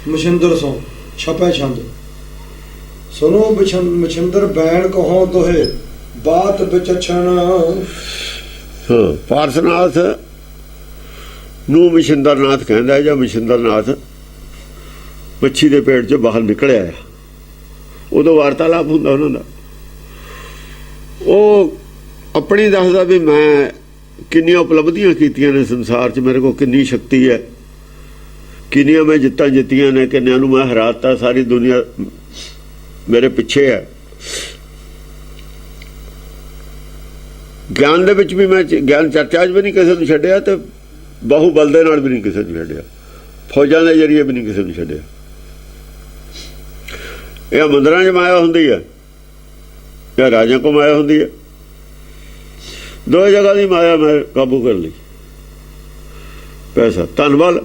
ਮਛਿੰਦਰ ਸੋ ਛਪੈ ਛੰਦ। ਸੁਣੋ ਮਛਿੰਦਰ ਬੈਣ ਕਹੋ ਤੋਹੇ ਬਾਤ ਵਿਚਛਣ। ਪਾਰਸਨਾਥ ਨੂੰ ਮਛਿੰਦਰਨਾਥ ਕਹਿੰਦਾ, ਜਾਂ ਮਛਿੰਦਰਨਾਥ ਮੱਛੀ ਦੇ ਪੇਟ 'ਚੋਂ ਬਾਹਰ ਨਿਕਲਿਆ ਆ। ਉਦੋਂ ਵਾਰਤਾਲਾਪ ਹੁੰਦਾ ਉਹਨਾਂ ਦਾ। ਉਹ ਆਪਣੀ ਦੱਸਦਾ ਵੀ ਮੈਂ ਕਿੰਨੀਆਂ ਉਪਲਬਧੀਆਂ ਕੀਤੀਆਂ ਨੇ ਸੰਸਾਰ 'ਚ, ਮੇਰੇ ਕੋਲ ਕਿੰਨੀ ਸ਼ਕਤੀ ਹੈ, ਕਿੰਨੀਆਂ ਮੈਂ ਜਿੱਤਾਂ ਜਿੱਤੀਆਂ ਨੇ, ਕਿੰਨਿਆਂ ਨੂੰ ਮੈਂ ਹਰਾਤਾ, ਸਾਰੀ ਦੁਨੀਆ ਮੇਰੇ ਪਿੱਛੇ ਹੈ। ਗਿਆਨ ਦੇ ਵਿੱਚ ਵੀ ਮੈਂ ਗਿਆਨ ਚਰਚਾ 'ਚ ਵੀ ਨਹੀਂ ਕਿਸੇ ਨੂੰ ਛੱਡਿਆ, ਤੇ ਬਾਹੂ ਬਲ ਦੇ ਨਾਲ ਵੀ ਨਹੀਂ ਕਿਸੇ ਨੂੰ ਛੱਡਿਆ, ਫੌਜਾਂ ਦੇ ਜ਼ਰੀਏ ਵੀ ਨਹੀਂ ਕਿਸੇ ਨੂੰ ਛੱਡਿਆ। ਇਹ ਮੰਦਰਾਂ 'ਚ ਮਾਇਆ ਹੁੰਦੀ ਹੈ, ਇਹ ਰਾਜਿਆਂ ਕੋਲ ਮਾਇਆ ਹੁੰਦੀ ਹੈ। ਦੋ ਜਗ੍ਹਾ ਦੀ ਮਾਇਆ ਮੈਂ ਕਾਬੂ ਕਰ ਲਈ। ਪੈਸਾ, ਧਨ ਬਲ,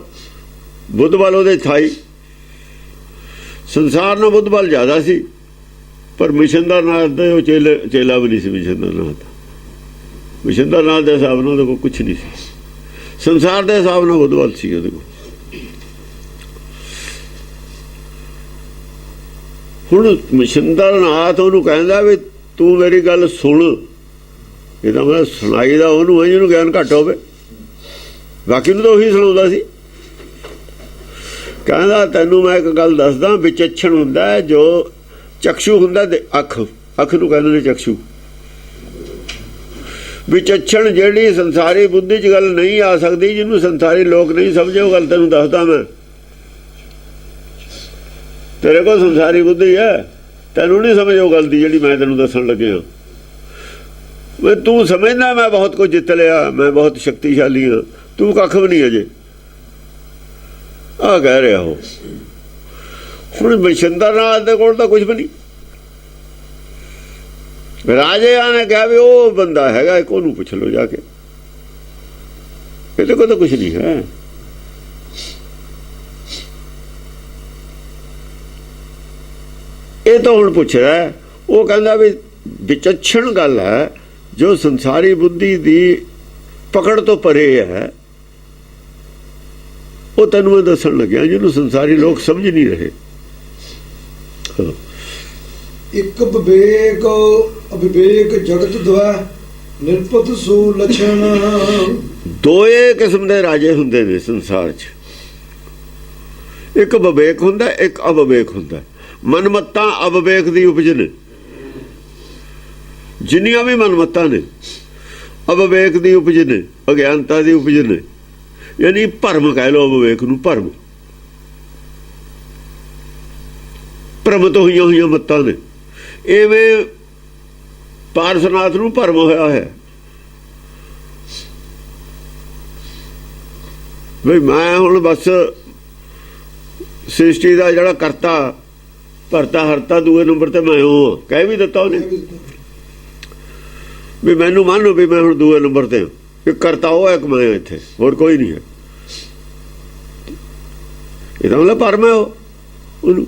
ਬੁੱਧ ਬਲ ਉਹਦੇ ਥਾਈ। ਸੰਸਾਰ ਨਾਲ ਬੁੱਧ ਬਲ ਜ਼ਿਆਦਾ ਸੀ, ਪਰ ਮਛਿੰਦਰਨਾਥ ਦੇ ਉਹ ਚੇਲਾ ਵੀ ਨਹੀਂ ਸੀ। ਮਛਿੰਦਰਨਾਥ ਦੇ ਹਿਸਾਬ ਨਾਲ ਉਹਦੇ ਕੋਲ ਕੁਛ ਨਹੀਂ ਸੀ। ਸੰਸਾਰ ਦੇ ਹਿਸਾਬ ਨਾਲ ਬੁੱਧ ਬਲ ਸੀ ਉਹਦੇ ਕੋਲ। ਹੁਣ ਮਛਿੰਦਰਨਾਥ ਉਹਨੂੰ ਕਹਿੰਦਾ ਵੀ ਤੂੰ ਮੇਰੀ ਗੱਲ ਸੁਣ। ਇਹਦਾ ਮਤਲਬ ਸੁਣਾਈ ਦਾ ਉਹਨੂੰ ਹੈ ਜਿਹਨੂੰ ਗਿਆਨ ਘੱਟ ਹੋਵੇ, ਬਾਕੀ ਨੂੰ ਤਾਂ ਉਹੀ ਸੁਣਾਉਂਦਾ ਸੀ। ਕਹਿੰਦਾ ਤੈਨੂੰ ਮੈਂ ਇੱਕ ਗੱਲ ਦੱਸਦਾ, ਵਿਚਛਣ ਹੁੰਦਾ ਜੋ ਚਕਸ਼ੂ ਹੁੰਦਾ, ਅੱਖ, ਅੱਖ ਨੂੰ ਕਹਿੰਦੇ ਨੇ ਚਕਸ਼ੂ। ਵਿਚਛਣ ਜਿਹੜੀ ਸੰਸਾਰੀ ਬੁੱਧੀ 'ਚ ਗੱਲ ਨਹੀਂ ਆ ਸਕਦੀ, ਜਿਹਨੂੰ ਸੰਸਾਰੀ ਲੋਕ ਨਹੀਂ ਸਮਝੇ, ਉਹ ਗੱਲ ਤੈਨੂੰ ਦੱਸਦਾ ਮੈਂ। ਤੇਰੇ ਕੋਲ ਸੰਸਾਰੀ ਬੁੱਧੀ ਹੈ, ਤੈਨੂੰ ਨਹੀਂ ਸਮਝ ਉਹ ਗੱਲ ਦੀ ਜਿਹੜੀ ਮੈਂ ਤੈਨੂੰ ਦੱਸਣ ਲੱਗਿਆ। ਮੈਂ ਤੂੰ ਸਮਝਦਾ ਮੈਂ ਬਹੁਤ ਕੁਝ ਜਿੱਤ ਲਿਆ, ਮੈਂ ਬਹੁਤ ਸ਼ਕਤੀਸ਼ਾਲੀ ਹਾਂ, ਤੂੰ ਕੱਖ ਵੀ ਨਹੀਂ ਅਜੇ। ਆ ਕਹਿ ਰਿਹਾ ਉਹ। ਹੁਣ ਮਛਿੰਦਰਨਾਥ ਦੇ ਕੋਲ ਤਾਂ ਕੁਝ ਵੀ ਨਹੀਂ। ਰਾਜਿਆਂ ਨੇ ਕਿਹਾ ਵੀ ਉਹ ਬੰਦਾ ਹੈਗਾ, ਇੱਕ ਉਹਨੂੰ ਪੁੱਛ ਲਓ ਜਾ ਕੇ, ਇਹਦੇ ਕੋਲ ਤਾਂ ਕੁਝ ਨਹੀਂ ਹੈ। ਇਹ ਤਾਂ ਹੁਣ ਪੁੱਛ ਰਿਹਾ। ਉਹ ਕਹਿੰਦਾ ਵੀ ਵਿਚਛਣ ਗੱਲ ਹੈ ਜੋ ਸੰਸਾਰੀ ਬੁੱਧੀ ਦੀ ਪਕੜ ਤੋਂ ਪਰੇ ਹੈ, ਉਹ ਤੈਨੂੰ ਮੈਂ ਦੱਸਣ ਲੱਗਿਆ, ਜਿਹਨੂੰ ਸੰਸਾਰੀ ਲੋਕ ਸਮਝ ਨਹੀਂ ਰਹੇ। ਇੱਕ ਵਿਵੇਕ ਅਵਿਵੇਕ ਜਗਤ ਦਵਾ ਨਿਰਪਤ ਸੂ ਲਛਣ। ਦੋਏ ਕਿਸਮ ਦੇ ਰਾਜੇ ਹੁੰਦੇ ਨੇ ਸੰਸਾਰ 'ਚ। ਇੱਕ ਵਿਵੇਕ ਹੁੰਦਾ, ਇੱਕ ਅਵਿਵੇਕ ਹੁੰਦਾ। ਮਨਮੱਤਾਂ ਅਵਿਵੇਕ ਦੀ ਉਪਜ ਨੇ। ਜਿੰਨੀਆਂ ਵੀ ਮਨਮੱਤਾਂ ਨੇ ਅਵਿਵੇਕ ਦੀ ਉਪਜ ਨੇ, ਅਗਿਆਨਤਾ ਦੀ ਉਪਜ ਨੇ। ਯਾਨੀ ਭਰਮ ਕਹਿ ਲਓ ਅਵਿਵੇਕ ਨੂੰ, ਭਰਮ, ਭਰਮਤ ਹੋਈਆਂ ਮੱਤਾਂ ਨੇ। ਇਵੇਂ ਪਾਰਸਨਾਥ ਨੂੰ ਭਰਮ ਹੋਇਆ ਹੈ ਵੀ ਮੈਂ ਹੁਣ ਬਸ ਸ੍ਰਿਸ਼ਟੀ ਦਾ ਜਿਹੜਾ ਕਰਤਾ ਭਰਤਾ ਹਰਤਾ ਦੂਏ ਨੰਬਰ ਤੇ ਮੈਂ ਉਹ ਕਹਿ ਵੀ ਦਿੱਤਾ ਉਹਨੇ ਵੀ ਮੈਨੂੰ ਮੰਨ ਲਓ ਵੀ ਮੈਂ ਹੁਣ ਦੂਏ ਨੰਬਰ ਤੇ ਇੱਕ ਕਰਤਾ ਉਹ ਇੱਕ ਮੈਂ ਇੱਥੇ, ਹੋਰ ਕੋਈ ਨਹੀਂ ਹੈ। ਇਹਦਾ ਮਤਲਬ ਭਰਮ ਹੈ ਉਹਨੂੰ।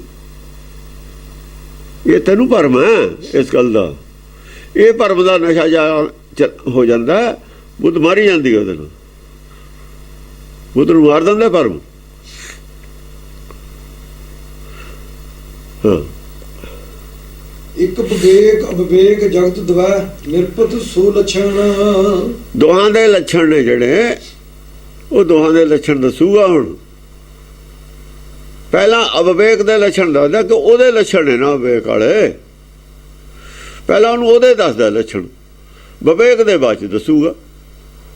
ਇਹ ਤੈਨੂੰ ਭਰਮ ਹੈ ਇਸ ਗੱਲ ਦਾ। ਇਹ ਭਰਮ ਦਾ ਨਸ਼ਾ ਜਾ ਹੋ ਜਾਂਦਾ, ਬੁੱਧ ਮਾਰੀ ਜਾਂਦੀ ਉਹਦੇ ਨਾਲ, ਬੁੱਧ ਨੂੰ ਮਾਰ ਦਿੰਦਾ ਭਰਮ। ਹਾਂ, ਇੱਕ ਵਿਵੇਕ ਅਵਿਵੇਕ ਜਗਤ ਦਵਾ ਨਿਰਪਤ ਸੂ ਲਛਣ। ਦੋਹਾਂ ਦੇ ਲੱਛਣ ਨੇ ਜਿਹੜੇ, ਉਹ ਦੋਹਾਂ ਦੇ ਲੱਛਣ ਦੱਸੂਗਾ ਹੁਣ। ਪਹਿਲਾਂ ਅਵਿਵੇਕ ਦੇ ਲੱਛਣ ਦੱਸਦਾ ਕਿ ਉਹਦੇ ਲੱਛਣ ਨੇ ਨਾ ਵਿਵੇਕ ਵਾਲੇ। ਪਹਿਲਾਂ ਉਹਨੂੰ ਉਹਦੇ ਦੱਸਦਾ ਲੱਛਣ, ਵਿਵੇਕ ਦੇ ਬਾਅਦ 'ਚ ਦੱਸੂਗਾ।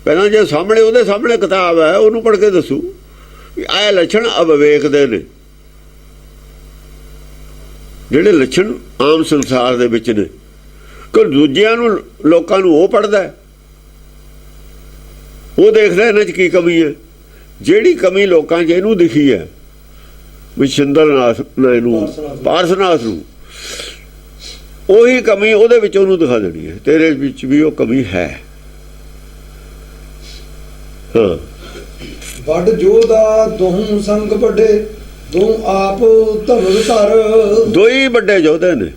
ਪਹਿਲਾਂ ਜੇ ਸਾਹਮਣੇ ਉਹਦੇ ਸਾਹਮਣੇ ਕਿਤਾਬ ਹੈ ਉਹਨੂੰ ਪੜ੍ਹ ਕੇ ਦੱਸੂ ਇਹ ਲੱਛਣ ਅਵਿਵੇਕ ਦੇ ਨੇ। ਜਿਹੜੇ ਲੱਛਣ ਆਮ ਸੰਸਾਰ ਦੇ ਵਿੱਚ ਨੇ, ਕਿ ਦੂਜਿਆਂ ਨੂੰ ਲੋਕਾਂ ਨੂੰ ਉਹ ਪੜ੍ਹਦਾ, ਉਹ ਦੇਖਦਾ ਇਹਨਾਂ 'ਚ ਕੀ ਕਮੀ ਹੈ। ਜਿਹੜੀ ਕਮੀ ਲੋਕਾਂ 'ਚ ਇਹਨੂੰ ਦਿਖੀ ਹੈ ਮਛਿੰਦਰਨਾਥ ਨੂੰ, ਪਾਰਸਨਾਥ ਨੂੰ, ਉਹੀ ਕਮੀ ਉਹਦੇ ਵਿੱਚ ਉਹਨੂੰ ਦਿਖਾ ਦੇਣੀ ਹੈ। ਤੇਰੇ ਵਿੱਚ ਵੀ ਉਹ ਕਮੀ ਹੈ। ਹਾਂ, ਵੱਡ ਜੋਦਾ ਦੋਹੂ ਸੰਗ ਵੱਡੇ ਦੋ ਆਪ ਧਨੁਰ ਧਰ। ਦੋ ਹੀ ਵੱਡੇ ਯੋਧੇ ਨੇ,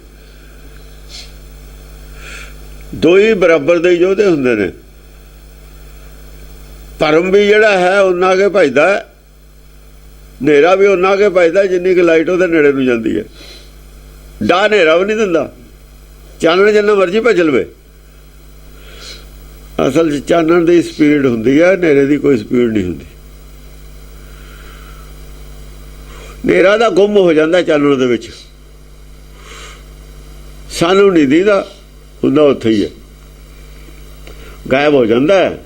ਦੋ ਹੀ ਬਰਾਬਰ ਦੇ ਯੋਧੇ ਹੁੰਦੇ ਨੇ। ਧਰਮ ਵੀ ਜਿਹੜਾ ਹੈ ਉਹਨਾਂ ਅੱਗੇ ਭਜਦਾ, ਹਨੇਰਾ ਵੀ ਉਹਨਾਂ ਕੇ ਪੈਦਾ ਜਿੰਨੀ ਕਿ ਲਾਈਟ ਉਹਦੇ ਨੇੜੇ ਨੂੰ ਜਾਂਦੀ ਹੈ। ਡਾ ਹਨੇਰਾ ਵੀ ਨਹੀਂ ਦਿੰਦਾ, ਚਾਨਣ ਜਿੰਨਾ ਮਰਜ਼ੀ ਭੱਜ ਲਵੇ। ਅਸਲ 'ਚ ਚਾਨਣ ਦੀ ਸਪੀਡ ਹੁੰਦੀ ਹੈ, ਹਨੇਰੇ ਦੀ ਕੋਈ ਸਪੀਡ ਨਹੀਂ ਹੁੰਦੀ। ਹਨੇਰਾ ਦਾ ਗੁੰਮ ਹੋ ਜਾਂਦਾ ਚਾਨਣ ਦੇ ਵਿੱਚ, ਸਾਨੂੰ ਨਹੀਂ ਦੀਦਾ ਹੁੰਦਾ, ਉੱਥੇ ਹੀ ਹੈ, ਗਾਇਬ ਹੋ ਜਾਂਦਾ ਹੈ।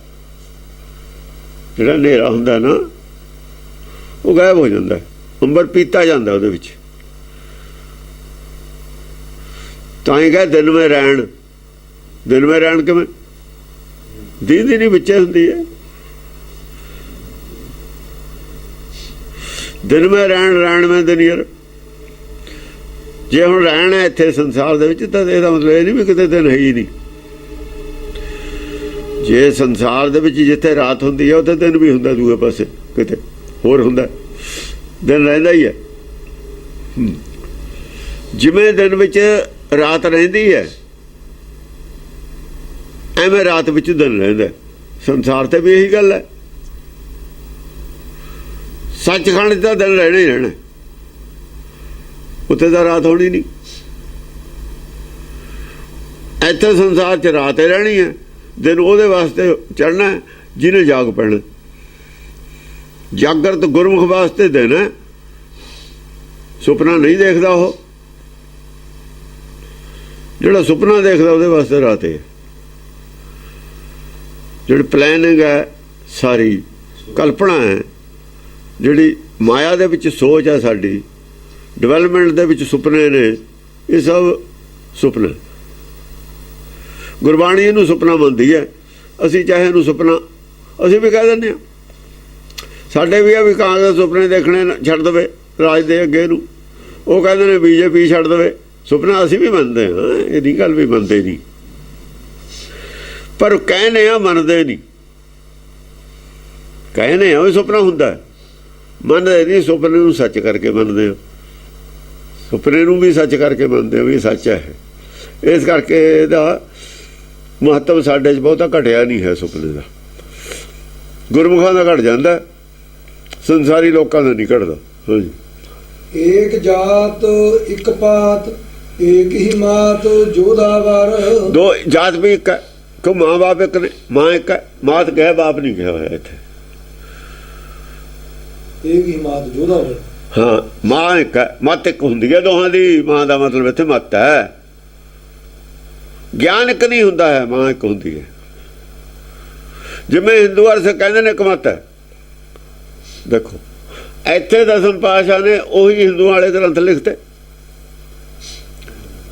ਜਿਹੜਾ ਹਨੇਰਾ ਹੁੰਦਾ ਨਾ ਉਹ ਗਾਇਬ ਹੋ ਜਾਂਦਾ, ਅੰਬਰ ਪੀਤਾ ਜਾਂਦਾ ਉਹਦੇ ਵਿੱਚ। ਤਾਂ ਹੀ ਕਹੇ ਦਿਨ ਮੇਂ ਰਹਿਣ, ਦਿਨ ਮੇਂ ਰਹਿਣ ਕਿਵੇਂ ਦੀਦੀ ਨਹੀਂ ਵਿੱਚੇ ਹੁੰਦੀ ਹੈ। ਦਿਨ ਮੇਂ ਰਹਿਣ, ਰਹਿਣ ਮੈਂ ਦਿਨੀਅਰ। ਜੇ ਹੁਣ ਰਹਿਣ ਹੈ ਇੱਥੇ ਸੰਸਾਰ ਦੇ ਵਿੱਚ ਤਾਂ ਇਹਦਾ ਮਤਲਬ ਇਹ ਨਹੀਂ ਵੀ ਕਿਤੇ ਦਿਨ ਹੈ ਹੀ ਨਹੀਂ। ਜੇ ਸੰਸਾਰ ਦੇ ਵਿੱਚ ਜਿੱਥੇ ਰਾਤ ਹੁੰਦੀ ਹੈ ਉੱਥੇ ਦਿਨ ਵੀ ਹੁੰਦਾ, ਦੂਏ ਪਾਸੇ ਕਿਤੇ ਹੋਰ ਹੁੰਦਾ, ਦਿਨ ਰਹਿੰਦਾ ਹੀ ਹੈ। ਜਿਵੇਂ ਦਿਨ ਵਿੱਚ ਰਾਤ ਰਹਿੰਦੀ ਹੈ ਐਵੇਂ ਰਾਤ ਵਿੱਚ ਦਿਨ ਰਹਿੰਦਾ। ਸੰਸਾਰ ਤੇ ਵੀ ਇਹੀ ਗੱਲ ਹੈ। ਸੱਚਖੰਡ ਤਾਂ ਦਿਨ ਰਹਿਣਾ ਹੀ ਰਹਿਣਾ, ਉੱਥੇ ਤਾਂ ਰਾਤ ਹੋਣੀ ਨਹੀਂ। ਇੱਥੇ ਸੰਸਾਰ 'ਚ ਰਾਤ ਹੀ ਰਹਿਣੀ ਹੈ, ਦਿਨ ਉਹਦੇ ਵਾਸਤੇ ਚੜ੍ਹਨਾ ਜਿਹਨੇ ਜਾਗ ਪੈਣਾ। ਜਾਗਰਤ ਗੁਰਮੁਖ ਵਾਸਤੇ ਦਿਨ ਹੈ, ਸੁਪਨਾ ਨਹੀਂ ਦੇਖਦਾ ਉਹ। ਜਿਹੜਾ ਸੁਪਨਾ ਦੇਖਦਾ ਉਹਦੇ ਵਾਸਤੇ ਰਾਤ ਹੈ। ਜਿਹੜੀ ਪਲੈਨਿੰਗ ਹੈ ਸਾਰੀ ਕਲਪਨਾ ਹੈ, ਜਿਹੜੀ ਮਾਇਆ ਦੇ ਵਿੱਚ ਸੋਚ ਹੈ ਸਾਡੀ, ਡਿਵੈਲਪਮੈਂਟ ਦੇ ਵਿੱਚ ਸੁਪਨੇ ਨੇ, ਇਹ ਸਭ ਸੁਪਨੇ। ਗੁਰਬਾਣੀ ਇਹਨੂੰ ਸੁਪਨਾ ਮੰਨਦੀ ਹੈ। ਅਸੀਂ ਚਾਹੇ ਇਹਨੂੰ ਸੁਪਨਾ ਅਸੀਂ ਵੀ ਕਹਿ ਦਿੰਦੇ ਹਾਂ। ਸਾਡੇ ਵੀ ਆ ਵੀ ਕਾਂਗਰਸ ਸੁਪਨੇ ਦੇਖਣੇ ਛੱਡ ਦੇਵੇ ਰਾਜ ਦੇ ਅੱਗੇ ਨੂੰ, ਉਹ ਕਹਿੰਦੇ ਨੇ BJP ਛੱਡ ਦੇਵੇ। ਸੁਪਨਾ ਅਸੀਂ ਵੀ ਮੰਨਦੇ ਹਾਂ, ਇਹਦੀ ਗੱਲ ਵੀ ਮੰਨਦੇ ਨਹੀਂ, ਪਰ ਕਹਿੰਦੇ ਆ ਮੰਨਦੇ ਨਹੀਂ। ਕਹਿੰਦੇ ਆ ਉਹ ਸੁਪਨਾ ਹੁੰਦਾ, ਮੰਨਦੇ ਨਹੀਂ। ਸੁਪਨੇ ਨੂੰ ਸੱਚ ਕਰਕੇ ਮੰਨਦੇ ਹੋ, ਸੁਪਨੇ ਨੂੰ ਵੀ ਸੱਚ ਕਰਕੇ ਮੰਨਦੇ ਹੋ ਵੀ ਸੱਚ ਹੈ। ਇਸ ਕਰਕੇ ਇਹਦਾ ਮਹੱਤਵ ਸਾਡੇ 'ਚ ਬਹੁਤਾ ਘਟਿਆ ਨਹੀਂ ਹੈ। ਸੁਪਨੇ ਦਾ ਗੁਰਮੁਖਾਂ ਦਾ ਘਟ ਜਾਂਦਾ, ਸੰਸਾਰੀ ਲੋਕਾਂ ਦਾ ਨਹੀਂ ਘਟਦਾ। ਹਾਂਜੀ, ਏਕ ਜਾਤ ਇੱਕ ਪਾਤ, ਏਕ ਹੀ ਮਾਤ ਜੋਧਾ ਵਾਰ। ਦੋ ਜਾਤ ਵੀ ਇੱਕ ਹੈ, ਕਿ ਮਾਂ ਬਾਪ ਇੱਕ ਨੇ, ਮਾਂ ਇੱਕ ਹੈ, ਮਾਤ ਕਹੇ ਬਾਪ ਨਹੀਂ ਕਿਹਾ ਹੋਇਆ ਇੱਥੇ। ਏਕ ਹੀ ਮਾਤ ਜੋਧਾ ਵਾਰ। ਹਾਂ, ਮਾਂ ਇੱਕ ਹੈ, ਮੱਤ ਇੱਕ ਹੁੰਦੀ ਹੈ ਦੋਹਾਂ ਦੀ। ਮਾਂ ਦਾ ਮਤਲਬ ਇੱਥੇ ਮੱਤ ਹੈ, ਗਿਆਨ ਇੱਕ ਨਹੀਂ ਹੁੰਦਾ ਹੈ, ਮਾਂ ਇੱਕ ਹੁੰਦੀ ਹੈ। ਜਿਵੇਂ ਹਿੰਦੂ ਅਰਸ ਕਹਿੰਦੇ ਨੇ ਇੱਕ ਮੱਤ ਹੈ। ਦੇਖੋ ਇੱਥੇ ਦਸਮ ਪਾਤਸ਼ਾਹ ਨੇ ਉਹੀ ਹਿੰਦੂ ਵਾਲੇ ਗ੍ਰੰਥ ਲਿਖਤੇ,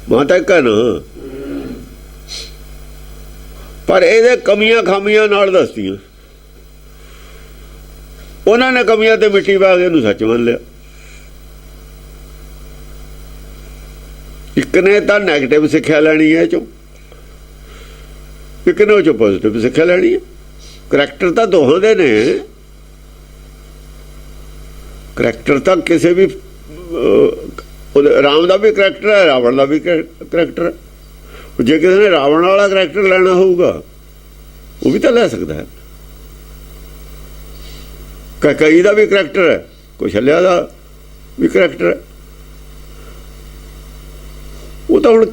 ਮਾਤਾ ਇੱਕ ਹੈ ਨਾ, ਪਰ ਇਹਦੇ ਕਮੀਆਂ ਖਾਮੀਆਂ ਨਾਲ ਦੱਸਦੀਆਂ। ਉਹਨਾਂ ਨੇ ਕਮੀਆਂ ਤੇ ਮਿੱਟੀ ਪਾ ਕੇ ਇਹਨੂੰ ਸੱਚ ਮੰਨ ਲਿਆ। ਇੱਕ ਨੇ ਤਾਂ ਨੈਗੇਟਿਵ ਸਿੱਖਿਆ ਲੈਣੀ ਹੈ ਚੋਂ, ਇੱਕ ਨੇ ਉਹ ਚੋਂ ਪੋਜ਼ਿਟਿਵ ਸਿੱਖਿਆ ਲੈਣੀ ਹੈ। ਕਰੈਕਟਰ ਤਾਂ ਦੋਹਾਂ ਦੇ ਨੇ, ਕਰੈਕਟਰ ਤਾਂ ਕਿਸੇ ਵੀ ਰਾਮ ਦਾ ਵੀ ਕਰੈਕਟਰ ਹੈ, ਰਾਵਣ ਦਾ ਵੀ ਕਰੈਕਟਰ ਹੈ। ਜੇ ਕਿਸੇ ਨੇ ਰਾਵਣ ਵਾਲਾ ਕਰੈਕਟਰ ਲੈਣਾ ਹੋਊਗਾ ਉਹ ਵੀ ਤਾਂ ਲੈ ਸਕਦਾ ਹੈ। ਕਈ ਦਾ ਵੀ ਕਰੈਕਟਰ ਹੈ, ਕੌਸ਼ਲਿਆ ਦਾ ਵੀ ਕਰੈਕਟਰ ਹੈ। ਉਹ ਤਾਂ ਹੁਣ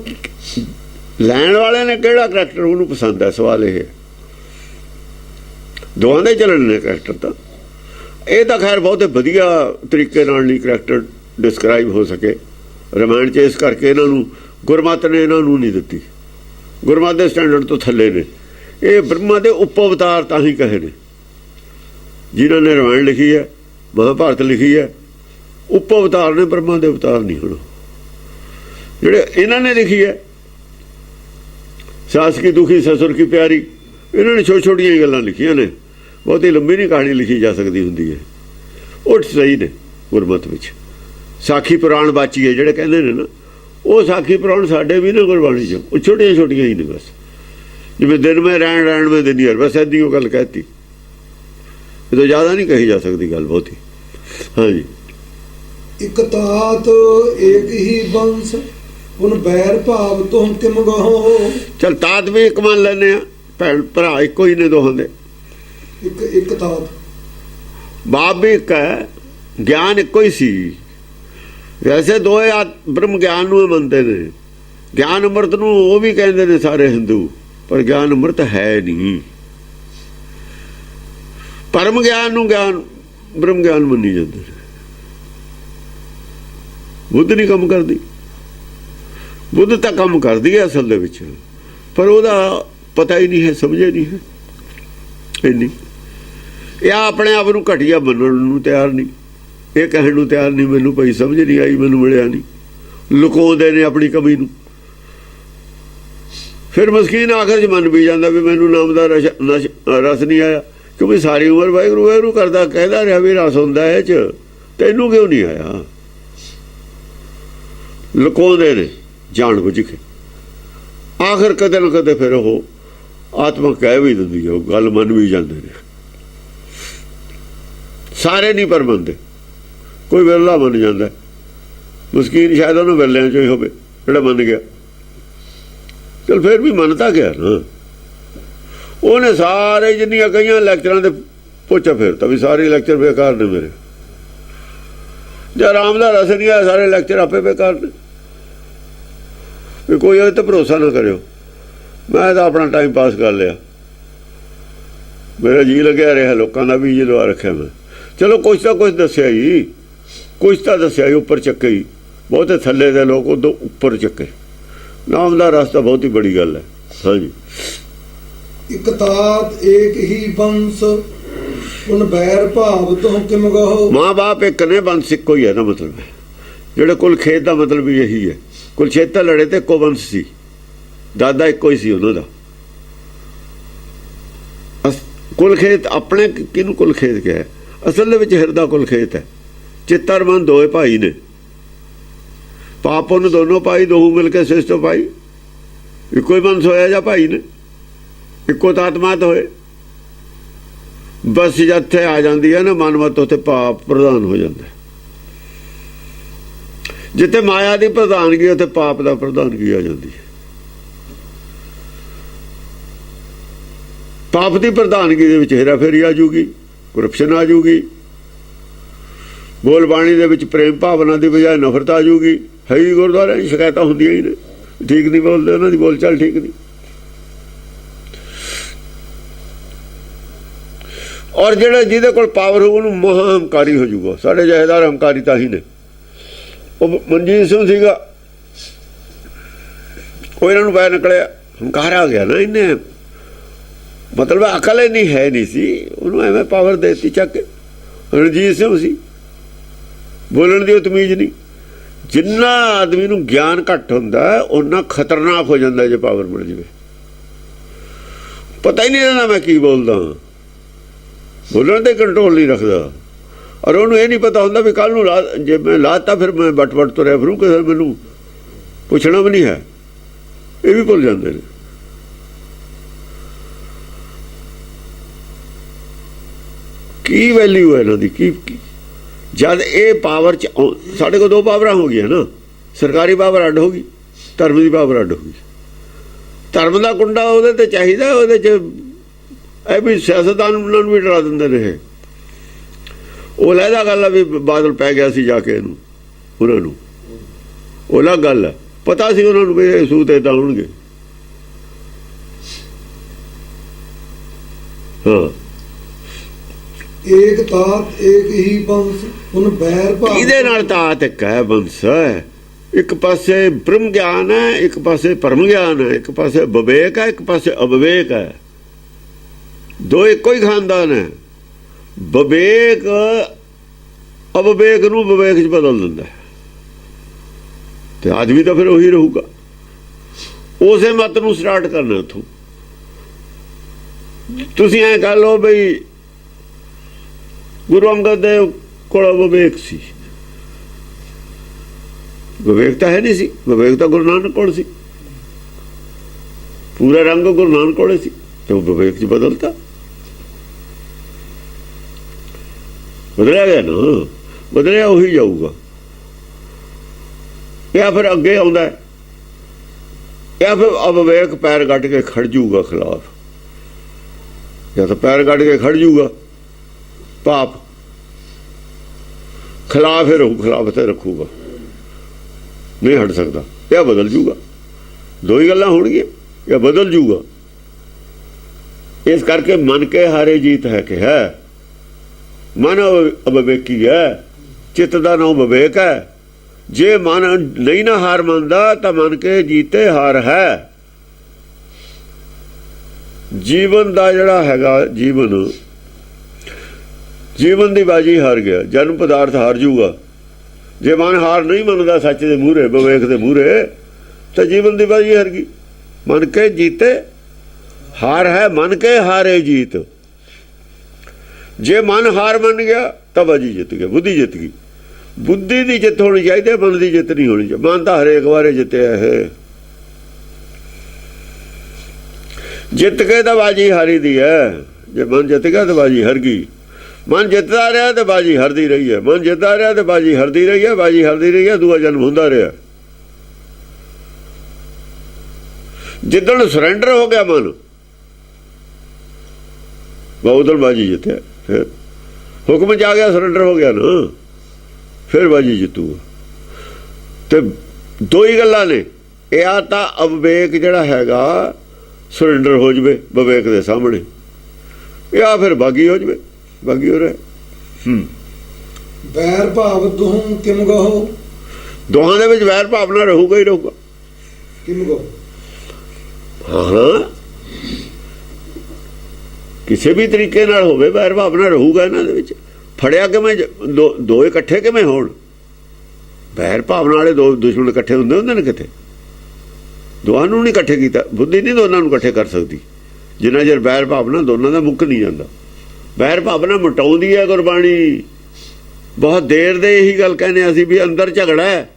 ਲੈਣ ਵਾਲੇ ਨੇ ਕਿਹੜਾ ਕਰੈਕਟਰ ਉਹਨੂੰ ਪਸੰਦ ਹੈ, ਸਵਾਲ ਇਹ ਹੈ। ਦੋਹਾਂ ਦੇ ਚੱਲਣ ਨੇ ਕਰੈਕਟਰ ਤਾਂ। ਇਹ ਤਾਂ ਖੈਰ ਬਹੁਤੇ ਵਧੀਆ ਤਰੀਕੇ ਨਾਲ ਨਹੀਂ ਕਰੈਕਟਰ ਡਿਸਕ੍ਰਾਈਬ ਹੋ ਸਕੇ ਰਾਮਾਇਣ 'ਚ, ਇਸ ਕਰਕੇ ਇਹਨਾਂ ਨੂੰ ਗੁਰਮਤਿ ਨੇ ਇਹਨਾਂ ਨੂੰ ਨਹੀਂ ਦਿੱਤੀ। ਗੁਰਮਤਿ ਦੇ ਸਟੈਂਡਰਡ ਤੋਂ ਥੱਲੇ ਨੇ ਇਹ। ਬ੍ਰਹਮਾ ਦੇ ਉਪ ਅਵਤਾਰ ਤਾਂ ਹੀ ਕਹੇ ਨੇ, ਜਿਨ੍ਹਾਂ ਨੇ ਰਾਮਾਇਣ ਲਿਖੀ ਹੈ, ਮਹਾਭਾਰਤ ਲਿਖੀ ਹੈ, ਉਪ ਅਵਤਾਰ ਨੇ, ਬ੍ਰਹਮਾ ਦੇ ਅਵਤਾਰ ਨਹੀਂ ਹੁਣ। ਜਿਹੜੇ ਇਹਨਾਂ ਨੇ ਲਿਖੀ ਹੈ, ਸਾਸ ਕੀ ਦੁਖੀ ਸਸੁਰ ਕੀ ਪਿਆਰੀ, ਇਹਨਾਂ ਨੇ ਛੋਟੀ ਛੋਟੀਆਂ ਗੱਲਾਂ ਲਿਖੀਆਂ ਨੇ, ਬਹੁਤੀ ਲੰਬੀ ਨਹੀਂ ਕਹਾਣੀ ਲਿਖੀ ਜਾ ਸਕਦੀ ਹੁੰਦੀ ਹੈ। ਉਹ ਸਹੀ ਨੇ ਗੁਰਮਤਿ ਵਿੱਚ। ਸਾਖੀ ਪੁਰਾਣ ਬਾਚੀ ਹੈ ਜਿਹੜੇ ਕਹਿੰਦੇ ਨੇ ਨਾ, ਉਹ ਸਾਖੀ ਪੁਰਾਣ ਸਾਡੇ ਵੀ ਨੇ ਗੁਰਬਾਣੀ 'ਚ, ਉਹ ਛੋਟੀਆਂ ਛੋਟੀਆਂ ਹੀ ਨੇ ਬਸ। ਜਿਵੇਂ ਦਿਨ ਮੈਂ ਰਹਿਣ, ਰਹਿਣ ਮੈਂ ਦਿਨੀਅਰ, ਬਸ ਐਦੀ ਉਹ ਗੱਲ ਕਹਿਤੀ। ਇਹ ਤੋਂ ਜ਼ਿਆਦਾ ਨਹੀਂ ਕਹੀ ਜਾ ਸਕਦੀ ਗੱਲ ਬਹੁਤੀ। ਹਾਂਜੀ, ਇੱਕ ਤਾਤ ਏਕ ਹੀ ਬੰਸ, ਹੁਣ ਬੈਰ ਭਾਵ ਤੁਮ ਕਿਮ ਗਹੋ। ਚਲ ਤਾਤ ਵੀ ਇੱਕ ਮੰਨ ਲੈਂਦੇ ਆ, ਭੈਣ ਭਰਾ ਇੱਕੋ ਹੀ ਨੇ ਦੋਹਾਂ ਦੇ। ਇੱਕ ਤਾਤ, ਬਾਪ ਵੀ ਇੱਕ ਹੈ, ਗਿਆਨ ਇੱਕੋ ਹੀ ਸੀ। ਵੈਸੇ ਦੋਏ ਬ੍ਰਹਮ ਗਿਆਨ ਨੂੰ ਮੰਨਦੇ ਨੇ। ਗਿਆਨ ਅੰਮ੍ਰਿਤ ਨੂੰ ਉਹ ਵੀ ਕਹਿੰਦੇ ਨੇ ਸਾਰੇ ਹਿੰਦੂ, ਪਰ ਗਿਆਨ ਅੰਮ੍ਰਿਤ ਹੈ ਨਹੀਂ। ਪਰਮ ਗਿਆਨ ਨੂੰ ਗਿਆਨ ਬ੍ਰਹਮ ਗਿਆਨ ਮੰਨੀ ਜਾਂਦੇ ਨੇ। ਬੁੱਧ ਨਹੀਂ ਕੰਮ ਕਰਦੀ। ਬੁੱਧ ਤਾਂ ਕੰਮ ਕਰਦੀ ਹੈ ਅਸਲ ਦੇ ਵਿੱਚ, ਪਰ ਉਹਦਾ ਪਤਾ ਹੀ ਨਹੀਂ ਹੈ, ਸਮਝੇ ਨਹੀਂ ਹੈ ਇੰਨੀ। ਇਹ ਆਪਣੇ ਆਪ ਨੂੰ ਘਟੀਆ ਮੰਨਣ ਨੂੰ ਤਿਆਰ ਨਹੀਂ, ਇਹ ਕਹਿਣ ਨੂੰ ਤਿਆਰ ਨਹੀਂ ਮੈਨੂੰ ਭਾਈ ਸਮਝ ਨਹੀਂ ਆਈ, ਮੈਨੂੰ ਮਿਲਿਆ ਨਹੀਂ। ਲੁਕਾਉਂਦੇ ਨੇ ਆਪਣੀ ਕਮੀ ਨੂੰ। ਫਿਰ ਮਸਕੀਨ ਆਖਰ 'ਚ ਮੰਨ ਵੀ ਜਾਂਦਾ ਵੀ ਮੈਨੂੰ ਨਾਮ ਦਾ ਰਸ ਨਹੀਂ ਆਇਆ, ਕਿਉਂਕਿ ਸਾਰੀ ਉਮਰ ਵਾਹਿਗੁਰੂ ਵਾਹਿਗੁਰੂ ਕਰਦਾ ਕਹਿੰਦਾ ਰਿਹਾ ਵੀ ਰਸ ਹੁੰਦਾ ਇਹ 'ਚ, ਤੈਨੂੰ ਕਿਉਂ ਨਹੀਂ ਆਇਆ। ਲੁਕਾਉਂਦੇ ਨੇ ਜਾਣ ਬੁੱਝ ਕੇ। ਆਖਰ ਕਦੇ ਨਾ ਕਦੇ ਫਿਰ ਉਹ ਆਤਮਾ ਕਹਿ ਵੀ ਦਿੰਦੀ ਹੈ, ਉਹ ਗੱਲ ਮੰਨ ਵੀ ਜਾਂਦੇ ਨੇ। ਸਾਰੇ ਨਹੀਂ ਪਰ ਮੰਨਦੇ, ਕੋਈ ਵਿਰਲਾ ਮੰਨ ਜਾਂਦਾ। ਮਸਕੀਨ ਸ਼ਾਇਦ ਉਹਨੂੰ ਵਿਰਲਿਆਂ 'ਚੋਂ ਹੀ ਹੋਵੇ ਜਿਹੜਾ ਮੰਨ ਗਿਆ। ਚਲ ਫਿਰ ਵੀ ਮੰਨਤਾ ਗਿਆ ਨਾ ਉਹਨੇ। ਸਾਰੇ ਜਿੰਨੀਆਂ ਕਈਆਂ ਲੈਕਚਰਾਂ ਦੇ ਪੋਚਾ ਫੇਰਤਾ ਵੀ ਸਾਰੇ ਲੈਕਚਰ ਬੇਕਾਰ ਨੇ ਮੇਰੇ। ਜੇ ਆਰਾਮ ਦਾ ਰਸ ਨਹੀਂ ਆਇਆ ਸਾਰੇ ਲੈਕਚਰ ਆਪੇ ਬੇਕਾਰ ਨੇ। ਵੀ ਕੋਈ ਉਹਦੇ ਤੇ ਭਰੋਸਾ ਨਾ ਕਰਿਓ। ਮੈਂ ਤਾਂ ਆਪਣਾ ਟਾਈਮ ਪਾਸ ਕਰ ਲਿਆ, ਮੇਰਾ ਜੀਅ ਲੱਗਿਆ ਰਿਹਾ, ਲੋਕਾਂ ਦਾ ਵੀ ਜੀ ਲਵਾ ਰੱਖਿਆ ਮੈਂ। ਚਲੋ ਕੁਛ ਤਾਂ ਕੁਛ ਦੱਸਿਆ ਹੀ, ਕੁਛ ਤਾਂ ਦੱਸਿਆ ਹੀ, ਉੱਪਰ ਚੱਕੇ ਹੀ। ਬਹੁਤੇ ਥੱਲੇ ਦੇ ਲੋਕ ਉਦੋਂ ਉੱਪਰ ਚੱਕੇ। ਨਾਮ ਦਾ ਰਸ ਤਾਂ ਬਹੁਤ ਹੀ ਬੜੀ ਗੱਲ ਹੈ। ਹਾਂਜੀ। ਇਕ ਤਾਤ ਏਕ ਹੀ ਬੰਸ ਉਨ ਬੈਰ ਭਾਵ ਤੋਂ ਕਿਮ ਗਹੋ। ਮਾਂ ਬਾਪ ਇੱਕ ਨੇ, ਬੰਸ ਇੱਕੋ ਹੀ ਹੈ ਨਾ ਮਤਲਬ ਹੈ। ਜਿਹੜੇ ਕੁਲ ਖੇਤ ਦਾ ਮਤਲਬ ਵੀ ਇਹੀ ਹੈ। ਕੁਲਛੇਤਰ ਲੜੇ ਤੇ ਇੱਕੋ ਬੰਸ ਸੀ, ਦਾਦਾ ਇੱਕੋ ਹੀ ਸੀ ਉਹਨਾਂ ਦਾ। ਕੁਲ ਖੇਤ ਆਪਣੇ ਕਿਹਨੂੰ ਕੁਲ ਖੇਤ ਕਿਹਾ? ਅਸਲ ਦੇ ਵਿੱਚ ਹਿਰਦਾ ਕੁਲ ਖੇਤ ਹੈ। ਚਿੱਤਰ ਮਨ ਦੋਏ ਭਾਈ ਨੇ, ਪਾਪ ਉਹਨੂੰ ਦੋਨੋਂ ਭਾਈ, ਦੋਹੂ ਮਿਲ ਕੇ ਸਿਸਟੋ ਭਾਈ। ਇੱਕੋ ਹੀ ਬੰਸ ਹੋਇਆ ਜਾਂ ਭਾਈ ਨੇ, ਇੱਕੋ ਤਾਤਮਾਤ ਹੋਏ। ਬਸ ਜਿੱਥੇ ਆ ਜਾਂਦੀ ਹੈ ਨਾ ਮਨਮਤ, ਉੱਥੇ ਪਾਪ ਪ੍ਰਧਾਨ ਹੋ ਜਾਂਦਾ। ਜਿੱਥੇ ਮਾਇਆ ਦੀ ਪ੍ਰਧਾਨਗੀ ਉੱਥੇ ਪਾਪ ਦਾ ਪ੍ਰਧਾਨਗੀ ਆ ਜਾਂਦੀ ਹੈ। ਪਾਪ ਦੀ ਪ੍ਰਧਾਨਗੀ ਦੇ ਵਿੱਚ ਹੇਰਾ ਫੇਰੀ ਆ ਜੂਗੀ, ਕਰਪਸ਼ਨ ਆ ਜੂਗੀ। ਬੋਲ ਬਾਣੀ ਦੇ ਵਿੱਚ ਪ੍ਰੇਮ ਭਾਵਨਾ ਦੀ ਬਜਾਏ ਨਫ਼ਰਤ ਆ ਜੂਗੀ। ਹੈ ਹੀ ਗੁਰਦੁਆਰਿਆਂ 'ਚ ਸ਼ਿਕਾਇਤਾਂ ਹੁੰਦੀਆਂ ਹੀ ਨੇ, ਠੀਕ ਨਹੀਂ ਬੋਲਦੇ, ਉਹਨਾਂ ਦੀ ਬੋਲ ਚਾਲ ਠੀਕ ਨਹੀਂ। ਔਰ ਜਿਹੜਾ ਜਿਹਦੇ ਕੋਲ ਪਾਵਰ ਹੋਊ ਉਹਨੂੰ ਮਹਾਂ ਹੰਕਾਰੀ ਹੋ ਜੂਗਾ। ਸਾਡੇ ਜਹੇਦਾਰ ਹੰਕਾਰੀ ਤਾਂ ਹੀ ਨੇ। ਉਹ ਮਨਜੀਤ ਸਿੰਘ ਸੀਗਾ, ਉਹ ਇਹਨਾਂ ਨੂੰ ਪੈ ਨਿਕਲਿਆ, ਹੰਕਾਰ ਆ ਗਿਆ ਨਾ ਇਹਨੇ। ਮਤਲਬ ਅਕਲ ਇੰਨੀ ਹੈ ਨਹੀਂ ਸੀ, ਉਹਨੂੰ ਐਵੇਂ ਪਾਵਰ ਦੇ ਦਿੱਤੀ ਚੱਕ ਕੇ। ਰਣਜੀਤ ਸਿੰਘ ਸੀ, ਬੋਲਣ ਦੀ ਉਹ ਤਮੀਜ਼ ਨਹੀਂ। ਜਿੰਨਾ ਆਦਮੀ ਨੂੰ ਗਿਆਨ ਘੱਟ ਹੁੰਦਾ ਓਨਾ ਖਤਰਨਾਕ ਹੋ ਜਾਂਦਾ ਜੇ ਪਾਵਰ ਮਿਲ ਜਾਵੇ। ਪਤਾ ਹੀ ਨਹੀਂ ਰਹਿੰਦਾ ਮੈਂ ਕੀ ਬੋਲਦਾ, ਬੋਲਣ ਤੇ ਕੰਟਰੋਲ ਨਹੀਂ ਰੱਖਦਾ। ਔਰ ਉਹਨੂੰ ਇਹ ਨਹੀਂ ਪਤਾ ਹੁੰਦਾ ਵੀ ਕੱਲ੍ਹ ਨੂੰ ਜੇ ਮੈਂ ਲਾਤਾ ਫਿਰ ਮੈਂ ਵੱਟ ਤੁਰਿਆ ਫਿਰੂ, ਕਿਸੇ ਮੈਨੂੰ ਪੁੱਛਣਾ ਵੀ ਨਹੀਂ ਹੈ। ਇਹ ਵੀ ਭੁੱਲ ਜਾਂਦੇ ਨੇ। ਕੀ ਵੈਲਿਊ ਹੈ ਇਹਨਾਂ ਦੀ? ਕੀ ਜਦ ਇਹ ਪਾਵਰ 'ਚ ਸਾਡੇ ਕੋਲ ਦੋ ਪਾਵਰਾਂ ਹੋ ਗਈਆਂ ਨਾ, ਸਰਕਾਰੀ ਪਾਵਰ ਅੱਡ ਹੋ ਗਈ, ਧਰਮ ਦੀ ਪਾਵਰ ਅੱਡ ਹੋ ਗਈ। ਧਰਮ ਦਾ ਕੁੰਡਾ ਉਹਦੇ 'ਤੇ ਚਾਹੀਦਾ, ਉਹਦੇ 'ਚ ਇਹ ਵੀ ਸਿਆਸਤਦਾਨ ਉਹਨਾਂ ਨੂੰ ਵੀ ਡਰਾ ਦਿੰਦੇ ਨੇ। ਉਹ ਲਹਿਦਾ ਗੱਲ ਆ ਵੀ ਬਾਦਲ ਪੈ ਗਿਆ ਸੀ ਜਾ ਕੇ ਇਹਨੂੰ, ਉਹਨਾਂ ਨੂੰ ਉਹ ਅਲੱਗ ਗੱਲ ਹੈ। ਪਤਾ ਸੀ ਉਹਨਾਂ ਨੂੰ ਵੀ ਇਹ ਸੂਤ ਏਦਾਂ ਹੋਣਗੇ। ਹਾਂ, ਏਕ ਤਾਤ ਏਕ ਹੀ ਬੰਸ ਉਨ ਬੈਰ ਭਾਵ। ਇਹਦੇ ਨਾਲ ਤਾਤ ਇੱਕ ਹੈ, ਬੰਸ ਹੈ। ਇੱਕ ਪਾਸੇ ਬ੍ਰਹਮ ਗਿਆਨ ਹੈ, ਇੱਕ ਪਾਸੇ ਪਰਮ ਗਿਆਨ ਹੈ, ਇੱਕ ਪਾਸੇ ਵਿਵੇਕ ਹੈ, ਇੱਕ ਪਾਸੇ ਅਵਿਵੇਕ ਹੈ। ਦੋ ਇੱਕੋ ਹੀ ਖਾਨਦਾਨ ਹੈ। ਵਿਵੇਕ ਅਵਿਵੇਕ ਨੂੰ ਵਿਵੇਕ 'ਚ ਬਦਲ ਦਿੰਦਾ ਤੇ ਆਦਮੀ ਤਾਂ ਫਿਰ ਉਹੀ ਰਹੂਗਾ। ਉਸੇ ਮਤ ਨੂੰ ਸਟਾਰਟ ਕਰਨਾ ਉੱਥੋਂ। ਤੁਸੀਂ ਐਂ ਕਰ ਲਓ ਬਈ ਗੁਰੂ ਅੰਗਦ ਦੇਵ ਕੋਲ ਵਿਵੇਕ ਸੀ। ਵਿਵੇਕ ਤਾਂ ਹੈ ਨਹੀਂ ਸੀ, ਵਿਵੇਕ ਤਾਂ ਗੁਰੂ ਨਾਨਕ ਕੋਲ ਸੀ। ਪੂਰਾ ਰੰਗ ਗੁਰੂ ਨਾਨਕ ਕੋਲ ਸੀ ਤੇ ਉਹ ਵਿਵੇਕ 'ਚ ਬਦਲਤਾ, ਬਦਲਿਆ ਗਿਆ ਨਾ, ਬਦਲਿਆ ਉਹੀ ਜਾਊਗਾ। ਜਾਂ ਫਿਰ ਅੱਗੇ ਆਉਂਦਾ, ਜਾਂ ਫਿਰ ਅਵਿਵੇਕ ਪੈਰ ਕੱਢ ਕੇ ਖੜ ਜੂਗਾ ਖਿਲਾਫ, ਜਾਂ ਤਾਂ ਪੈਰ ਕੱਢ ਕੇ ਖੜ ਜੂਗਾ ਪਾਪ, ਖਿਲਾਫ ਹੀ ਰਹੂ, ਖਿਲਾਫ ਤੇ ਰੱਖੂਗਾ, ਨਹੀਂ ਹਟ ਸਕਦਾ। ਇਹ ਬਦਲ ਜੂਗਾ, ਦੋ ਹੀ ਗੱਲਾਂ ਹੋਣਗੀਆਂ, ਇਹ ਬਦਲ ਜੂਗਾ। ਇਸ ਕਰਕੇ ਮਨ ਕੇ ਹਾਰੇ ਜੀਤ ਹੈ ਕਿ ਹੈ, ਮਨ ਅਵਿਵੇਕੀ ਹੈ, ਚਿੱਤ ਦਾ ਨਾਮ ਵਿਵੇਕ ਹੈ। ਜੇ ਮਨ ਨਹੀਂ ਨਾ ਹਾਰ ਮੰਨਦਾ ਤਾਂ ਮਨ ਕੇ ਜੀਤੇ ਹਾਰ ਹੈ। ਜੀਵਨ ਦਾ ਜਿਹੜਾ ਹੈਗਾ, ਜੀਵਨ ਦੀ ਬਾਜੀ ਹਾਰ ਗਿਆ, ਜਨਮ ਪਦਾਰਥ ਹਾਰ ਜੂਗਾ। ਜੇ ਮਨ ਹਾਰ ਨਹੀਂ ਮੰਨਦਾ ਸੱਚ ਦੇ ਮੂਹਰੇ, ਵਿਵੇਕ ਦੇ ਮੂਹਰੇ, ਤਾਂ ਜੀਵਨ ਦੀ ਬਾਜੀ ਹਾਰ ਗਈ। ਮਨ ਕੇ ਜੀਤੇ ਹਾਰ ਹੈ, ਮਨ ਕੇ ਹਾਰੇ ਜੀਤ। ਜੇ ਮਨ ਹਾਰ ਮੰਨ ਗਿਆ ਤਾਂ ਬਾਜੀ ਜਿੱਤ ਗਿਆ, ਬੁੱਧੀ ਜਿੱਤ ਗਈ। ਬੁੱਧੀ ਦੀ ਜਿੱਤ ਹੋਣੀ ਚਾਹੀਦੀ, ਮਨ ਦੀ ਜਿੱਤ ਨਹੀਂ ਹੋਣੀ ਚਾਹੀਦੀ। ਮਨ ਤਾਂ ਹਰੇਕ ਵਾਰੇ ਜਿੱਤਿਆ ਹੈ, ਜਿੱਤ ਕੇ ਤਾਂ ਬਾਜੀ ਹਾਰੀ ਦੀ ਹੈ। ਜੇ ਮਨ ਜਿੱਤ ਗਿਆ ਤਾਂ ਬਾਜੀ ਹਾਰ ਗਈ। ਮਨ ਜਿੱਤਦਾ ਰਿਹਾ ਤੇ ਬਾਜੀ ਹਾਰਦੀ ਰਹੀ ਹੈ, ਮਨ ਜਿੱਤਦਾ ਰਿਹਾ ਤੇ ਬਾਜੀ ਹਾਰਦੀ ਰਹੀ ਹੈ, ਬਾਜੀ ਹਾਰਦੀ ਰਹੀ ਹੈ, ਦੂਆ ਜਨਮ ਹੁੰਦਾ ਰਿਹਾ। ਜਿੱਦਣ ਸਰੈਂਡਰ ਹੋ ਗਿਆ ਮਨ, ਉਦੋਂ ਬਾਜੀ ਜਿੱਤਿਆ। ਫਿਰ ਹੁਕਮ ਚ ਆ ਗਿਆ, ਸਰੈਂਡਰ ਹੋ ਗਿਆ ਨਾ, ਫਿਰ ਬਾਜੀ ਜਿੱਤੂਗਾ। ਤੇ ਦੋ ਹੀ ਗੱਲਾਂ ਨੇ, ਇਹ ਆ ਤਾਂ ਅਵਿਵੇਕ ਜਿਹੜਾ ਹੈਗਾ ਸਰੈਂਡਰ ਹੋ ਜਵੇ ਵਿਵੇਕ ਦੇ ਸਾਹਮਣੇ, ਇਹ ਆ ਫਿਰ ਬਾਗੀ ਹੋ ਜਵੇ, ਬਾਗੀ ਹੋ ਰਿਹਾ। ਵੈਰ ਭਾਵ ਦੁਹੰ ਕਿਮ ਗਹੋ, ਦੋਹਾਂ ਦੇ ਵਿੱਚ ਵੈਰ ਭਾਵਨਾ ਰਹੂਗਾ ਹੀ ਰਹੂਗਾ। ਕਿਮ ਗਹੋ, ਹਾਂ, ਕਿਸੇ ਵੀ ਤਰੀਕੇ ਨਾਲ ਹੋਵੇ ਵੈਰ ਭਾਵਨਾ ਰਹੂਗਾ ਇਹਨਾਂ ਦੇ ਵਿੱਚ। ਫੜਿਆ ਕਿਵੇਂ, ਦੋ ਇਕੱਠੇ ਕਿਵੇਂ ਹੋਣ? ਵੈਰ ਭਾਵਨਾ ਵਾਲੇ ਦੋ ਦੁਸ਼ਮਣ ਇਕੱਠੇ ਹੁੰਦੇ ਨੇ ਕਿਤੇ? ਦੋਹਾਂ ਨੂੰ ਨਹੀਂ ਇਕੱਠੇ ਕੀਤਾ, ਬੁੱਧੀ ਨਹੀਂ ਦੋਨਾਂ ਨੂੰ ਇਕੱਠੇ ਕਰ ਸਕਦੀ। ਜਿੰਨਾ ਚਿਰ ਵੈਰ ਭਾਵਨਾ ਦੋਨਾਂ ਦਾ ਮੁੱਕ ਨਹੀਂ ਜਾਂਦਾ। ਵੈਰ ਭਾਵਨਾ ਮਿਟਾਉਂਦੀ ਹੈ ਗੁਰਬਾਣੀ। ਬਹੁਤ ਦੇਰ ਦੇ ਇਹੀ ਗੱਲ ਕਹਿੰਦੇ ਅਸੀਂ ਵੀ ਅੰਦਰ ਝਗੜਾ ਹੈ।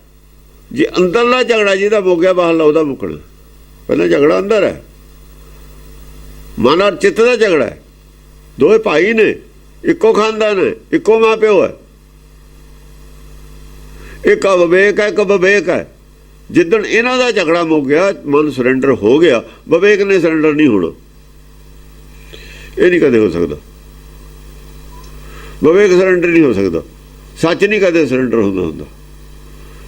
ਜੇ ਅੰਦਰਲਾ ਝਗੜਾ ਜਿਹਦਾ ਮੁੱਕ ਗਿਆ, ਬਾਹਰਲਾ ਉਹਦਾ ਮੁੱਕਣਾ। ਪਹਿਲਾਂ ਝਗੜਾ ਅੰਦਰ ਹੈ, ਮਨ ਔਰ ਚਿੱਤ ਦਾ ਝਗੜਾ ਹੈ। ਦੋਵੇਂ ਭਾਈ ਨੇ, ਇੱਕੋ ਖਾਨਦਾਨ ਹੈ, ਇੱਕੋ ਮਾਂ ਪਿਓ ਹੈ। ਇੱਕ ਅਵਿਵੇਕ ਹੈ, ਇੱਕ ਵਿਵੇਕ ਹੈ। ਜਿੱਦਣ ਇਹਨਾਂ ਦਾ ਝਗੜਾ ਮੁੱਕ ਗਿਆ, ਮਨ ਸਰੈਂਡਰ ਹੋ ਗਿਆ, ਵਿਵੇਕ ਨੇ ਸਰੈਂਡਰ ਨਹੀਂ ਹੋਣਾ। ਇਹ ਨਹੀਂ ਕਦੇ ਹੋ ਸਕਦਾ, ਵਿਵੇਕ ਸਰੈਂਡਰ ਨਹੀਂ ਹੋ ਸਕਦਾ। ਸੱਚ ਨਹੀਂ ਕਦੇ ਸਰੈਂਡਰ ਹੁੰਦਾ।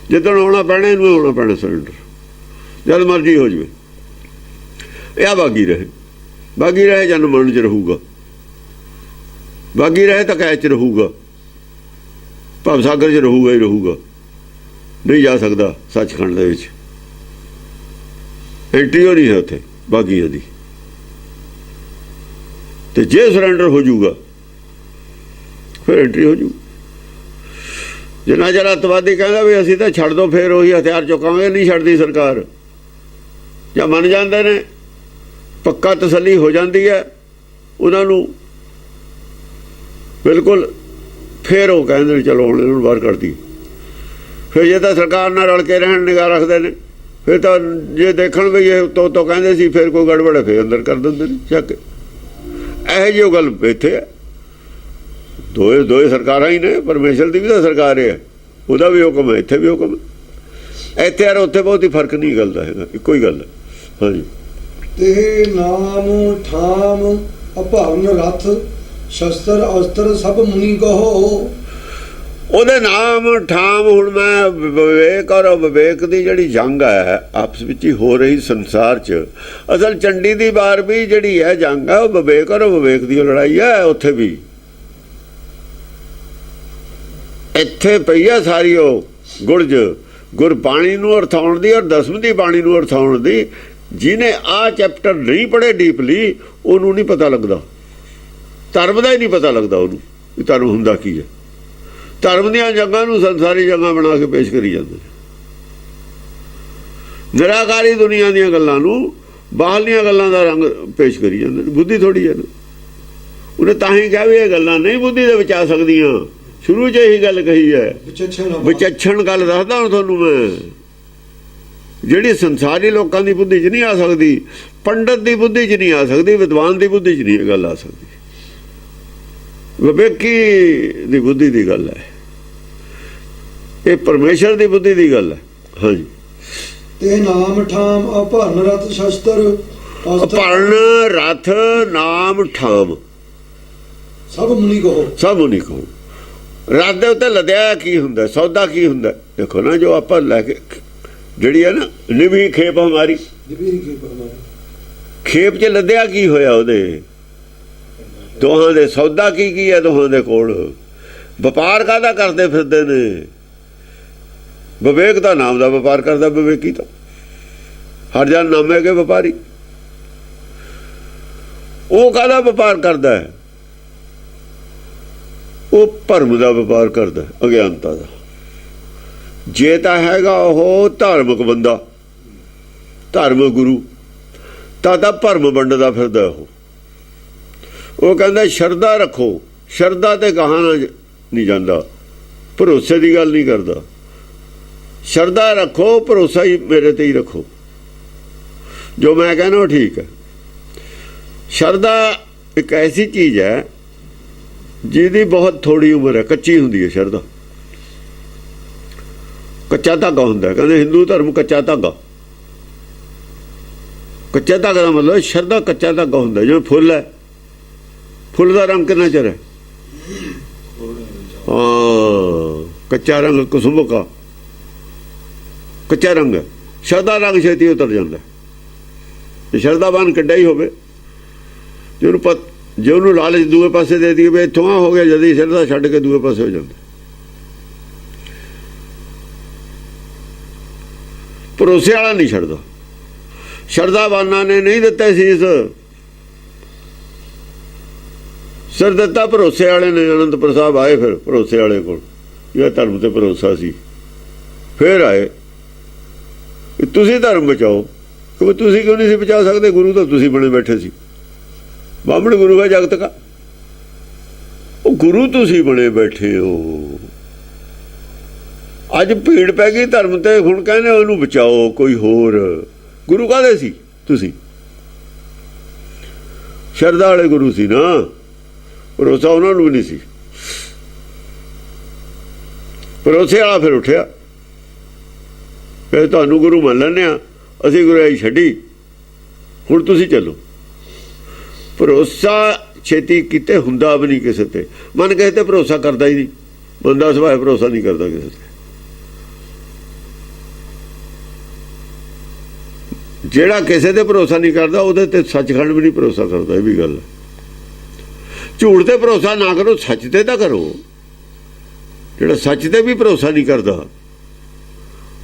ਜਿੱਦਣ ਹੋਣਾ ਪੈਣਾ, ਇਹਨੂੰ ਹੋਣਾ ਪੈਣਾ ਸਰੈਂਡਰ, ਜਦ ਮਰਜ਼ੀ ਹੋ ਜਾਵੇ। ਇਹ ਬਾਗੀ ਰਹੇ, ਬਾਗੀ ਰਹੇ ਜਨ ਮਨ 'ਚ ਰਹੂਗਾ, ਬਾਗੀ ਰਹੇ ਤਾਂ ਕੈਚ 'ਚ ਰਹੂਗਾ, ਭਵ ਸਾਗਰ 'ਚ ਰਹੂਗਾ ਹੀ ਰਹੂਗਾ। ਨਹੀਂ ਜਾ ਸਕਦਾ ਸੱਚਖੰਡ ਦੇ ਵਿੱਚ, ਐਂਟਰੀ ਹੋ ਨਹੀਂ ਹੈ ਉੱਥੇ ਬਾਗੀਆਂ ਦੀ। ਤੇ ਜੇ ਸਰੈਂਡਰ ਹੋ ਜਾਊਗਾ ਫਿਰ ਐਂਟਰੀ ਹੋ ਜੂ। ਜਿੰਨਾ ਚਿਰ ਅੱਤਵਾਦੀ ਕਹਿੰਦਾ ਵੀ ਅਸੀਂ ਤਾਂ ਛੱਡ ਦੋ, ਫਿਰ ਉਹੀ ਹਥਿਆਰ ਚੁੱਕਾਂਗੇ, ਨਹੀਂ ਛੱਡਦੀ ਸਰਕਾਰ। ਜਾਂ ਮੰਨ ਜਾਂਦੇ ਨੇ, ਪੱਕਾ ਤਸੱਲੀ ਹੋ ਜਾਂਦੀ ਹੈ ਉਹਨਾਂ ਨੂੰ ਬਿਲਕੁਲ, ਫਿਰ ਉਹ ਕਹਿੰਦੇ ਨੇ ਚਲੋ ਹੁਣ ਇਹਨੂੰ ਬਾਹਰ ਕੱਢਦੀ। ਫਿਰ ਜੇ ਤਾਂ ਸਰਕਾਰ ਨਾਲ ਰਲ ਕੇ ਰਹਿਣ, ਨਿਗਾਹ ਰੱਖਦੇ ਨੇ, ਫਿਰ ਤਾਂ ਜੇ ਦੇਖਣ ਵੀ ਇਹ ਤੋਂ ਕਹਿੰਦੇ ਸੀ ਫਿਰ ਕੋਈ ਗੜਬੜ ਹੈ, ਫਿਰ ਅੰਦਰ ਕਰ ਦਿੰਦੇ ਨੇ ਚੱਕ। ਇਹੋ ਜਿਹੀ ਗੱਲ ਇੱਥੇ ਹੈ। ਦੋਏ ਸਰਕਾਰਾਂ ਹੀ ਨੇ, ਪਰਮੇਸ਼ਰ ਦੀ ਵੀ ਤਾਂ ਸਰਕਾਰ ਹੈ, ਉਹਦਾ ਵੀ ਹੁਕਮ ਹੈ, ਇੱਥੇ ਵੀ ਹੁਕਮ ਹੈ। ਇੱਥੇ ਯਾਰ ਉੱਥੇ ਬਹੁਤ ਹੀ ਫਰਕ ਨਹੀਂ ਗੱਲ ਦਾ ਹੈਗਾ, ਇੱਕੋ ਹੀ ਗੱਲ ਹੈ। ਹਾਂਜੀ, ਤੇ ਨਾਮ ਠਾਮ ਅਭਾਵਨ ਰਥ ਸ਼ਸਤਰ ਅਸਤਰ ਸਭ ਮੁਨੀ ਕਹੋ। ਉਹਦੇ ਨਾਮ ਠਾਮ। ਹੁਣ ਮੈਂ ਵਿਵੇਕ ਔਰ ਅਵਿਵੇਕ ਦੀ ਜਿਹੜੀ ਜੰਗ ਹੈ ਆਪਸ ਵਿੱਚ ਹੀ ਹੋ ਰਹੀ ਸੰਸਾਰ 'ਚ, ਅਸਲ ਚੰਡੀ ਦੀ ਵਾਰ ਵੀ ਜਿਹੜੀ ਹੈ ਜੰਗ ਹੈ, ਉਹ ਵਿਵੇਕ ਔਰ ਅਵਿਵੇਕ ਦੀ ਲੜਾਈ ਹੈ। ਉੱਥੇ ਵੀ ਇੱਥੇ ਪਈ ਹੈ ਸਾਰੀ ਉਹ ਗੁਰਜ, ਗੁਰਬਾਣੀ ਨੂੰ ਅਰਥਾਉਣ ਦੀ ਔਰ ਦਸਵੀਂ ਦੀ ਬਾਣੀ ਨੂੰ ਅਰਥਾਉਣ ਦੀ। ਜਿਹਨੇ ਆਹ ਚੈਪਟਰ ਨਹੀਂ ਪੜ੍ਹੇ ਡੀਪਲੀ, ਉਹਨੂੰ ਨਹੀਂ ਪਤਾ ਲੱਗਦਾ, ਧਰਮ ਦਾ ਹੀ ਨਹੀਂ ਪਤਾ ਲੱਗਦਾ ਉਹਨੂੰ ਵੀ ਧਰਮ ਹੁੰਦਾ ਕੀ ਹੈ। ਧਰਮ ਦੀਆਂ ਜੰਗਾਂ ਨੂੰ ਸੰਸਾਰੀ ਜੰਗਾਂ ਬਣਾ ਕੇ ਪੇਸ਼ ਕਰੀ ਜਾਂਦੇ ਨੇ। ਨਿਰਾਕਾਰੀ ਦੁਨੀਆ ਦੀਆਂ ਗੱਲਾਂ ਨੂੰ ਬਾਹਰਲੀਆਂ ਗੱਲਾਂ ਦਾ ਰੰਗ ਪੇਸ਼ ਕਰੀ ਜਾਂਦੇ ਨੇ। ਬੁੱਧੀ ਥੋੜ੍ਹੀ ਹੈ ਨਾ, ਉਹਨੇ ਤਾਂ ਹੀ ਕਿਹਾ ਵੀ ਇਹ ਗੱਲਾਂ ਨਹੀਂ ਬੁੱਧੀ ਦੇ ਵਿੱਚ ਆ ਸਕਦੀਆਂ। ਸ਼ੁਰੂ 'ਚ ਇਹੀ ਗੱਲ ਕਹੀ ਹੈ, ਵਿਚੱਛਣ ਗੱਲ ਦੱਸਦਾ ਹੁਣ ਤੁਹਾਨੂੰ ਮੈਂ, ਜਿਹੜੀ ਸੰਸਾਰੀ ਲੋਕਾਂ ਦੀ ਬੁੱਧੀ 'ਚ ਨਹੀਂ ਆ ਸਕਦੀ, ਪੰਡਤ ਦੀ ਬੁੱਧੀ 'ਚ ਨਹੀਂ ਆ ਸਕਦੀ, ਵਿਦਵਾਨ ਦੀ ਬੁੱਧੀ 'ਚ ਨਹੀਂ ਇਹ ਗੱਲ ਆ ਸਕਦੀ। ਵਿਵੇਕੀ ਦੀ ਬੁੱਧੀ ਦੀ ਗੱਲ ਹੈ, ਇਹ ਪਰਮੇਸ਼ਰ ਦੀ ਬੁੱਧੀ ਦੀ ਗੱਲ ਹੈ। ਹਾਂਜੀ, ਤੇ ਨਾਮ ਠਾਮ ਅਭਰਨ ਰਥ ਸ਼ਸਤਰ ਅਭਰਨ ਰਥ ਨਾਮ ਠਾਮ ਸਭ ਮੁਨੀ ਕਹੋ। ਸਭ ਮੁਨੀ ਕਹੋ। ਰੱਥ ਦੇ ਉੱਤੇ ਲੱਦਿਆ ਕੀ ਹੁੰਦਾ, ਸੌਦਾ ਕੀ ਹੁੰਦਾ? ਦੇਖੋ ਨਾ, ਜੋ ਆਪਾਂ ਲੈ ਕੇ ਜਿਹੜੀ ਹੈ ਨਾ ਨਿਭੀ ਖੇਪ ਹਮਾਰੀ, ਜਬੀਰ ਕੀ ਪਰਮਾਰ ਖੇਪ 'ਚ ਲੱਦਿਆ ਕੀ ਹੋਇਆ? ਉਹਦੇ ਦੋਹਾਂ ਦੇ ਸੌਦਾ ਕੀ ਹੈ ਦੋਹਾਂ ਦੇ ਕੋਲ? ਵਪਾਰ ਕਾਹਦਾ ਕਰਦੇ ਫਿਰਦੇ ਨੇ? ਵਿਵੇਕ ਦਾ ਨਾਮ ਦਾ ਵਪਾਰ ਕਰਦਾ ਵਿਵੇਕੀ ਤਾਂ ਹਰ ਜਨ ਨਾਮੇ ਕੇ ਵਪਾਰੀ। ਉਹ ਕਾਹਦਾ ਵਪਾਰ ਕਰਦਾ ਹੈ? ਉਹ ਭਰਮ ਦਾ ਵਪਾਰ ਕਰਦਾ, ਅਗਿਆਨਤਾ ਦਾ। ਜੇ ਤਾਂ ਹੈਗਾ ਉਹ ਧਾਰਮਿਕ ਬੰਦਾ, ਧਾਰਮਿਕ ਗੁਰੂ, ਤਾਂ ਭਰਮ ਵੰਡਦਾ ਫਿਰਦਾ ਉਹ ਕਹਿੰਦਾ ਸ਼ਰਧਾ ਰੱਖੋ, ਸ਼ਰਧਾ ਤੇ ਗਾਹਾਂ ਨਹੀਂ ਜਾਂਦਾ, ਭਰੋਸੇ ਦੀ ਗੱਲ ਨਹੀਂ ਕਰਦਾ। ਸ਼ਰਧਾ ਰੱਖੋ, ਭਰੋਸਾ ਹੀ ਮੇਰੇ ਤੇ ਹੀ ਰੱਖੋ, ਜੋ ਮੈਂ ਕਹਿੰਦਾ ਉਹ ਠੀਕ ਹੈ। ਸ਼ਰਧਾ ਇੱਕ ਐਸੀ ਚੀਜ਼ ਹੈ ਜਿਹਦੀ ਬਹੁਤ ਥੋੜੀ ਉਮਰ ਹੈ, ਕੱਚੀ ਹੁੰਦੀ ਹੈ ਸ਼ਰਧਾ। ਕੱਚਾ ਧਾਗਾ ਹੁੰਦਾ, ਕਹਿੰਦੇ ਹਿੰਦੂ ਧਰਮ ਕੱਚਾ ਧਾਗਾ। ਕੱਚਾ ਧਾਗਾ ਦਾ ਮਤਲਬ ਸ਼ਰਧਾ ਕੱਚਾ ਧਾਗਾ ਹੁੰਦਾ, ਜਿਵੇਂ ਫੁੱਲ ਹੈ, ਫੁੱਲ ਦਾ ਰੰਗ ਕਿੰਨਾ ਚਿਰ ਹੈ? ਹਾਂ, ਕੱਚਾ ਰੰਗ ਕੁਸੁਮ ਕਾ ਕੱਚਾ ਰੰਗ ਹੈ। ਸ਼ਰਧਾ ਰੰਗ ਛੇਤੀ ਉਤਰ ਜਾਂਦਾ। ਜੇ ਸ਼ਰਧਾਵਾਨ ਕੱਢਿਆ ਹੀ ਹੋਵੇ, ਜੇ ਉਹਨੂੰ ਲਾਲਚ ਦੂਏ ਪਾਸੇ ਦੇ ਦਈਏ ਵੀ ਇੱਥੋਂ ਆ ਹੋ ਗਿਆ, ਜਦੀ ਸ਼ਰਧਾ ਛੱਡ ਕੇ ਦੂਏ ਪਾਸੇ ਹੋ ਜਾਂਦਾ। ਭਰੋਸੇ ਵਾਲਾ ਨਹੀਂ ਛੱਡਦਾ। ਸ਼ਰਧਾਵਾਨਾਂ ਨੇ ਨਹੀਂ ਦਿੱਤੇ ਸੀਸ, ਸਿਰ ਦਿੱਤਾ ਭਰੋਸੇ ਵਾਲੇ ਨੇ। ਅਨੰਦਪੁਰ ਸਾਹਿਬ ਆਏ ਫਿਰ ਭਰੋਸੇ ਵਾਲੇ ਕੋਲ, ਇਹ ਧਰਮ ਤੇ ਭਰੋਸਾ ਸੀ। ਫਿਰ ਆਏ ਤੁਸੀਂ ਧਰਮ ਬਚਾਓ, ਕਿ ਤੁਸੀਂ ਕਿਉਂ ਨਹੀਂ ਸੀ ਬਚਾ ਸਕਦੇ? ਗੁਰੂ ਤਾਂ ਤੁਸੀਂ ਬਣੇ ਬੈਠੇ ਸੀ, ਬਾਹਮਣ ਗੁਰੂ ਹੈ ਜਗਤ ਕਾ। ਉਹ ਗੁਰੂ ਤੁਸੀਂ ਬਣੇ ਬੈਠੇ ਹੋ। ਅੱਜ ਭੀੜ ਪੈ ਗਈ ਧਰਮ ਤੇ, ਹੁਣ ਕਹਿੰਦੇ ਉਹਨੂੰ ਬਚਾਓ ਕੋਈ ਹੋਰ। ਗੁਰੂ ਕਾਹਦੇ ਸੀ ਤੁਸੀਂ? ਸ਼ਰਧਾ ਵਾਲੇ ਗੁਰੂ ਸੀ ਨਾ, ਭਰੋਸਾ ਉਹਨਾਂ ਨੂੰ ਵੀ ਨਹੀਂ ਸੀ। ਭਰੋਸੇ ਵਾਲਾ ਫਿਰ ਉੱਠਿਆ, ਫਿਰ ਤੁਹਾਨੂੰ ਗੁਰੂ ਮੰਨ ਲੈਂਦੇ ਹਾਂ, ਅਸੀਂ ਗੁਰਿਆਈ ਛੱਡੀ, ਹੁਣ ਤੁਸੀਂ ਚੱਲੋ। ਭਰੋਸਾ ਛੇਤੀ ਕਿਤੇ ਹੁੰਦਾ ਵੀ ਨਹੀਂ ਕਿਸੇ ਤੇ। ਮਨ ਕਿਸੇ ਤੇ ਭਰੋਸਾ ਕਰਦਾ ਹੀ ਨਹੀਂ, ਬੰਦਾ ਸੁਭਾਅ ਭਰੋਸਾ ਨਹੀਂ ਕਰਦਾ ਕਿਸੇ ਤੇ। ਜਿਹੜਾ ਕਿਸੇ ਤੇ ਭਰੋਸਾ ਨਹੀਂ ਕਰਦਾ ਉਹਦੇ ਤੇ ਸੱਚਖੰਡ ਵੀ ਨਹੀਂ ਭਰੋਸਾ ਕਰਦਾ। ਇਹ ਵੀ ਗੱਲ ਹੈ। ਝੂਠ ਤੇ ਭਰੋਸਾ ਨਾ ਕਰੋ, ਸੱਚ ਤੇ ਤਾਂ ਕਰੋ। ਜਿਹੜਾ ਸੱਚ ਤੇ ਵੀ ਭਰੋਸਾ ਨਹੀਂ ਕਰਦਾ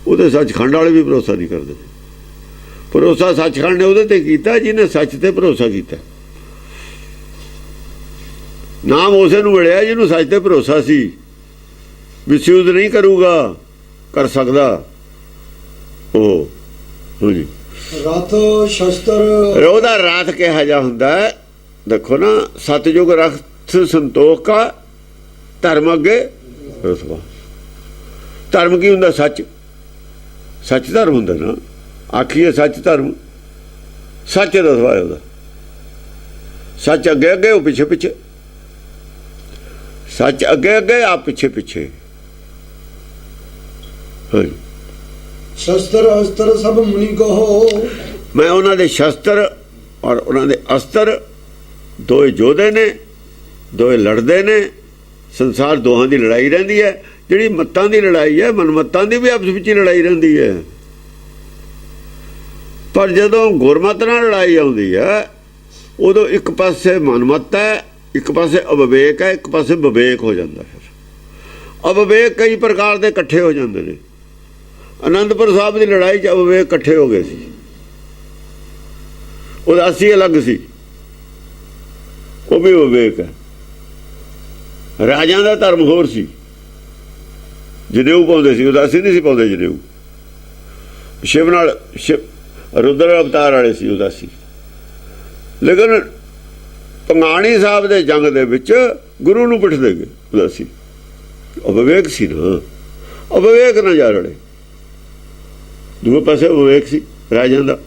ਉਹਦੇ ਸੱਚਖੰਡ ਵਾਲੇ ਵੀ ਭਰੋਸਾ ਨਹੀਂ ਕਰਦੇ। ਭਰੋਸਾ ਸੱਚਖੰਡ ਨੇ ਉਹਦੇ ਤੇ ਕੀਤਾ ਜਿਹਨੇ ਸੱਚ ਤੇ ਭਰੋਸਾ ਕੀਤਾ। ਨਾਮ ਉਸੇ ਨੂੰ ਮਿਲਿਆ ਜਿਹਨੂੰ ਸੱਚ ਤੇ ਭਰੋਸਾ ਸੀ। ਮਿਸਯੂਜ਼ ਨਹੀਂ ਕਰੂਗਾ, ਕਰ ਸਕਦਾ ਉਹ। ਹਾਂਜੀ, ਰਥ ਸ਼ਸਤਰ ਉਹਦਾ ਰਾਤ ਕਿਹਾ ਜਾ ਹੁੰਦਾ ਹੈ। ਦੇਖੋ ਨਾ, ਸਤਜੁਗ ਰਥ ਸੰਤੋਖ ਕਾ, ਧਰਮ ਅੱਗੇ ਰਸਵਾ। ਧਰਮ ਕੀ ਹੁੰਦਾ? ਸੱਚ। ਸੱਚ ਧਰਮ ਹੁੰਦਾ ਨਾ, ਆਖੀਏ ਸੱਚ ਧਰਮ, ਸੱਚ ਰਸਵਾ ਉਹਦਾ। ਸੱਚ ਅੱਗੇ ਅੱਗੇ, ਉਹ ਪਿੱਛੇ ਪਿੱਛੇ। ਸੱਚ ਅੱਗੇ ਅੱਗੇ, ਆਪ ਪਿੱਛੇ ਪਿੱਛੇ। ਸ਼ਸਤਰ ਅਸਤਰ ਸਭ ਮੁਨੀ ਕਹੋ। ਮੈਂ ਉਹਨਾਂ ਦੇ ਸ਼ਸਤਰ ਔਰ ਉਹਨਾਂ ਦੇ ਅਸਤਰ, ਦੋਏ ਯੋਧੇ ਨੇ, ਦੋਏ ਲੜਦੇ ਨੇ। ਸੰਸਾਰ ਦੋਹਾਂ ਦੀ ਲੜਾਈ ਰਹਿੰਦੀ ਹੈ। ਜਿਹੜੀ ਮੱਤਾਂ ਦੀ ਲੜਾਈ ਹੈ, ਮਨਮੱਤਾਂ ਦੀ ਵੀ ਆਪਸ ਵਿੱਚ ਹੀ ਲੜਾਈ ਰਹਿੰਦੀ ਹੈ। ਪਰ ਜਦੋਂ ਗੁਰਮਤਿ ਨਾਲ ਲੜਾਈ ਆਉਂਦੀ ਹੈ, ਉਦੋਂ ਇੱਕ ਪਾਸੇ ਮਨਮੱਤ ਹੈ, ਇੱਕ ਪਾਸੇ ਅਵਿਵੇਕ ਹੈ, ਇੱਕ ਪਾਸੇ ਵਿਵੇਕ ਹੋ ਜਾਂਦਾ। ਫਿਰ ਅਵਿਵੇਕ ਕਈ ਪ੍ਰਕਾਰ ਦੇ ਇਕੱਠੇ ਹੋ ਜਾਂਦੇ ਨੇ। ਅਨੰਦਪੁਰ ਸਾਹਿਬ ਦੀ ਲੜਾਈ 'ਚ ਅਵਿਵੇਕ ਇਕੱਠੇ ਹੋ ਗਏ ਸੀ। ਉਦਾਸੀ ਅਲੱਗ ਸੀ, ਉਹ ਵੀ ਵਿਵੇਕ ਹੈ। ਰਾਜਾਂ ਦਾ ਧਰਮ ਹੋਰ ਸੀ। ਜਨੇਊ ਪਾਉਂਦੇ ਸੀ, ਉਦਾਸੀ ਨਹੀਂ ਸੀ ਪਾਉਂਦੇ ਜਨੇਊ। ਸ਼ਿਵ ਨਾਲ ਰੁਦਰ ਅਵਤਾਰ ਵਾਲੇ ਸੀ ਉਦਾਸੀ। ਲੇਕਿਨ ਪੰਗਾਣੀ ਸਾਹਿਬ ਦੇ ਜੰਗ ਦੇ ਵਿੱਚ ਗੁਰੂ ਨੂੰ ਪਿੱਠ ਦੇ ਗਏ ਉਦਾਸੀ। ਅਵਿਵੇਕ ਸੀ ਨਾ, ਅਵਿਵੇਕ ਨਾ ਜਾ ਰੜੇ। ਦੂਏ ਪਾਸੇ ਵਿਵੇਕ ਸੀ ਰਾਜਾਂ ਦਾ,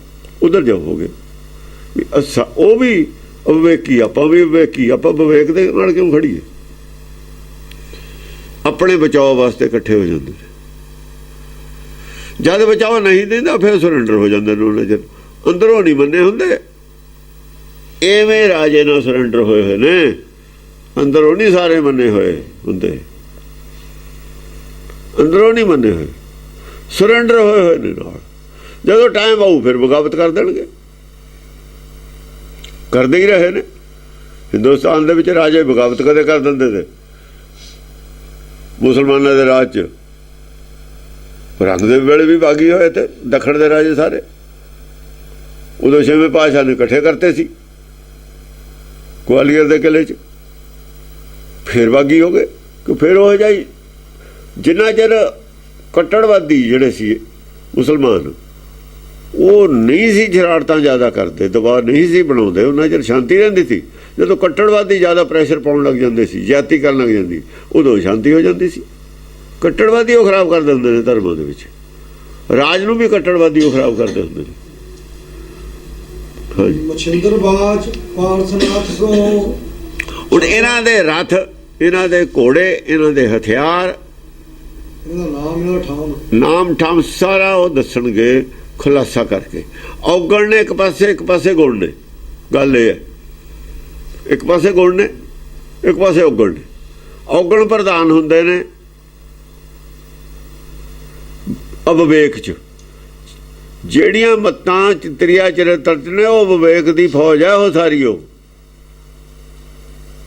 ਉਧਰ ਜਾਓ ਹੋ ਗਏ। ਉਹ ਵੀ ਅਵਿਵੇਕੀ, ਆਪਾਂ ਵੀ ਵਿਵੇਕੀ। ਆਪਾਂ ਵਿਵੇਕ ਦੇ ਨਾਲ ਕਿਉਂ ਖੜੀਏ? ਆਪਣੇ ਬਚਾਓ ਵਾਸਤੇ ਇਕੱਠੇ ਹੋ ਜਾਂਦੇ ਨੇ। ਜਦ ਬਚਾਓ ਨਹੀਂ ਦਿੰਦਾ ਫਿਰ ਸਰੈਂਡਰ ਹੋ ਜਾਂਦੇ ਨੇ। ਨਜ਼ਰ ਅੰਦਰੋਂ ਨਹੀਂ ਮੰਨੇ ਹੁੰਦੇ। ਐਵੇਂ ਰਾਜੇ ਨਾਲ ਸਰੈਂਡਰ ਹੋਏ ਹੋਏ ਨੇ, ਅੰਦਰੋਂ ਨਹੀਂ ਸਾਰੇ ਮੰਨੇ ਹੋਏ ਹੁੰਦੇ। ਅੰਦਰੋਂ ਨਹੀਂ ਮੰਨੇ ਹੋਏ, ਸਰੈਂਡਰ ਹੋਏ ਨੇ ਨਾਲ। ਜਦੋਂ ਟਾਈਮ ਆਊ ਫਿਰ ਬਗਾਵਤ ਕਰ ਦੇਣਗੇ, ਕਰਦੇ ਹੀ ਰਹੇ ਨੇ। ਹਿੰਦੁਸਤਾਨ ਦੇ ਵਿੱਚ ਰਾਜੇ ਬਗਾਵਤ ਕਦੇ ਕਰ ਦਿੰਦੇ ਤੇ ਮੁਸਲਮਾਨਾਂ ਦੇ ਰਾਜ 'ਚ। ਰੰਗ ਦੇ ਵੇਲੇ ਵੀ ਬਾਗੀ ਹੋਏ ਤੇ ਦੱਖਣ ਦੇ ਰਾਜੇ ਸਾਰੇ। ਉਦੋਂ ਛੇਵੇਂ ਪਾਤਸ਼ਾਹ ਨੇ ਇਕੱਠੇ ਕਰਤੇ ਸੀ ਗਵਾਲੀਅਰ ਦੇ ਕਿਲੇ 'ਚ, ਫਿਰ ਬਾਗੀ ਹੋ ਗਏ ਕਿ ਫਿਰ ਉਹ ਜਾਈ। ਜਿੰਨਾ ਚਿਰ ਕੱਟੜਵਾਦੀ ਜਿਹੜੇ ਸੀ ਮੁਸਲਮਾਨ, ਉਹ ਨਹੀਂ ਸੀ ਸ਼ਰਾਰਤਾਂ ਜ਼ਿਆਦਾ ਕਰਦੇ, ਦਬਾਅ ਨਹੀਂ ਸੀ ਬਣਾਉਂਦੇ, ਉਹਨਾਂ ਚਿਰ ਸ਼ਾਂਤੀ ਰਹਿੰਦੀ ਸੀ। ਜਦੋਂ ਕੱਟੜਵਾਦੀ ਜ਼ਿਆਦਾ ਪ੍ਰੈਸ਼ਰ ਪਾਉਣ ਲੱਗ ਜਾਂਦੇ ਸੀ, ਜ਼ਿਆਦਤੀ ਕਰਨ ਲੱਗ ਜਾਂਦੀ, ਉਦੋਂ ਸ਼ਾਂਤੀ ਹੋ ਜਾਂਦੀ ਸੀ। ਕੱਟੜਵਾਦੀ ਉਹ ਖਰਾਬ ਕਰ ਦਿੰਦੇ ਨੇ ਧਰਮਾਂ ਦੇ ਵਿੱਚ, ਰਾਜ ਨੂੰ ਵੀ ਕੱਟੜਵਾਦੀ ਉਹ ਖਰਾਬ ਕਰਦੇ ਹੁੰਦੇ ਨੇ। ਹਾਂਜੀ, ਮਛਿੰਦਰਬਾਜ ਪਾਰਸਨਾਥ ਕੋ। ਹੁਣ ਇਹਨਾਂ ਦੇ ਰੱਥ, ਇਹਨਾਂ ਦੇ ਘੋੜੇ, ਇਹਨਾਂ ਦੇ ਹਥਿਆਰ, ਇਹਦਾ ਨਾਮ, ਇਹਦਾ ਠਾਮ। ਨਾਮ ਠਾਮ ਸਾਰਾ ਉਹ ਦੱਸਣਗੇ ਖੁਲਾਸਾ ਕਰਕੇ। ਔਗਣ ਨੇ ਇੱਕ ਪਾਸੇ ਗੁਣ ਨੇ। ਗੱਲ ਇਹ ਹੈ, ਇੱਕ ਪਾਸੇ ਗੁਣ ਨੇ, ਇੱਕ ਪਾਸੇ ਔਗਣ ਨੇ। ਔਗਣ ਪ੍ਰਧਾਨ ਹੁੰਦੇ ਨੇ ਅਵਿਵੇਕ 'ਚ। ਜਿਹੜੀਆਂ ਮੱਤਾਂ ਚਿਤਰੀਆ ਚਰਿੱਤਰ 'ਚ ਨੇ, ਉਹ ਵਿਵੇਕ ਦੀ ਫੌਜ ਹੈ ਉਹ ਸਾਰੀ।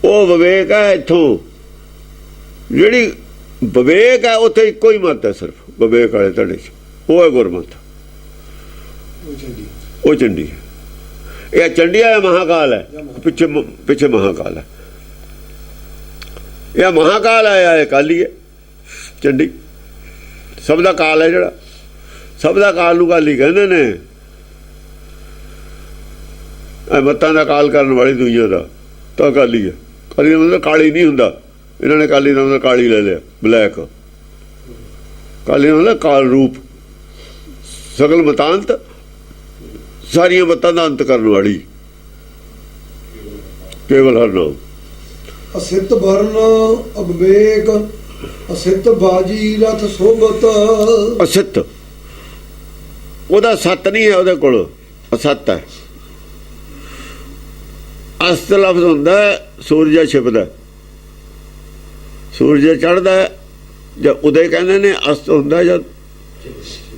ਉਹ ਵਿਵੇਕ ਹੈ। ਇੱਥੋਂ ਜਿਹੜੀ ਵਿਵੇਕ ਹੈ ਉੱਥੇ ਇੱਕੋ ਹੀ ਮੱਤ ਹੈ ਸਿਰਫ ਵਿਵੇਕ ਵਾਲੇ ਧੜੇ 'ਚ, ਉਹ ਹੈ ਗੁਰਮਤਿ, ਉਹ ਚੰਡੀ ਹੈ। ਇਹ ਚੰਡੀਆ ਹੈ, ਮਹਾਕਾਲ ਹੈ, ਪਿੱਛੇ ਮਹਾਕਾਲ ਹੈ। ਇਹ ਮਹਾਕਾਲ ਆਇਆ ਹੈ, ਕਾਲੀ ਹੈ ਚੰਡੀ। ਸਭ ਦਾ ਕਾਲ ਹੈ ਜਿਹੜਾ, ਸਭ ਦਾ ਕਾਲ ਨੂੰ ਕਾਲੀ ਕਹਿੰਦੇ ਨੇ। ਇਹ ਮੱਤਾਂ ਦਾ ਕਾਲ ਕਰਨ ਵਾਲੀ ਦੁਨੀਆ ਦਾ ਤਾਂ ਕਾਲੀ ਹੈ। ਕਾਲੀ ਦਾ ਮਤਲਬ ਕਾਲੀ ਨਹੀਂ ਹੁੰਦਾ। ਇਹਨਾਂ ਨੇ ਕਾਲੀ ਦਾ ਮਤਲਬ ਕਾਲੀ ਲੈ ਲਿਆ, ਬਲੈਕ। ਕਾਲੀ ਦਾ ਮਤਲਬ ਕਾਲ ਰੂਪ, ਸਗਲ ਮਤਾਂਤ, ਸਾਰੀਆਂ ਮੱਤਾਂ ਦਾ ਅੰਤ ਕਰਨ ਵਾਲੀ, ਕੇਵਲ ਹਰ ਨਾਮ। ਅਸਿੱਧ ਵਰਨ ਅਵਿਵੇਕ, ਅਸਿੱਧ ਬਾਜੀ ਰਥ ਸੋਭਤ। ਅਸਿੱਧ, ਉਹਦਾ ਸੱਤ ਨਹੀਂ ਹੈ, ਉਹਦੇ ਕੋਲ ਅਸੱਤ ਹੈ। ਅਸਤ ਲਫ਼ਜ਼ ਹੁੰਦਾ ਸੂਰਜ ਛਿਪਦਾ, ਸੂਰਜ ਚੜ੍ਹਦਾ ਜਦ ਉਦੇ ਕਹਿੰਦੇ ਨੇ, ਅਸਤ ਹੁੰਦਾ ਜਦ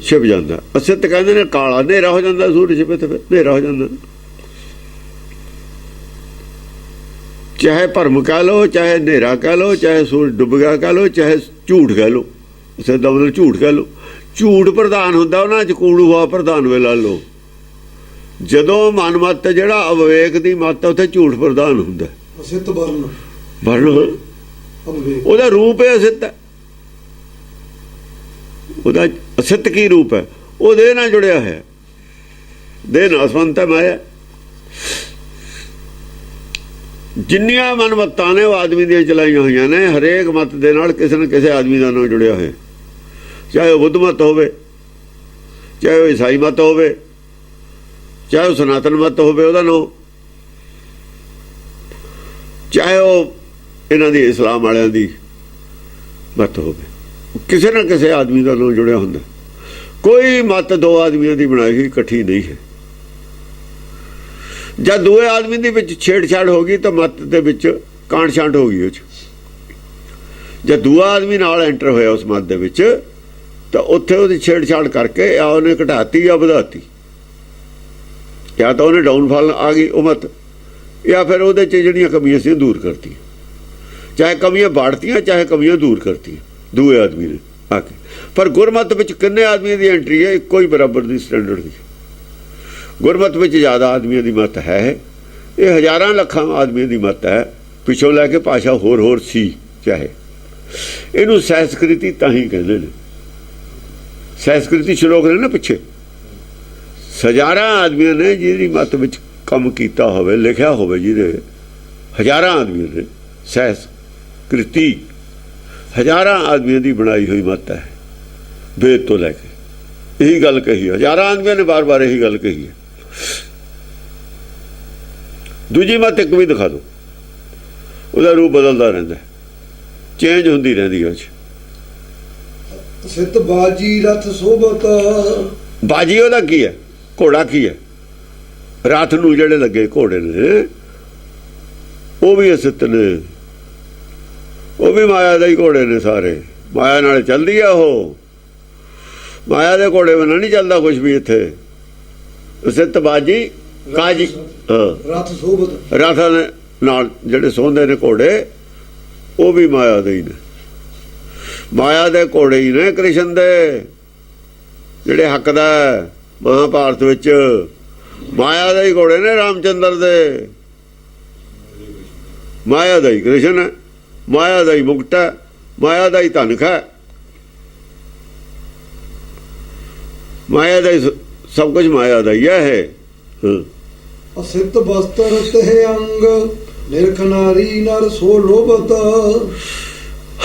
ਛਿਪ ਜਾਂਦਾ। ਅਸਿੱਧ ਕਹਿੰਦੇ ਨੇ ਕਾਲਾ, ਹਨੇਰਾ ਹੋ ਜਾਂਦਾ, ਸੂਰਜ ਛਿਪੇ ਤੇ ਫਿਰ ਹਨੇਰਾ ਹੋ ਜਾਂਦਾ। ਚਾਹੇ ਭਰਮ ਕਹਿ ਲਓ, ਚਾਹੇ ਹਨੇਰਾ ਕਹਿ ਲਓ, ਚਾਹੇ ਸੂਰਜ ਡੁੱਬ ਗਿਆ ਕਹਿ ਲਓ, ਚਾਹੇ ਝੂਠ ਕਹਿ ਲਓ। ਸਿੱਧਾ ਮਤਲਬ ਝੂਠ ਕਹਿ ਲਓ। ਝੂਠ ਪ੍ਰਧਾਨ ਹੁੰਦਾ ਉਹਨਾਂ 'ਚ, ਕੂੜ ਹਵਾ ਪ੍ਰਧਾਨ ਵੇ ਲਾ ਲਓ। ਜਦੋਂ ਮਨ ਮੱਤ ਜਿਹੜਾ ਅਵਿਵੇਕ ਦੀ ਮੱਤ, ਉੱਥੇ ਝੂਠ ਪ੍ਰਧਾਨ ਹੁੰਦਾ। ਅਸਿੱਧ ਵਰਨ ਵਰਨ ਅਵਿਵੇਕ, ਉਹਦਾ ਰੂਪ ਹੈ ਅਸਿੱਧ ਹੈ। ਉਹਦਾ ਅਸਿੱਧ ਕੀ ਰੂਪ ਹੈ? ਉਹ ਦੇਹ ਨਾਲ ਜੁੜਿਆ ਹੈ, ਦੇਹ ਨਾਲ ਸੰਬੰਧ ਹੈ ਮਾਇਆ। ਜਿੰਨੀਆਂ ਮਨ ਮੱਤਾਂ ਨੇ ਉਹ ਆਦਮੀ ਦੀਆਂ ਚਲਾਈਆਂ ਹੋਈਆਂ ਨੇ। ਹਰੇਕ ਮੱਤ ਦੇ ਨਾਲ ਕਿਸੇ ਨਾ ਕਿਸੇ ਆਦਮੀ ਦਾ ਨਾਮ ਜੁੜਿਆ ਹੋਇਆ, ਚਾਹੇ ਉਹ ਬੁੱਧ ਮੱਤ ਹੋਵੇ, ਚਾਹੇ ਉਹ ਈਸਾਈ ਮੱਤ ਹੋਵੇ, ਚਾਹੇ ਉਹ ਸਨਾਤਨ ਮੱਤ ਹੋਵੇ ਉਹਦਾ ਨਾਮ, ਚਾਹੇ ਉਹ ਇਹਨਾਂ ਦੀ ਇਸਲਾਮ ਵਾਲਿਆਂ ਦੀ ਮੱਤ ਹੋਵੇ, ਕਿਸੇ ਨਾ ਕਿਸੇ ਆਦਮੀ ਦਾ ਨਾਮ ਜੁੜਿਆ ਹੁੰਦਾ। ਕੋਈ ਮੱਤ ਦੋ ਆਦਮੀਆਂ ਦੀ ਬਣਾਈ ਹੋਈ ਇਕੱਠੀ ਨਹੀਂ ਹੈ। ਜਦ ਦੂਏ ਆਦਮੀ ਦੇ ਵਿੱਚ ਛੇੜਛਾੜ ਹੋ ਗਈ ਤਾਂ ਮੱਤ ਦੇ ਵਿੱਚ ਕਾਂਟ ਛਾਂਟ ਹੋ ਗਈ। ਉਹ 'ਚ ਜਦ ਦੂਆ ਆਦਮੀ ਨਾਲ ਐਂਟਰ ਹੋਇਆ ਉਸ ਮੱਤ ਦੇ ਵਿੱਚ, ਤਾਂ ਉੱਥੇ ਉਹਦੀ ਛੇੜਛਾੜ ਕਰਕੇ ਆ ਉਹਨੇ ਘਟਾਤੀ ਜਾਂ ਵਧਾਤੀ। ਜਾਂ ਤਾਂ ਉਹਨੇ ਡਾਊਨਫਾਲ ਆ ਗਈ ਉਹ ਮੱਤ, ਜਾਂ ਫਿਰ ਉਹਦੇ 'ਚ ਜਿਹੜੀਆਂ ਕਮੀਆਂ ਸੀ ਦੂਰ ਕਰਤੀਆਂ। ਚਾਹੇ ਕਮੀਆਂ ਬਾੜਤੀਆਂ, ਚਾਹੇ ਕਮੀਆਂ ਦੂਰ ਕਰਤੀਆਂ ਦੂਏ ਆਦਮੀ ਨੇ ਆ ਕੇ। ਪਰ ਗੁਰਮਤ ਵਿੱਚ ਕਿੰਨੇ ਆਦਮੀਆਂ ਦੀ ਐਂਟਰੀ ਹੈ? ਇੱਕੋ ਹੀ ਬਰਾਬਰ ਦੀ ਸਟੈਂਡਰਡ ਦੀ। ਗੁਰਮਤ ਵਿੱਚ ਜ਼ਿਆਦਾ ਆਦਮੀਆਂ ਦੀ ਮੱਤ ਹੈ। ਇਹ ਹਜ਼ਾਰਾਂ ਲੱਖਾਂ ਆਦਮੀਆਂ ਦੀ ਮੱਤ ਹੈ, ਪਿੱਛੋਂ ਲੈ ਕੇ ਭਾਸ਼ਾ ਹੋਰ ਸੀ। ਚਾਹੇ ਇਹਨੂੰ ਸੰਸਕ੍ਰਿਤੀ ਤਾਂ ਹੀ ਕਹਿੰਦੇ ਨੇ। ਸੰਸਕ੍ਰਿਤੀ ਸ਼ਲੋਕ ਨੇ ਨਾ ਪਿੱਛੇ, ਹਜ਼ਾਰਾਂ ਆਦਮੀਆਂ ਨੇ ਜਿਹਦੀ ਮੱਤ ਵਿੱਚ ਕੰਮ ਕੀਤਾ ਹੋਵੇ, ਲਿਖਿਆ ਹੋਵੇ, ਜਿਹਦੇ ਹਜ਼ਾਰਾਂ ਆਦਮੀਆਂ ਨੇ। ਸੰਸਕ੍ਰਿਤੀ ਹਜ਼ਾਰਾਂ ਆਦਮੀਆਂ ਦੀ ਬਣਾਈ ਹੋਈ ਮੱਤ ਹੈ, ਵੇਦ ਤੋਂ ਲੈ ਕੇ। ਇਹੀ ਗੱਲ ਕਹੀ ਹੈ, ਹਜ਼ਾਰਾਂ ਆਦਮੀਆਂ ਨੇ ਬਾਰ-ਬਾਰ ਇਹੀ ਗੱਲ ਕਹੀ ਹੈ। ਦੂਜੀ ਮੱਤ ਇੱਕ ਵੀ ਦਿਖਾ ਦਿਓ, ਉਹਦਾ ਰੂਪ ਬਦਲਦਾ ਰਹਿੰਦਾ, ਚੇਂਜ ਹੁੰਦੀ ਰਹਿੰਦੀ ਹੈ। ਸਿੱਧ ਬਾਜੀ ਰਥ ਸੋਭਤ। ਬਾਜੀ ਉਹਦਾ ਕੀ ਹੈ? ਘੋੜਾ ਕੀ ਹੈ? ਰਥ ਨੂੰ ਜਿਹੜੇ ਲੱਗੇ ਘੋੜੇ ਨੇ ਉਹ ਵੀ ਅਸਿੱਧ ਨੇ, ਉਹ ਵੀ ਮਾਇਆ ਦੇ ਹੀ ਘੋੜੇ ਨੇ ਸਾਰੇ। ਮਾਇਆ ਨਾਲ ਚੱਲਦੀ ਆ ਉਹ। ਮਾਇਆ ਦੇ ਘੋੜੇ ਬਿਨਾਂ ਨਹੀਂ ਚੱਲਦਾ ਕੁਝ ਵੀ ਇੱਥੇ। ਸਿੱਤ ਬਾਜੀ ਕਾਜੀ, ਹਾਂ ਰਥ ਸੋਭਤ ਰਥਾਂ ਦੇ ਨਾਲ ਜਿਹੜੇ ਸੋਂਦੇ ਨੇ ਘੋੜੇ ਉਹ ਵੀ ਮਾਇਆ ਦੇ ਹੀ ਨੇ। ਮਾਇਆ ਦੇ ਘੋੜੇ ਹੀ ਨੇ ਕ੍ਰਿਸ਼ਨ ਦੇ ਜਿਹੜੇ ਹੱਕਦਾ ਮਹਾਭਾਰਤ ਵਿੱਚ। ਮਾਇਆ ਦੇ ਹੀ ਘੋੜੇ ਨੇ ਰਾਮਚੰਦਰ ਦੇ। ਮਾਇਆ ਦਾ ਹੀ ਕ੍ਰਿਸ਼ਨ ਹੈ, ਮਾਇਆ ਦਾ ਹੀ ਮੁਕਟ ਹੈ, ਮਾਇਆ ਦਾ ਹੀ ਧਨਖ ਹੈ, ਮਾਇਆ ਦਾ ਹੀ ਸਭ ਕੁਝ ਮਾਇਆ ਦਾ ਹੀ ਹੈ। ਅਸਿਤ ਬਸਤਰ ਤਹਿ ਅੰਗ ਨਿਰਖ ਨਾਰੀ ਨਰ ਸੋ ਲੋਭਤ।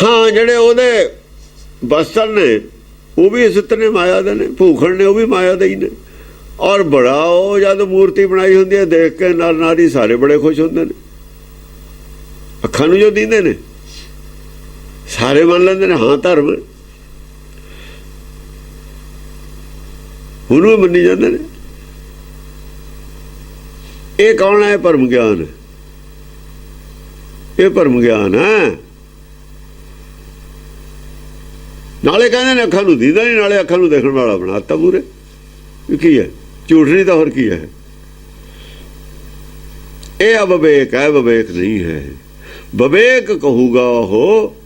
ਹਾਂ ਜਿਹੜੇ ਉਹਦੇ ਬਸਤਰ ਨੇ ਉਹ ਵੀ ਅਸਿਤ ਨੇ, ਮਾਇਆ ਦੇ ਨੇ। ਭੂਖਣ ਨੇ ਉਹ ਵੀ ਮਾਇਆ ਦੇ ਹੀ ਨੇ। ਔਰ ਬੜਾ ਉਹ ਜਦ ਮੂਰਤੀ ਬਣਾਈ ਹੁੰਦੀ ਹੈ ਦੇਖ ਕੇ ਨਰ ਨਾਰੀ ਸਾਰੇ ਬੜੇ ਖੁਸ਼ ਹੁੰਦੇ ਨੇ। ਅੱਖਾਂ ਨੂੰ ਜੋ ਦਿੰਦੇ ਨੇ ਸਾਰੇ ਮੰਨ ਲੈਂਦੇ ਨੇ ਹਾਂ ਧਰਮ ਹੁਣ ਵੀ ਮੰਨੀ ਜਾਂਦੇ ਨੇ। ਇਹ ਕੌਣ ਹੈ? ਭਰਮ ਗਿਆਨ। ਇਹ ਭਰਮ ਗਿਆਨ ਹੈ। ਨਾਲੇ ਕਹਿੰਦੇ ਨੇ ਅੱਖਾਂ ਨੂੰ ਦੀਦਾ ਨਹੀਂ, ਨਾਲੇ ਅੱਖਾਂ ਨੂੰ ਦੇਖਣ ਵਾਲਾ ਬਣਾਤਾ ਪੂਰੇ। ਇਹ ਕੀ ਹੈ? ਝੂਠ ਨਹੀਂ ਤਾਂ ਹੋਰ ਕੀ ਹੈ? ਇਹ ਅਵਿਵੇਕ ਹੈ, ਵਿਵੇਕ ਨਹੀਂ ਹੈ। ਵਿਵੇਕ ਕਹੂਗਾ ਉਹ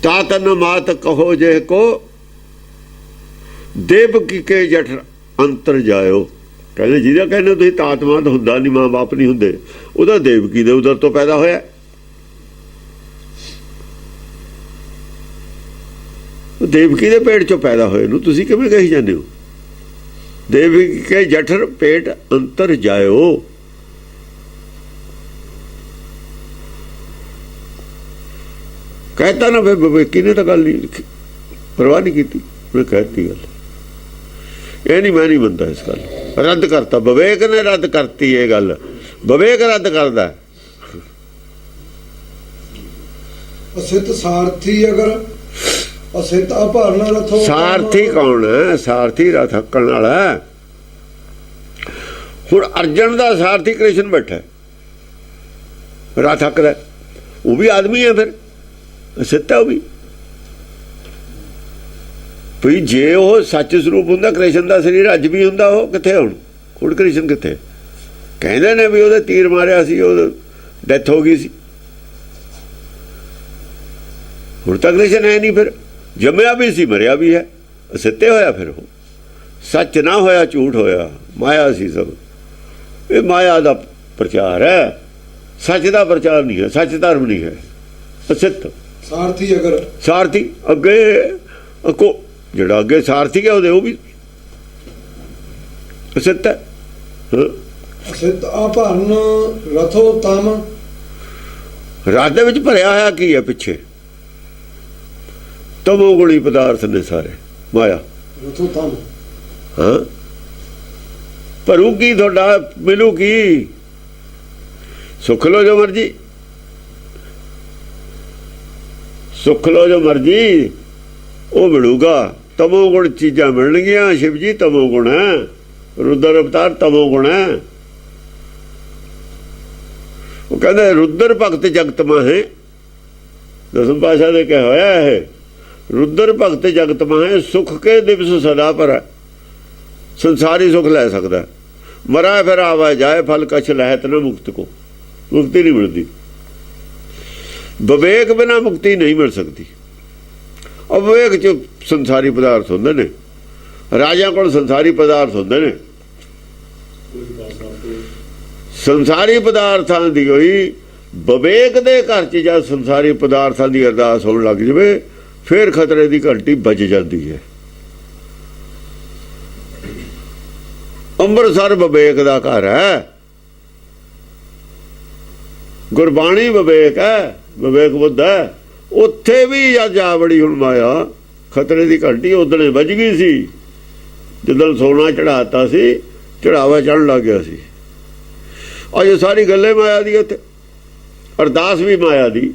ਤਾਤਨ ਮਾਤ ਕਹੋ ਜੇ ਕੋ ਦੇਵਕੀ ਕੇ ਜਠ ਅੰਤਰ ਜਾਇਓ। ਕਹਿੰਦੇ ਜਿਹਦਾ ਕਹਿੰਦੇ ਤੁਸੀਂ ਤਾਤ ਮਾਤ ਹੁੰਦਾ ਨਹੀਂ, ਮਾਂ ਬਾਪ ਨਹੀਂ ਹੁੰਦੇ, ਉਹਦਾ ਦੇਵਕੀ ਦੇ ਉਦਰ ਤੋਂ ਪੈਦਾ ਹੋਇਆ। ਦੇਵਕੀ ਦੇ ਪੇਟ ਚੋਂ ਪੈਦਾ ਹੋਏ ਨੂੰ ਤੁਸੀਂ ਕਿਵੇਂ ਕਹੀ ਜਾਂਦੇ ਹੋ? ਦੇਵਕੀ ਕੇ ਜਠਰ ਪੇਟ ਅੰਤਰ ਜਾਇਓ। कहता ना भाई विवेकी ने तो गल नहीं लिखी, परवाह नहीं की, मैं कहती गल ये नहीं, मैं नहीं मनता इस गल। रद्द करता विवेक ने, रद्द करती ये गल। विवेक रद्द करता। ਅਸਿਤ ਸਾਰਥੀ ਅਗਰ ਅਸਿਤ ਅਭਰਨ ਰਥੋ। ਸਾਰਥੀ ਕੌਣ ਹੈ? ਸਾਰਥੀ ਰਥ ਹੱਕਣ ਵਾਲਾ। ਹੁਣ ਅਰਜਨ ਦਾ ਸਾਰਥੀ ਕ੍ਰਿਸ਼ਨ ਬੈਠਾ ਰਥ ਹੱਕਦਾ, ਉਹ ਵੀ ਆਦਮੀ ਹੈ। ਫਿਰ ਸਿੱਧਾ ਵੀ ਭਈ ਜੇ ਉਹ ਸੱਚ ਸਰੂਪ ਹੁੰਦਾ ਕ੍ਰਿਸ਼ਨ ਦਾ ਸਰੀਰ ਅੱਜ ਵੀ ਹੁੰਦਾ, ਉਹ ਕਿੱਥੇ ਹੁਣ ਕ੍ਰਿਸ਼ਨ ਕਿੱਥੇ? ਕਹਿੰਦੇ ਨੇ ਵੀ ਉਹਦੇ ਤੀਰ ਮਾਰਿਆ ਸੀ, ਉਹ ਡੈਥ ਹੋ ਗਈ ਸੀ। ਹੁਣ ਤਾਂ ਕ੍ਰਿਸ਼ਨ ਹੈ ਨਹੀਂ, ਫਿਰ ਜੰਮਿਆ ਵੀ ਸੀ ਮਰਿਆ ਵੀ ਹੈ, ਸਿੱਧੇ ਹੋਇਆ। ਫਿਰ ਉਹ ਸੱਚ ਨਾ ਹੋਇਆ, ਝੂਠ ਹੋਇਆ, ਮਾਇਆ ਸੀ ਸਭ। ਇਹ ਮਾਇਆ ਦਾ ਪ੍ਰਚਾਰ ਹੈ, ਸੱਚ ਦਾ ਪ੍ਰਚਾਰ ਨਹੀਂ ਹੈ। ਸੱਚ ਧਰਮ ਨਹੀਂ ਹੈ। ਅਸਿੱਧ ਸਾਰਥੀ ਅਗਰ ਸਾਰਥੀ ਅੱਗੇ ਕੋ ਜਿਹੜਾ ਅੱਗੇ ਸਾਰਥੀ ਹੈ ਉਹਦੇ ਉਹ ਵੀ ਅਸਿੱਧ ਹੈ। ਅਸਿਤ ਅਭਰਨ ਰਥੋ ਤਮ। ਰਾਤ ਦੇ ਵਿੱਚ ਭਰਿਆ ਹੋਇਆ ਕੀ ਹੈ? ਪਿੱਛੇ ਤਮੋ ਗੁਣੀ ਪਦਾਰਥ ਨੇ ਸਾਰੇ, ਮਾਇਆ। ਰਥੋ ਤਮ ਹਾਂ ਭਰੂ ਕੀ ਤੁਹਾਡਾ ਮਿਲੂ ਕੀ? ਸੁੱਖ ਲੋ ਜੋ ਮਰਜੀ, ਸੁੱਖ ਲੋ ਜੋ ਮਰਜੀ, ਉਹ ਮਿਲੂਗਾ। ਤਮੋ ਗੁਣ ਚੀਜ਼ਾਂ ਮਿਲਣਗੀਆਂ। ਸ਼ਿਵ ਜੀ ਤਮੋ ਗੁਣ ਹੈ, ਰੁਦਰ ਅਵਤਾਰ ਤਮੋ ਗੁਣ ਹੈ। ਉਹ ਕਹਿੰਦੇ ਰੁਦਰ ਭਗਤ ਜਗਤ ਮਾਹੇ, ਦਸਮ ਪਾਤਸ਼ਾਹ ਦੇ ਕਿਹਾ ਹੋਇਆ ਹੈ, ਰੁਦਰ ਭਗਤ ਜਗਤ ਮਾਹੇ ਸੁਖ ਕੇ ਦਿਵਸ ਸਦਾ ਪਰ। ਸੰਸਾਰੀ ਸੁਖ ਲੈ ਸਕਦਾ, ਮਰਾ ਫਿਰ ਆਵਾ ਜਾਏ ਫਲ ਕਛ ਲਹਿਤ ਨਾ ਮੁਕਤ ਕੋ। ਮੁਕਤੀ ਨਹੀਂ ਮਿਲਦੀ, ਵਿਵੇਕ ਬਿਨਾਂ ਮੁਕਤੀ ਨਹੀਂ ਮਿਲ ਸਕਦੀ। ਅਵਿਵੇਕ ਚ ਸੰਸਾਰੀ ਪਦਾਰਥ ਹੁੰਦੇ ਨੇ, ਰਾਜਿਆਂ ਕੋਲ ਸੰਸਾਰੀ ਪਦਾਰਥ ਹੁੰਦੇ ਨੇ। ਸੰਸਾਰੀ ਪਦਾਰਥਾਂ ਦੀ ਹੋਈ ਵਿਵੇਕ ਦੇ ਘਰ ਚ ਜਦ ਸੰਸਾਰੀ ਪਦਾਰਥਾਂ ਦੀ ਅਰਦਾਸ ਹੋਣ ਲੱਗ ਜਾਵੇ, ਫਿਰ ਖਤਰੇ ਦੀ ਘੰਟੀ ਵੱਜ ਜਾਂਦੀ ਹੈ। ਅੰਮ੍ਰਿਤਸਰ ਵਿਵੇਕ ਦਾ ਘਰ ਹੈ, ਗੁਰਬਾਣੀ ਵਿਵੇਕ ਹੈ, ਵਿਵੇਕ ਬੁੱਧ ਹੈ। ਉੱਥੇ ਵੀ ਜਦ ਜਾ ਬੜੀ ਹੁਣ ਮਾਇਆ, ਖਤਰੇ ਦੀ ਘੰਟੀ ਉਦਣੇ ਵੱਜ ਗਈ ਸੀ ਜਦੋਂ ਸੋਨਾ ਚੜਾਤਾ ਸੀ, ਚੜਾਵਾ ਚੜਨ ਲੱਗ ਗਿਆ ਸੀ। ਅੱਜ ਸਾਰੀ ਗੱਲੇ ਮਾਇਆ ਦੀ, ਉੱਥੇ ਅਰਦਾਸ ਵੀ ਮਾਇਆ ਦੀ।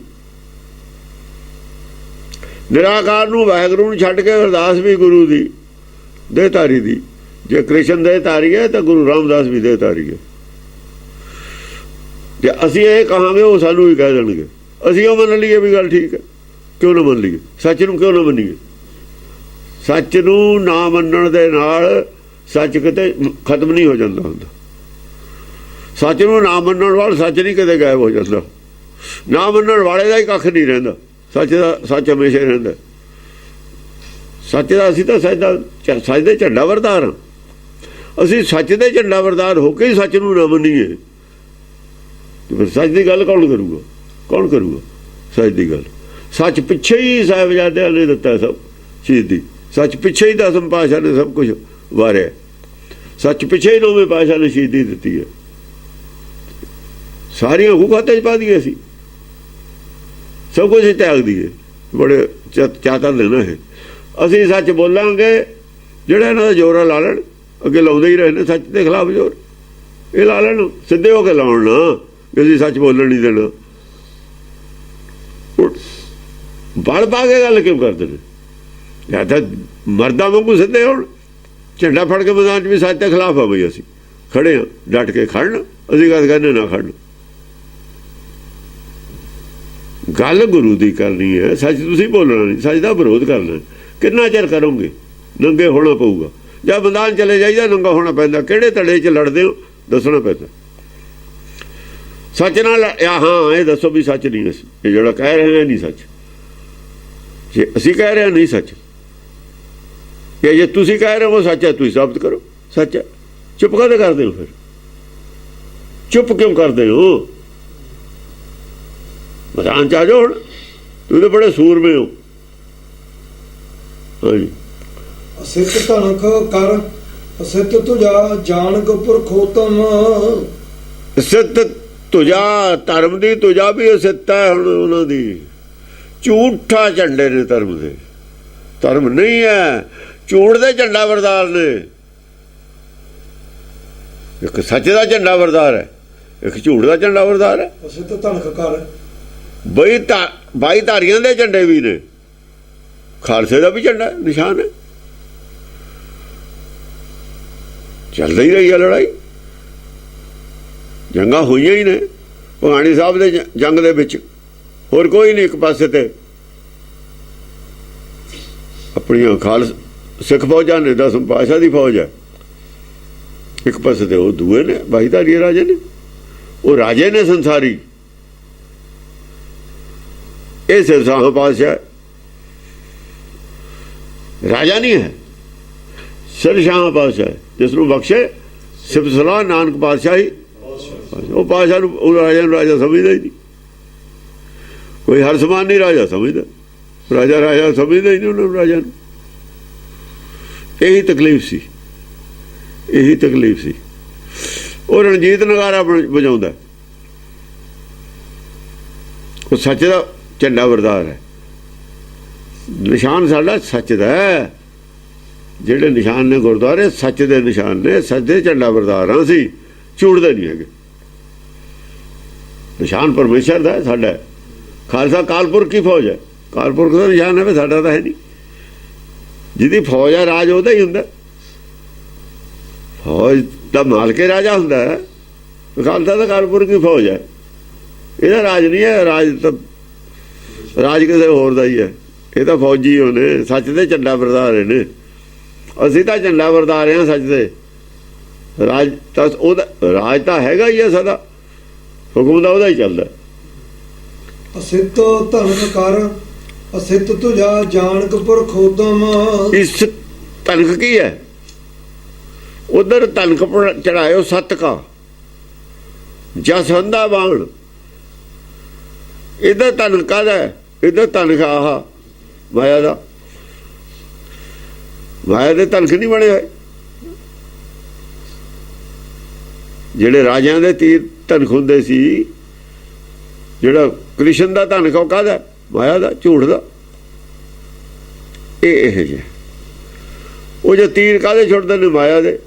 ਨਿਰਾਕਾਰ ਨੂੰ ਵਾਹਿਗੁਰੂ ਨੂੰ ਛੱਡ ਕੇ ਅਰਦਾਸ ਵੀ ਗੁਰੂ ਦੀ ਦੇਹਧਾਰੀ ਦੀ। ਜੇ ਕ੍ਰਿਸ਼ਨ ਦੇਹਧਾਰੀ ਹੈ ਤਾਂ ਗੁਰੂ ਰਾਮਦਾਸ ਵੀ ਦੇਹਧਾਰੀ ਹੈ। ਜੇ ਅਸੀਂ ਇਹ ਕਹਾਂਗੇ ਉਹ ਸਾਨੂੰ ਵੀ ਕਹਿ ਦੇਣਗੇ, ਅਸੀਂ ਉਹ ਮੰਨ ਲਈਏ ਵੀ ਗੱਲ ਠੀਕ ਹੈ। ਕਿਉਂ ਨਾ ਮੰਨ ਲਈਏ? ਸੱਚ ਨੂੰ ਕਿਉਂ ਨਾ ਮੰਨੀਏ? ਸੱਚ ਨੂੰ ਨਾ ਮੰਨਣ ਦੇ ਨਾਲ ਸੱਚ ਕਿਤੇ ਖਤਮ ਨਹੀਂ ਹੋ ਜਾਂਦਾ ਹੁੰਦਾ। ਸੱਚ ਨੂੰ ਨਾ ਮੰਨਣ ਵਾਲਾ ਸੱਚ ਨਹੀਂ ਕਦੇ ਗਾਇਬ ਹੋ ਜਾਂਦਾ। ਨਾ ਮੰਨਣ ਵਾਲੇ ਦਾ ਹੀ ਕੱਖ ਨਹੀਂ ਰਹਿੰਦਾ। ਸੱਚ ਹਮੇਸ਼ਾ ਰਹਿੰਦਾ। ਸੱਚ ਦਾ ਅਸੀਂ ਤਾਂ ਸੱਚ ਦੇ ਝੰਡਾ ਵਰਦਾਰ ਹਾਂ। ਅਸੀਂ ਸੱਚ ਦੇ ਝੰਡਾ ਵਰਦਾਰ ਹੋ ਕੇ ਹੀ ਸੱਚ ਨੂੰ ਨਾ ਮੰਨੀਏ ਸੱਚ ਦੀ ਗੱਲ ਕੌਣ ਕਰੂਗਾ? ਕੌਣ ਕਰੂਗਾ ਸੱਚ ਦੀ ਗੱਲ? ਸੱਚ ਪਿੱਛੇ ਹੀ ਸਾਹਿਬਜ਼ਾਦਿਆਂ ਨੇ ਦਿੱਤਾ ਸਭ ਸ਼ਹੀਦੀ। ਸੱਚ ਪਿੱਛੇ ਹੀ ਦਸਮ ਪਾਤਸ਼ਾਹ ਨੇ ਸਭ ਕੁਝ ਵਾਰਿਆ। ਸੱਚ ਪਿੱਛੇ ਹੀ ਨੌਵੇਂ ਪਾਤਸ਼ਾਹ ਨੇ ਸ਼ਹੀਦੀ ਦਿੱਤੀ ਹੈ। ਸਾਰੀਆਂ ਹੁਕਮਾਂ 'ਚ ਪਾ ਦਈਏ ਅਸੀਂ, ਸਭ ਕੁਝ ਤਿਆਗ ਦਈਏ। ਬੜੇ ਚਾਤਰ ਨੇ ਨਾ ਇਹ। ਅਸੀਂ ਸੱਚ ਬੋਲਾਂਗੇ, ਜਿਹੜਾ ਇਹਨਾਂ ਦਾ ਜ਼ੋਰ ਲਾ ਲੈਣ। ਅੱਗੇ ਲਾਉਂਦੇ ਹੀ ਰਹੇ ਨੇ ਸੱਚ ਦੇ ਖਿਲਾਫ ਜ਼ੋਰ, ਇਹ ਲਾ ਲੈਣ ਸਿੱਧੇ ਹੋ ਕੇ ਲਾਉਣ ਨਾ ਵੀ ਅਸੀਂ ਸੱਚ ਬੋਲਣ ਨਹੀਂ ਦੇਣਾ। ਬਲ ਪਾ ਕੇ ਗੱਲ ਕਿਉਂ ਕਰਦੇ ਨੇ? ਜਾਂ ਤਾਂ ਮਰਦਾਂ ਵਾਂਗੂ ਸਿੱਧੇ ਹੋਣ, ਝੰਡਾ ਫੜ ਕੇ ਮੈਦਾਨ 'ਚ ਵੀ ਸੱਚ ਦੇ ਖਿਲਾਫ ਆ ਬਈ ਅਸੀਂ ਖੜੇ ਹਾਂ, ਡਟ ਕੇ ਖੜਨ। ਅਸੀਂ ਗੱਲ ਕਹਿੰਦੇ ਨਾ ਖੜਨ। ਗੱਲ ਗੁਰੂ ਦੀ ਕਰਨੀ ਹੈ, ਸੱਚ ਤੁਸੀਂ ਬੋਲਣਾ ਨਹੀਂ, ਸੱਚ ਦਾ ਵਿਰੋਧ ਕਰਨਾ। ਕਿੰਨਾ ਚਿਰ ਕਰੋਗੇ? ਨੰਗੇ ਹੋਣਾ ਪਊਗਾ। ਜਦ ਮੈਦਾਨ ਚਲੇ ਜਾਈਦਾ ਨੰਗਾ ਹੋਣਾ ਪੈਂਦਾ। ਕਿਹੜੇ ਧੜੇ 'ਚ ਲੜਦੇ ਹੋ ਦੱਸਣਾ ਪੈਂਦਾ। ਸੱਚ ਨਾਲ ਹਾਂ ਇਹ ਦੱਸੋ ਵੀ ਸੱਚ ਨਹੀਂ। ਅਸੀਂ ਇਹ ਜਿਹੜਾ ਕਹਿ ਰਹੇ ਹਾਂ ਨਹੀਂ ਸੱਚ। ਜੇ ਅਸੀਂ ਕਹਿ ਰਹੇ ਹਾਂ ਨਹੀਂ ਸੱਚ, ਜਾਂ ਜੇ ਤੁਸੀਂ ਕਹਿ ਰਹੇ ਹੋ ਸੱਚ ਹੈ, ਤੁਸੀਂ ਸਾਬਤ ਕਰੋ ਸੱਚ ਹੈ। ਚੁੱਪ ਕਾਹਦੇ ਕਰਦੇ ਹੋ ਫਿਰ? ਚੁੱਪ ਕਿਉਂ ਕਰਦੇ ਹੋ? ਮੈਦਾਨ 'ਚ ਆ ਜਾਓ ਹੁਣ। ਤੁਸੀਂ ਤਾਂ ਬੜੇ ਸੂਰਮੇ ਹੋ। ਹਾਂਜੀ। ਅਸਿੱਤ ਧਨਖ ਕਰ ਅਸਿੱਤ ਤੁਜਾ ਜਾਣਕ ਪੁਰਖੋਤਮ। ਅਸਿੱਤ ਤੁਜਾ, ਧਰਮ ਦੀ ਤੁਜਾ ਵੀ ਅਸਿੱਤ ਹੈ ਹੁਣ ਉਹਨਾਂ ਦੀ। ਝੂਠਾ ਝੰਡੇ ਨੇ ਧਰਮ ਦੇ। ਧਰਮ ਨਹੀਂ ਹੈ, ਝੂਠ ਦੇ ਝੰਡਾ ਵਰਦਾਰ ਨੇ। ਇੱਕ ਸੱਚ ਦਾ ਝੰਡਾ ਵਰਦਾਰ ਹੈ, ਇੱਕ ਝੂਠ ਦਾ ਝੰਡਾ ਵਰਦਾਰ ਹੈ। ਅਸਿੱਤ ਧਨਖ ਕਰ ਬਾਈ ਧਾਰੀਆਂ ਦੇ ਝੰਡੇ ਵੀ ਨੇ। ਖਾਲਸੇ ਦਾ ਵੀ ਝੰਡਾ ਨਿਸ਼ਾਨ ਹੈ। ਚੱਲਦਾ ਹੀ ਰਹੀ ਹੈ ਲੜਾਈ। ਜੰਗਾਂ ਹੋਈਆਂ ਹੀ ਨੇ ਭਗਾਣੀ ਸਾਹਿਬ ਦੇ ਜੰਗ ਦੇ ਵਿੱਚ। ਹੋਰ ਕੋਈ ਨਹੀਂ। ਇੱਕ ਪਾਸੇ ਤੇ ਆਪਣੀਆਂ ਸਿੱਖ ਫੌਜਾਂ ਨੇ, ਦਸਮ ਪਾਤਸ਼ਾਹ ਦੀ ਫੌਜ ਹੈ। ਇੱਕ ਪਾਸੇ ਤੇ ਉਹ ਦੂਏ ਨੇ ਬਾਈਧਾਰੀ ਰਾਜੇ ਨੇ। ਉਹ ਰਾਜੇ ਨੇ ਸੰਸਾਰੀ। ਇਹ ਸਿਰਸਾਹ ਪਾਤਸ਼ਾਹ ਰਾਜਾ ਨਹੀਂ ਹੈ, ਸਿਰਸਾਹ ਪਾਤਸ਼ਾਹ ਜਿਸ ਨੂੰ ਬਖਸ਼ੇ ਸਿਫਤ ਸਲਾਹ ਨਾਨਕ ਪਾਤਸ਼ਾਹੀ। ਉਹ ਪਾਤਸ਼ਾਹ ਨੂੰ, ਉਹ ਰਾਜਾ ਨੂੰ ਰਾਜਾ ਸਮਝਦਾ ਹੀ ਨਹੀਂ। ਕੋਈ ਹਰ ਸਮਾਨ ਨਹੀਂ ਰਾਜਾ ਸਮਝਦਾ। ਰਾਜਾ ਸਮਝਦਾ ਹੀ ਨਹੀਂ ਉਹਨਾਂ ਨੂੰ, ਰਾਜਾ ਨੂੰ। ਇਹੀ ਤਕਲੀਫ ਸੀ, ਇਹੀ ਤਕਲੀਫ ਸੀ। ਉਹ ਰਣਜੀਤ ਨਗਾਰਾ ਵਜਾਉਂਦਾ। ਉਹ ਸੱਚ ਦਾ ਝੰਡਾ ਵਰਦਾਰ ਹੈ। ਨਿਸ਼ਾਨ ਸਾਡਾ ਸੱਚ ਦਾ ਹੈ। ਜਿਹੜੇ ਨਿਸ਼ਾਨ ਨੇ ਗੁਰਦੁਆਰੇ ਸੱਚ ਦੇ ਨਿਸ਼ਾਨ ਨੇ। ਸੱਚ ਦੇ ਝੰਡਾ ਵਰਦਾਰ ਹਾਂ ਅਸੀਂ, ਝੂਠ ਦੇ ਨਹੀਂ ਹੈਗੇ। ਨਿਸ਼ਾਨ ਪਰਮੇਸ਼ਰ ਦਾ ਹੈ ਸਾਡਾ। ਖਾਲਸਾ ਕਾਲਪੁਰਖ ਕੀ ਫੌਜ ਹੈ। ਕਾਲਪੁਰਖ ਦਾ ਨਿਸ਼ਾਨ ਹੈ, ਸਾਡਾ ਤਾਂ ਹੈ ਨਹੀਂ। ਜਿਹਦੀ ਫੌਜ ਹੈ ਰਾਜ ਉਹਦਾ ਹੀ ਹੁੰਦਾ। ਫੌਜ ਦਾ ਮਾਲਕੇ ਰਾਜਾ ਹੁੰਦਾ ਹੈ। ਖਾਲਸਾ ਦਾ ਕਾਲਪੁਰਖ ਕੀ ਫੌਜ ਹੈ। ਇਹਦਾ ਰਾਜ ਨਹੀਂ ਹੈ। ਰਾਜ ਕਿਸੇ ਹੋਰ ਦਾ ਹੀ ਹੈ। ਇਹ ਤਾਂ ਫੌਜੀ ਹੋਣੇ, ਸੱਚ ਦੇ ਝੰਡਾ ਵਰਦਾਰ ਨੇ। ਅਸੀਂ ਤਾਂ ਝੰਡਾ ਵਰਦਾਰ ਹਾਂ ਸੱਚ ਦੇ। ਰਾਜ ਤਾਂ ਉਹਦਾ, ਰਾਜ ਤਾਂ ਹੈਗਾ ਹੀ ਹੈ ਸਦਾ। ਹੁਕਮ ਦਾ ਉਹਦਾ ਹੀ ਚੱਲਦਾ। ਅਸਿੱਤ ਧਨਖ ਕਰ ਅਸਿੱਤ ਤੁਜਾ ਜਾਣਕ ਪੁਰਖੋਤਮ। ਇਸ ਤਨਖ ਕੀ ਹੈ? ਉਧਰ ਤਨਖ ਚੜਾਇਓ ਸੱਤ ਕਾ ਜਸਵੰਦਾ ਬਾਣ। ਇਧਰ ਤਨਖ ਕਾਹਦਾ? ਇਧਰ ਤਨਖ ਆਹ ਮਾਇਆ ਦਾ। ਮਾਇਆ ਦੇ ਤਨਖ ਨਹੀਂ ਬਣੇ ਹੋਏ। ਜਿਹੜੇ ਰਾਜਿਆਂ ਦੇ ਤੀਰ ਤਨਖ ਹੁੰਦੇ ਸੀ। ਜਿਹੜਾ ਕ੍ਰਿਸ਼ਨ ਦਾ ਧਨਖ ਉਹ ਕਾਹਦਾ? ਮਾਇਆ ਦਾ, ਝੂਠ ਦਾ। ਇਹ ਜਿਹੇ ਉਹ ਜੋ ਤੀਰ ਕਾਹਦੇ ਛੁੱਟਦੇ ਨੇ? ਮਾਇਆ ਦੇ।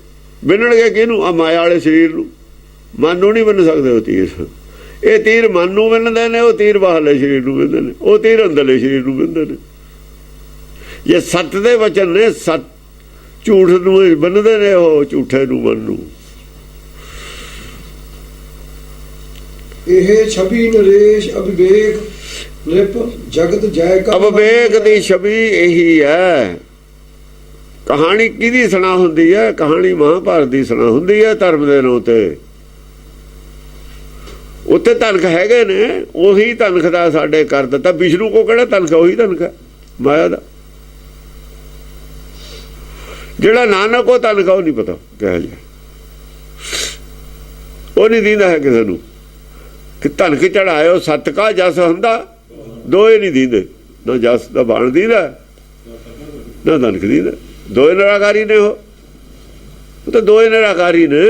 ਬਿੰਨਣਗੇ ਕਿਹਨੂੰ? ਆ ਮਾਇਆ ਵਾਲੇ ਸਰੀਰ ਨੂੰ। ਮਨ ਨੂੰ ਨਹੀਂ ਬਿੰਨ ਸਕਦੇ ਉਹ ਤੀਰ। ਇਹ ਤੀਰ ਮਨ ਨੂੰ ਬਿੰਨਦੇ ਨੇ, ਉਹ ਤੀਰ ਬਾਹਰਲੇ ਸਰੀਰ ਨੂੰ ਬਿੰਨਦੇ ਨੇ, ਉਹ ਤੀਰ ਅੰਦਰਲੇ ਸਰੀਰ ਨੂੰ ਬਿੰਨਦੇ ਨੇ। ਜੇ ਸੱਤ ਦੇ ਵਚਨ ਨੇ, ਸੱਤ ਝੂਠ ਨੂੰ ਬੰਨਦੇ ਨੇ, ਉਹ ਝੂਠੇ ਨੂੰ ਮਨ ਨੂੰ। ਇਹ ਛਵੀ ਨਰੇਸ਼ ਅਵਿਵੇਕ ਨਿਰਪ ਜਗਤ ਜੈ ਕਾ ਅਵਵੇਕ ਦੀ ਛਵੀ ਇਹੀ ਹੈ। ਕਹਾਣੀ ਕਿਹਦੀ ਸੁਣਾ ਹੁੰਦੀ ਹੈ? ਕਹਾਣੀ ਮਹਾਭਾਰਤ ਦੀ ਸੁਣਾ ਹੁੰਦੀ ਹੈ ਧਰਮ ਦੇ ਨਾਂ ਤੇ। ਉੱਥੇ ਧਨਕ ਹੈਗੇ ਨੇ, ਉਹੀ ਧਨਕ ਦਾ ਸਾਡੇ ਕਰ ਦਿੱਤਾ। ਵਿਸ਼ਨੂੰ ਕੋ ਕਿਹੜਾ ਧਨਕ? ਉਹੀ ਧਨਕ ਹੈ ਮਾਇਆ ਦਾ। ਜਿਹੜਾ ਨਾਨਕ ਉਹ ਧਨਕ ਉਹ ਨਹੀਂ ਪਤਾ ਕਿਹਾ ਜਾ, ਉਹ ਨਹੀਂ ਦਿੰਦਾ ਹੈ ਕਿਸੇ ਨੂੰ ਕਿ ਧਨਕ ਚੜਾਇਓ ਸੱਤ ਕਾ ਜਸ ਹੁੰਦਾ। ਦੋਏ ਨਹੀਂ ਦਿੰਦੇ, ਨਾ ਜਸ ਦਾ ਬਾਣ ਦਿੰਦਾ ਨਾ ਧਨਕ ਦਿੰਦਾ। ਦੋਏ ਨਿਰਾਕਾਰੀ ਨੇ, ਉਹ ਤਾਂ ਦੋਏ ਨਿਰਾਕਾਰੀ ਨੇ,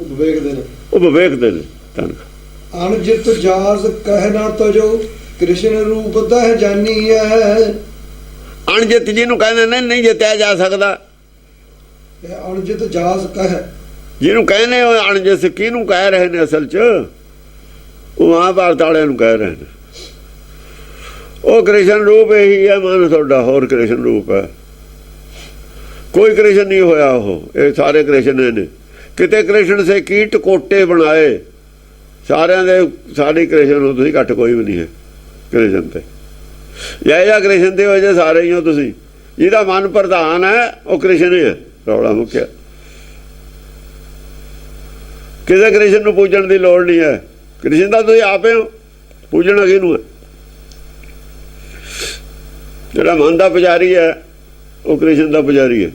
ਵਿਵੇਕ ਦੇ ਨੇ, ਉਹ ਵਿਵੇਕ ਦੇ ਨੇ ਧਨਕ। ਅਣਜਿਤ ਜਾਸ ਕਹਿ ਨਾ ਤਜੋ ਕ੍ਰਿਸ਼ਨ ਰੂਪ ਤਹ ਜਾਨੀ ਹੈ। ਅਣਜਿਤ ਜਿਹਨੂੰ ਕਹਿੰਦੇ ਨੇ ਨਹੀਂ ਜਿੱਤਿਆ ਜਾ ਸਕਦਾ। ਇਹ ਅਣਜਿਤ ਜਾਸ ਕਹਿ, ਜਿਹਨੂੰ ਕਹਿੰਦੇ ਉਹ ਅਣਜਿਤ ਕਿਹਨੂੰ ਕਹਿ ਰਹੇ ਨੇ? ਅਸਲ 'ਚ ਉਹ ਮਹਾਭਾਰਤ ਵਾਲਿਆਂ ਨੂੰ ਕਹਿ ਰਹੇ ਨੇ। ਉਹ ਕ੍ਰਿਸ਼ਨ ਰੂਪ ਇਹੀ ਹੈ ਮਨ ਤੁਹਾਡਾ, ਹੋਰ ਕ੍ਰਿਸ਼ਨ ਰੂਪ ਹੈ ਕੋਈ ਕ੍ਰਿਸ਼ਨ ਨਹੀਂ ਹੋਇਆ। ਉਹ ਇਹ ਸਾਰੇ ਕ੍ਰਿਸ਼ਨ ਨੇ। ਕਿਤੇ ਕ੍ਰਿਸ਼ਨ ਸੇ ਕੀਟ ਕੋਟੇ ਬਣਾਏ, ਸਾਰਿਆਂ ਦੇ ਸਾਡੇ ਕ੍ਰਿਸ਼ਨ ਨੂੰ ਤੁਸੀਂ ਘੱਟ ਕੋਈ ਵੀ ਨਹੀਂ ਹੈ ਕ੍ਰਿਸ਼ਨ ਤੇ। ਜਾਂ ਕ੍ਰਿਸ਼ਨ ਦੇ ਵਜੇ ਸਾਰੇ ਹੀ ਹੋ ਤੁਸੀਂ। ਜਿਹਦਾ ਮਨ ਪ੍ਰਧਾਨ ਹੈ ਉਹ ਕ੍ਰਿਸ਼ਨ ਹੀ ਹੈ। ਰੌਲਾ ਮੁੱਕਿਆ। ਕਿਸੇ ਕ੍ਰਿਸ਼ਨ ਨੂੰ ਪੂਜਣ ਦੀ ਲੋੜ ਨਹੀਂ ਹੈ। ਕ੍ਰਿਸ਼ਨ ਦਾ ਤੁਸੀਂ ਆਪੇ ਹੋ, ਪੂਜਣਾ ਕਿਹਨੂੰ ਹੈ? ਜਿਹੜਾ ਮਨ ਦਾ ਪੁਜਾਰੀ ਹੈ ਉਹ ਕ੍ਰਿਸ਼ਨ ਦਾ ਪੁਜਾਰੀ ਹੈ।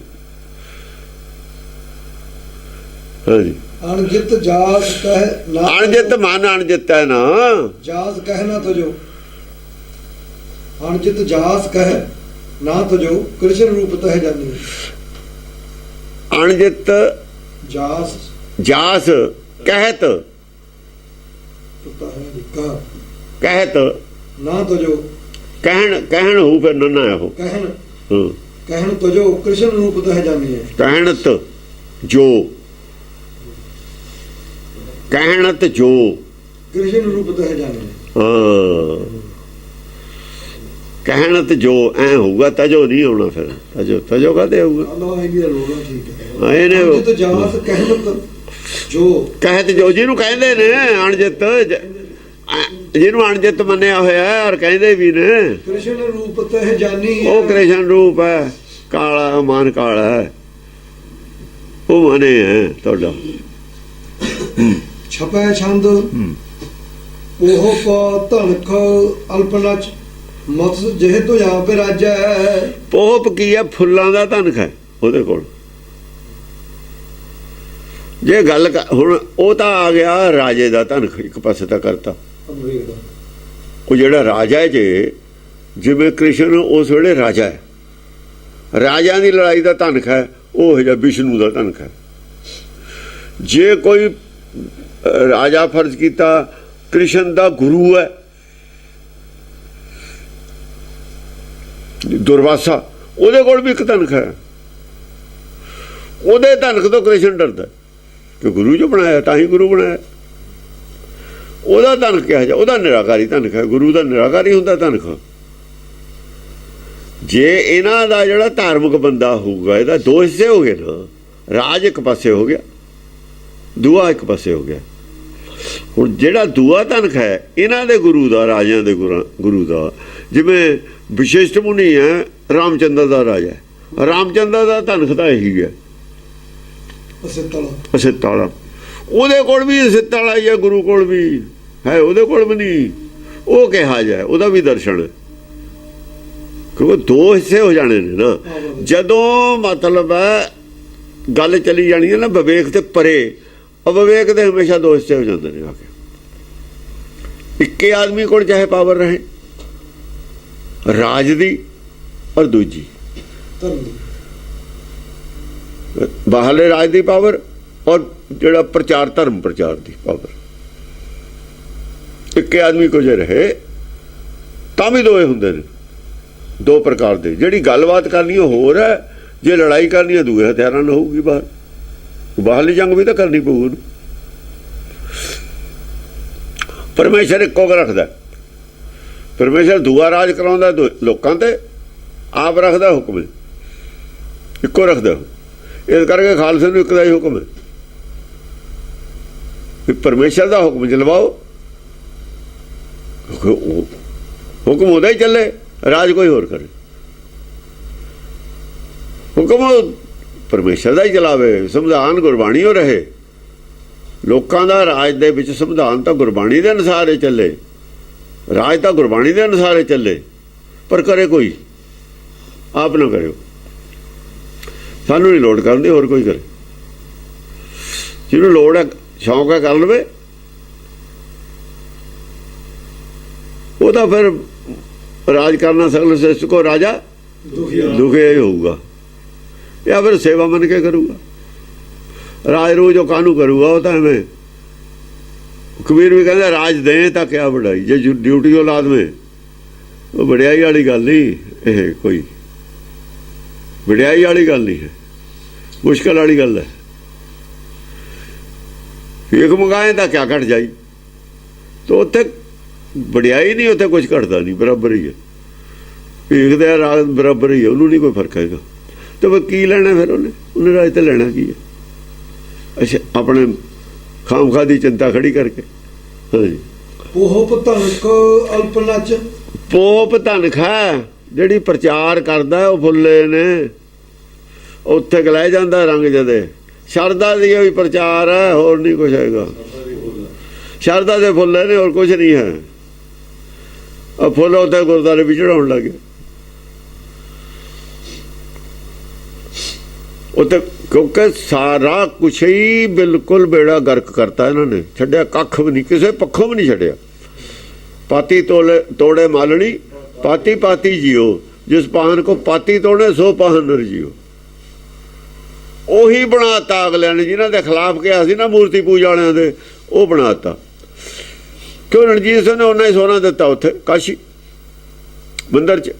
ਹਾਂਜੀ, ਅਣਜਿਤ ਜਾਸ ਕਹਿ ਨਾ, ਅਣਜਿਤ ਮਨ ਅਣਜਿਤ ਹੈ ਨਾ। ਜਾਸ ਕਹਿ ਨਾ ਤਜੋ, ਅਣਜਿਤ ਜਾਸ ਕਹਿ ਨਾ ਤਜੋ ਕ੍ਰਿਸ਼ਨ ਰੂਪ ਤਹ ਜਾਨੀ। ਅਣਜਿਤ ਜਾਸ ਜਾਸ ਕਹਿਤ, ਪਤਾ ਹੈ ਕਾ ਕਹਿਤ ਨਾ ਤਜੋ, ਕਹਿਣ ਹੋ ਫਿਰ ਨੰਨਾ ਉਹ ਕਹਿਣ ਹਾਂ। ਕਹਿਣ ਤਜੋ ਕ੍ਰਿਸ਼ਨ ਰੂਪ ਤਹ ਜਾਨੀ ਹੈ। ਕਹਿਣਤ ਜੋ, ਕਹਿਣਤ ਜੋ, ਕ੍ਰਿਸ਼ਨ ਰੂਪ ਤਹ ਜਾਨੀ ਹੈ। ਹਾਂ ਕਹਿਣਤ ਜੋ ਐ ਹੋਊਗਾ। ਤਜੋ ਨਹੀਂ ਹੋਣਾ ਫਿਰ। ਤਜੋ ਕਾਹਦੇ ਹੋਊਗਾ? ਅੱਲਾਹ ਇਹ ਵੀ ਲੋੜਾ ਠੀਕ ਹੈ। ਹਾਂ, ਇਹਨੇ ਅਣਜਿਤ ਜਾਸ ਕਹਿਣ ਜੋ, ਕਹਿਤ ਜੋ ਜਿਹਨੂੰ ਕਹਿੰਦੇ ਨੇ ਅਣਜਿਤ, ਜਿਹਨੂੰ ਅਣਜਿਤ ਮੰਨਿਆ ਹੋਇਆ ਔਰ ਕਹਿੰਦੇ ਵੀ ਨੇ ਕ੍ਰਿਸ਼ਨ ਰੂਪ ਤਹ ਜਾਨੀ ਹੈ। ਉਹ ਕ੍ਰਿਸ਼ਨ ਰੂਪ ਹੈ। ਕਾਲਾ ਮਨ ਕਾਲਾ ਹੈ, ਉਹ ਮਨੇ ਹੈ ਤੁਹਾਡਾ। ਛਪੈ ਛੰਦ ਉਹ ਪਾ ਧਨਖ ਅਲਪਨਚ ਮਤ ਜਿਹੇ ਤੋਂ ਜਾਂ ਪੇ ਰਾਜਾ। ਪੋਪ ਕੀ ਹੈ? ਫੁੱਲਾਂ ਦਾ ਧਨਕ ਹੈ ਉਹਦੇ ਕੋਲ। ਜੇ ਗੱਲ ਹੁਣ ਉਹ ਤਾਂ ਆ ਗਿਆ ਰਾਜੇ ਦਾ ਧਨਕ, ਇੱਕ ਪਾਸੇ ਤਾਂ ਕਰਤਾ। ਉਹ ਜਿਹੜਾ ਰਾਜਾ ਜੇ, ਜਿਵੇਂ ਕ੍ਰਿਸ਼ਨ ਉਸ ਵੇਲੇ ਰਾਜਾ ਹੈ, ਰਾਜਿਆਂ ਦੀ ਲੜਾਈ ਦਾ ਧਨਕ ਹੈ, ਉਹ ਜਿਹਾ ਵਿਸ਼ਨੂੰ ਦਾ ਧਨਕ ਹੈ। ਜੇ ਕੋਈ ਰਾਜਾ ਫਰਜ਼ ਕੀਤਾ ਕ੍ਰਿਸ਼ਨ ਦਾ ਗੁਰੂ ਹੈ ਦੁਰਵਾਸਾ, ਉਹਦੇ ਕੋਲ ਵੀ ਇੱਕ ਧਨਕ ਹੈ। ਉਹਦੇ ਧਨਕ ਤੋਂ ਕ੍ਰਿਸ਼ਨ ਡਰਦਾ ਕਿ ਗੁਰੂ ਜੋ ਬਣਾਇਆ ਤਾਂ ਹੀ ਗੁਰੂ ਬਣਾਇਆ। ਉਹਦਾ ਧਨਕ ਕਿਹਾ ਜਾ, ਉਹਦਾ ਨਿਰਾਕਾਰੀ ਧਨਕ ਹੈ। ਗੁਰੂ ਦਾ ਨਿਰਾਕਾਰੀ ਹੁੰਦਾ ਧਨਕ। ਜੇ ਇਹਨਾਂ ਦਾ ਜਿਹੜਾ ਧਾਰਮਿਕ ਬੰਦਾ ਹੋਊਗਾ, ਇਹਦਾ ਦੋ ਹਿੱਸੇ ਹੋ ਗਏ ਨਾ। ਰਾਜ ਇੱਕ ਪਾਸੇ ਹੋ ਗਿਆ, ਦੂਆ ਇੱਕ ਪਾਸੇ ਹੋ ਗਿਆ। ਹੁਣ ਜਿਹੜਾ ਦੂਆ ਧਨਕ ਹੈ ਇਹਨਾਂ ਦੇ ਗੁਰੂ ਦਾ, ਰਾਜਿਆਂ ਦੇ ਗੁਰੂ ਦਾ, ਜਿਵੇਂ ਵਿਸ਼ਿਸ਼ਟ ਮੁਨੀ ਹੈ ਰਾਮਚੰਦਰ ਦਾ ਰਾਜਾ ਹੈ। ਰਾਮਚੰਦਰ ਦਾ ਧਨਕ ਤਾਂ ਇਹੀ ਹੈ ਅਸਿੱਤ ਵਾਲਾ। ਉਹਦੇ ਕੋਲ ਵੀ ਅਸਿੱਤ ਵਾਲਾ ਹੀ ਹੈ, ਗੁਰੂ ਕੋਲ ਵੀ ਹੈ, ਉਹਦੇ ਕੋਲ ਵੀ ਨਹੀਂ। ਉਹ ਕਿਹਾ ਜਾਏ ਉਹਦਾ ਵੀ ਦਰਸ਼ਨ, ਕਿਉਂਕਿ ਦੋ ਹਿੱਸੇ ਹੋ ਜਾਣੇ ਨੇ ਨਾ। ਜਦੋਂ ਮਤਲਬ ਹੈ ਗੱਲ ਚਲੀ ਜਾਣੀ ਹੈ ਨਾ ਵਿਵੇਕ ਤੇ ਪਰੇ, ਅਵਿਵੇਕ ਦੇ ਹਮੇਸ਼ਾ ਦੋ ਹਿੱਸੇ ਹੋ ਜਾਂਦੇ ਨੇ। ਆ ਕੇ ਇੱਕੇ ਆਦਮੀ ਕੋਲ ਚਾਹੇ ਪਾਵਰ ਰਹੇ ਰਾਜ ਦੀ ਔਰ ਦੂਜੀ ਬਾਹਰਲੇ ਰਾਜ ਦੀ ਪਾਵਰ ਔਰ ਜਿਹੜਾ ਪ੍ਰਚਾਰ ਧਰਮ ਪ੍ਰਚਾਰ ਦੀ ਪਾਵਰ, ਇੱਕੇ ਆਦਮੀ ਕੋ ਜੇ ਰਹੇ ਤਾਂ ਵੀ ਦੋਏ ਹੁੰਦੇ ਨੇ, ਦੋ ਪ੍ਰਕਾਰ ਦੇ। ਜਿਹੜੀ ਗੱਲਬਾਤ ਕਰਨੀ ਉਹ ਹੋਰ ਹੈ, ਜੇ ਲੜਾਈ ਕਰਨੀ ਹੈ ਦੂਏ ਹਥਿਆਰਾਂ ਨਾਲ ਹੋਊਗੀ। ਬਾਹਰਲੀ ਜੰਗ ਵੀ ਤਾਂ ਕਰਨੀ ਪਊ ਉਹਨੂੰ। ਪਰਮੇਸ਼ਰ ਇੱਕੋ ਰੱਖਦਾ, ਪਰਮੇਸ਼ਰ ਦੂਆ ਰਾਜ ਕਰਾਉਂਦਾ ਲੋਕਾਂ ਤੇ, ਆਪ ਰੱਖਦਾ ਹੁਕਮ, ਇੱਕੋ ਰੱਖਦਾ। ਇਸ ਕਰਕੇ ਖਾਲਸੇ ਨੂੰ ਇੱਕ ਦਾ ਹੀ ਹੁਕਮ ਹੈ ਵੀ ਪਰਮੇਸ਼ਰ ਦਾ ਹੁਕਮ ਚਲਵਾਓ, ਹੁਕਮ ਉਹਦਾ ਹੀ ਚੱਲੇ, ਰਾਜ ਕੋਈ ਹੋਰ ਕਰੇ। ਹੁਕਮ ਪਰਮੇਸ਼ਰ ਦਾ ਹੀ ਚਲਾਵੇ, ਸੰਵਿਧਾਨ ਗੁਰਬਾਣੀ ਹੋ ਰਹੇ। ਲੋਕਾਂ ਦਾ ਰਾਜ ਦੇ ਵਿੱਚ ਸੰਵਿਧਾਨ ਤਾਂ ਗੁਰਬਾਣੀ ਦੇ ਅਨੁਸਾਰ ਹੀ ਚੱਲੇ, ਰਾਜ ਤਾਂ ਗੁਰਬਾਣੀ ਦੇ ਅਨੁਸਾਰ ਹੀ ਚੱਲੇ, ਪਰ ਕਰੇ ਕੋਈ, ਆਪ ਨਾ ਕਰਿਓ। ਸਾਨੂੰ ਨਹੀਂ ਲੋੜ ਕਰਨ ਦੀ, ਹੋਰ ਕੋਈ ਕਰੇ। ਜਿਹਨੂੰ ਲੋੜ ਹੈ, ਸ਼ੌਂਕ ਹੈ, ਕਰ ਲਵੇ। ਉਹ ਤਾਂ ਫਿਰ ਰਾਜ ਕਰਨਾ ਸਗਲ ਸਿਸ਼ਟ ਕੋ ਰਾਜਾ ਦੁਖਿਆ ਹੀ ਹੋਊਗਾ, ਜਾਂ ਫਿਰ ਸੇਵਾ ਮੰਨ ਕੇ ਕਰੂਗਾ। ਰਾਜ ਰੋਜ਼ ਜੋ ਕਾਹਨੂੰ ਕਰੂਗਾ, ਉਹ ਤਾਂ ਐਵੇਂ। ਕਬੀਰ ਵੀ ਕਹਿੰਦਾ ਰਾਜ ਦੇ ਤਾਂ ਕਿਆ ਵਡਾਈ, ਜੇ ਡਿਊਟੀ ਉਹ ਲਾਦਵੇਂ। ਉਹ ਵਡਿਆਈ ਵਾਲੀ ਗੱਲ ਨਹੀਂ, ਇਹ ਕੋਈ ਵਡਿਆਈ ਵਾਲੀ ਗੱਲ ਨਹੀਂ ਹੈ, ਮੁਸ਼ਕਲ ਵਾਲੀ ਗੱਲ ਹੈ। ਇੱਕ ਮੰਗਾਏ ਤਾਂ ਕਿਆ ਘਟ ਜਾਈ, ਤਾਂ ਉੱਥੇ ਵਡਿਆਈ ਨਹੀਂ, ਉੱਥੇ ਕੁਝ ਘਟਦਾ ਨਹੀਂ, ਬਰਾਬਰ ਹੀ ਹੈ। ਵੇਖਦੇ ਆ ਰਾਜ ਬਰਾਬਰ ਹੀ ਹੈ, ਉਹਨੂੰ ਨਹੀਂ ਕੋਈ ਫਰਕ ਹੈਗਾ। ਤੇ ਫਿਰ ਕੀ ਲੈਣਾ, ਫਿਰ ਉਹਨੇ ਰਾਜ ਤੇ ਲੈਣਾ ਕੀ ਹੈ? ਅੱਛਾ, ਆਪਣੇ ਖਾਮਖਾਹ ਦੀ ਚਿੰਤਾ ਖੜੀ ਕਰਕੇ। ਹਾਂਜੀ, ਪੋਹਪ ਧਨਖ ਅਲਪ ਨਚ। ਪੋਪ ਧਨਖਾ ਜਿਹੜੀ ਪ੍ਰਚਾਰ ਕਰਦਾ ਉਹ ਫੁੱਲੇ ਨੇ, ਉੱਥੇ ਲੈ ਜਾਂਦਾ ਰੰਗ ਜਦੇ। ਸ਼ਰਧਾ ਦੀ ਵੀ ਪ੍ਰਚਾਰ ਹੈ, ਹੋਰ ਨਹੀਂ ਕੁਛ ਹੈਗਾ। ਸ਼ਰਧਾ ਦੇ ਫੁੱਲੇ ਨੇ, ਹੋਰ ਕੁਛ ਨਹੀਂ ਹੈ। ਆ ਫੁੱਲ ਉੱਥੇ ਗੁਰਦੁਆਰੇ ਵੀ ਚੜਾਉਣ ਲੱਗੇ ਉੱਥੇ, ਕਿਉਂਕਿ ਸਾਰਾ ਕੁਛ ਹੀ ਬਿਲਕੁਲ ਬੇੜਾ ਗਰਕ ਕਰਤਾ ਇਹਨਾਂ ਨੇ। ਛੱਡਿਆ ਕੱਖ ਵੀ ਨਹੀਂ, ਕਿਸੇ ਪੱਖੋਂ ਵੀ ਨਹੀਂ ਛੱਡਿਆ। ਪਾਤੀ ਤੋੜੇ ਮਾਲਣੀ, ਪਾਤੀ ਪਾਤੀ ਜੀਓ, ਜਿਸ ਪਾਹਨ ਕੋ ਪਾਤੀ ਤੋੜੇ ਸੋ ਪਾਹਨ ਨਰ ਜੀਓ। ਉਹੀ ਬਣਾਤਾ ਅਗਲਿਆਂ ਨੇ, ਜਿਨ੍ਹਾਂ ਦੇ ਖਿਲਾਫ ਕਿਹਾ ਸੀ ਨਾ ਮੂਰਤੀ ਪੂਜਾ ਵਾਲਿਆਂ ਦੇ, ਉਹ ਬਣਾਤਾ। ਕਿਉਂ? ਰਣਜੀਤ ਸਿੰਘ ਨੇ ਉਹਨਾਂ ਹੀ ਸੋਨਾ ਦਿੱਤਾ ਉੱਥੇ ਕਾਸ਼ੀ ਮੰਦਰ 'ਚ,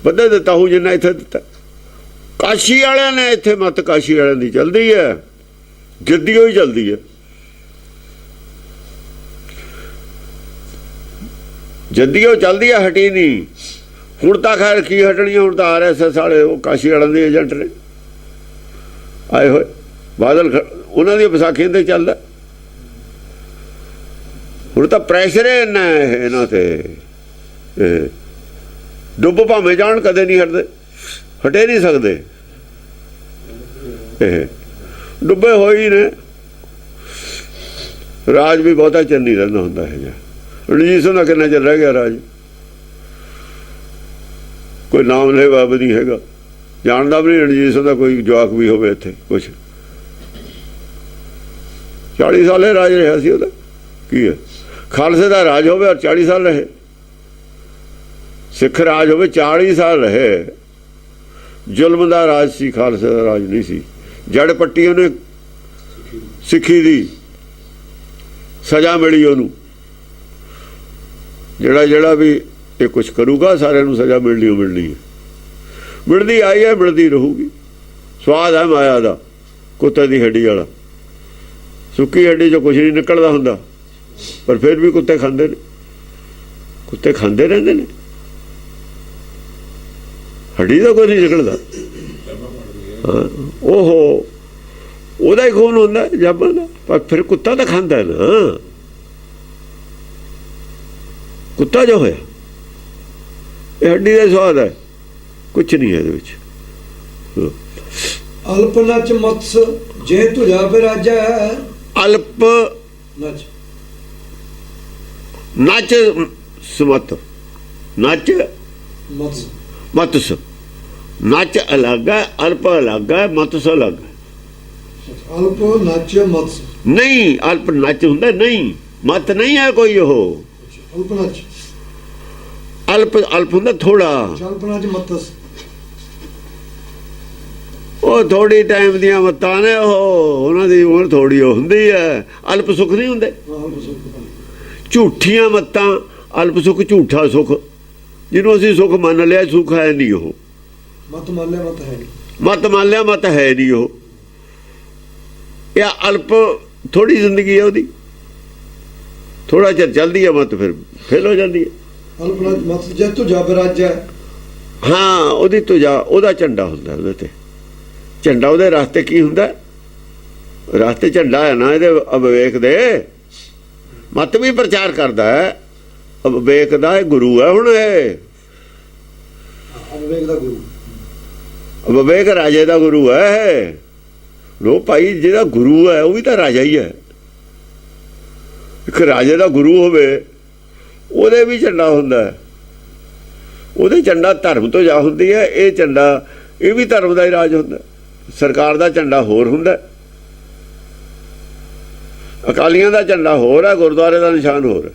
ਵੱਧਾ ਦਿੱਤਾ ਹੋ ਜਿੰਨਾ ਇੱਥੇ ਦਿੱਤਾ। ਕਾਸ਼ੀ ਵਾਲਿਆਂ ਨੇ ਇੱਥੇ ਮਤ ਕਾਸ਼ੀ ਵਾਲਿਆਂ ਦੀ ਚੱਲਦੀ ਹੈ, ਜਿੱਦੀ ਹੋਈ ਚੱਲਦੀ ਹੈ। ਜੱਦੀ ਉਹ ਚੱਲਦੀ ਹੈ, ਹਟੀ ਨਹੀਂ। ਹੁਣ ਤਾਂ ਖੈਰ ਕੀ ਹਟਣੀ, ਹੁਣ ਤਾਂ RSS ਵਾਲੇ ਉਹ ਕਾਸ਼ੀ ਵਾਲਿਆਂ ਦੇ ਏਜੰਟ ਨੇ ਆਏ ਹੋਏ। ਬਾਦਲ ਉਹਨਾਂ ਦੀ ਵਿਸਾਖੀ ਤੇ ਚੱਲਦਾ। ਹੁਣ ਤਾਂ ਪ੍ਰੈਸ਼ਰ ਹੈ ਇੰਨਾ ਇਹਨਾਂ ਤੇ, ਡੁੱਬ ਭਾਵੇਂ ਜਾਣ ਕਦੇ ਨਹੀਂ ਹਟਦੇ, ਹਟੇ ਨਹੀਂ ਸਕਦੇ। ਡੁੱਬੇ ਹੋਏ ਨੇ। ਰਾਜ ਵੀ ਬਹੁਤਾ ਚਿਰ ਨਹੀਂ ਰਹਿੰਦਾ ਹੁੰਦਾ ਹੈ। ਰਣਜੀਤ ਸਿੰਘ ਦਾ ਕਿੰਨਾ ਚਿਰ ਰਹਿ ਗਿਆ ਰਾਜ? ਕੋਈ ਨਾਮ ਲੈ ਬਾਬ ਨਹੀਂ ਹੈਗਾ, ਜਾਣਦਾ ਵੀ ਨਹੀਂ ਰਣਜੀਤ ਸਿੰਘ ਦਾ ਕੋਈ ਜਵਾਕ ਵੀ ਹੋਵੇ ਇੱਥੇ ਕੁਛ। 40 ਸਾਲ ਇਹ ਰਾਜ ਰਿਹਾ ਸੀ ਉਹਦਾ। ਕੀ ਹੈ? ਖਾਲਸੇ ਦਾ ਰਾਜ ਹੋਵੇ ਔਰ 40 ਸਾਲ ਰਹੇ, ਸਿੱਖ ਰਾਜ ਹੋਵੇ 40 ਸਾਲ ਰਹੇ। ਜ਼ੁਲਮ ਦਾ ਰਾਜ ਸੀ, ਖਾਲਸੇ ਦਾ ਰਾਜ ਨਹੀਂ ਸੀ। ਜੜ ਪੱਟੀ ਉਹਨੇ ਸਿੱਖੀ ਦੀ, ਸਜ਼ਾ ਮਿਲੀ ਉਹਨੂੰ। ਜਿਹੜਾ ਵੀ ਇਹ ਕੁਛ ਕਰੂਗਾ ਸਾਰਿਆਂ ਨੂੰ ਸਜ਼ਾ ਮਿਲਣੀ ਹੈ। ਮਿਲਦੀ ਆਈ ਹੈ, ਮਿਲਦੀ ਰਹੂਗੀ। ਸਵਾਦ ਹੈ ਮਾਇਆ ਦਾ, ਕੁੱਤੇ ਦੀ ਹੱਡੀ ਵਾਲਾ। ਸੁੱਕੀ ਹੱਡੀ 'ਚੋਂ ਕੁਛ ਨਹੀਂ ਨਿਕਲਦਾ ਹੁੰਦਾ, ਪਰ ਫਿਰ ਵੀ ਕੁੱਤੇ ਖਾਂਦੇ ਨੇ, ਕੁੱਤੇ ਖਾਂਦੇ ਰਹਿੰਦੇ ਨੇ। ਹੱਡੀ ਦਾ ਕੁਛ ਨਹੀਂ ਨਿਕਲਦਾ। ਓਹੋ, ਉਹਦਾ ਹੀ ਖੂਨ ਹੁੰਦਾ ਜਾਬਾਂ ਦਾ, ਪਰ ਫਿਰ ਕੁੱਤਾ ਤਾਂ ਖਾਂਦਾ ਨਾ। ਕੁੱਤਾ ਜੋ ਹੋਇਆ, ਇਹ ਹੱਡੀ ਦਾ ਸਵਾਦ ਹੈ, ਕੁਛ ਨਹੀਂ ਹੈ ਇਹਦੇ ਵਿੱਚ। ਅਲਪ ਨਚ ਮਤਸ ਜੇ ਤੁਝਾ ਬਿਰਾਜੈ। ਅਲਪ ਨਚ ਨਚ ਸਮਤ, ਨਚ ਮਤਸ ਮਤਸ। ਨਚ ਅਲੱਗ ਹੈ, ਅਲਪ ਅਲੱਗ ਹੈ, ਮਤਸ ਅਲੱਗ ਹੈ। ਅਲਪ ਨਚ ਮਤਸ ਨਹੀਂ, ਅਲਪ ਨਚ ਹੁੰਦਾ ਨਹੀਂ, ਮਤ ਨਹੀਂ ਹੈ ਕੋਈ। ਉਹ ਅਲਪ ਨਚ, ਅਲਪ ਹੁੰਦਾ ਥੋੜਾ। ਅਲਪ ਨਚ ਮਤਸ, ਉਹ ਥੋੜੀ ਟਾਈਮ ਦੀਆਂ ਮੱਤਾਂ ਨੇ, ਉਹ ਉਹਨਾਂ ਦੀ ਉਮਰ ਥੋੜੀ ਹੁੰਦੀ ਹੈ। ਅਲਪ ਸੁੱਖ ਨਹੀਂ ਹੁੰਦੇ, ਝੂਠੀਆਂ ਮੱਤਾਂ। ਅਲਪ ਸੁੱਖ ਝੂਠਾ ਸੁੱਖ, ਜਿਹਨੂੰ ਅਸੀਂ ਸੁੱਖ ਮੰਨ ਲਿਆ, ਸੁੱਖ ਹੈ ਨਹੀਂ ਉਹ। ਮਤ ਮੰਨ ਲਿਆ, ਮਤ ਹੈ ਨਹੀਂ। ਮਤ ਮੰਨ ਲਿਆ, ਮਤ ਹੈ ਨਹੀਂ ਉਹ। ਇਹ ਅਲਪ ਥੋੜੀ ਜ਼ਿੰਦਗੀ ਹੈ ਉਹਦੀ, ਥੋੜਾ ਚਿਰ ਚੱਲਦੀ ਹੈ ਮਤ, ਫਿਰ ਫੇਲ ਹੋ ਜਾਂਦੀ ਹੈ। ਅਲਪ ਨਚ ਮਤਸ ਜੇ ਤੁਝਾ ਬਿਰਾਜੈ। ਹਾਂ, ਉਹਦੀ ਤੁਜਾ, ਉਹਦਾ ਝੰਡਾ ਹੁੰਦਾ ਉਹਦੇ ਤੇ। ਝੰਡਾ ਉਹਦੇ ਰਸਤੇ ਕੀ ਹੁੰਦਾ? ਰਸਤੇ ਝੰਡਾ ਹੈ ਨਾ ਇਹਦੇ ਅਵਿਵੇਕ ਦੇ। ਮਤ ਵੀ ਪ੍ਰਚਾਰ ਕਰਦਾ ਹੈ, ਵਿਵੇਕ ਦਾ ਇਹ ਗੁਰੂ ਹੈ। ਹੁਣ ਇਹ ਅਵਿਵੇਕ ਦਾ ਗੁਰੂ, ਵਿਵੇਕ ਰਾਜੇ ਦਾ ਗੁਰੂ ਹੈ। ਲੋ ਭਾਈ, ਜਿਹੜਾ ਗੁਰੂ ਹੈ ਉਹ ਵੀ ਤਾਂ ਰਾਜਾ ਹੀ ਹੈ। ਇੱਕ ਰਾਜੇ ਦਾ ਗੁਰੂ ਹੋਵੇ, ਉਹਦੇ ਵੀ ਝੰਡਾ ਹੁੰਦਾ ਹੈ। ਉਹਦੇ ਝੰਡਾ ਧਰਮ ਤੋਂ ਜਾ ਹੁੰਦੀ ਹੈ। ਇਹ ਝੰਡਾ, ਇਹ ਵੀ ਧਰਮ ਦਾ ਹੀ ਰਾਜ ਹੁੰਦਾ। ਸਰਕਾਰ ਦਾ ਝੰਡਾ ਹੋਰ ਹੁੰਦਾ, ਅਕਾਲੀਆਂ ਦਾ ਝੰਡਾ ਹੋਰ ਹੈ, ਗੁਰਦੁਆਰੇ ਦਾ ਨਿਸ਼ਾਨ ਹੋਰ ਹੈ।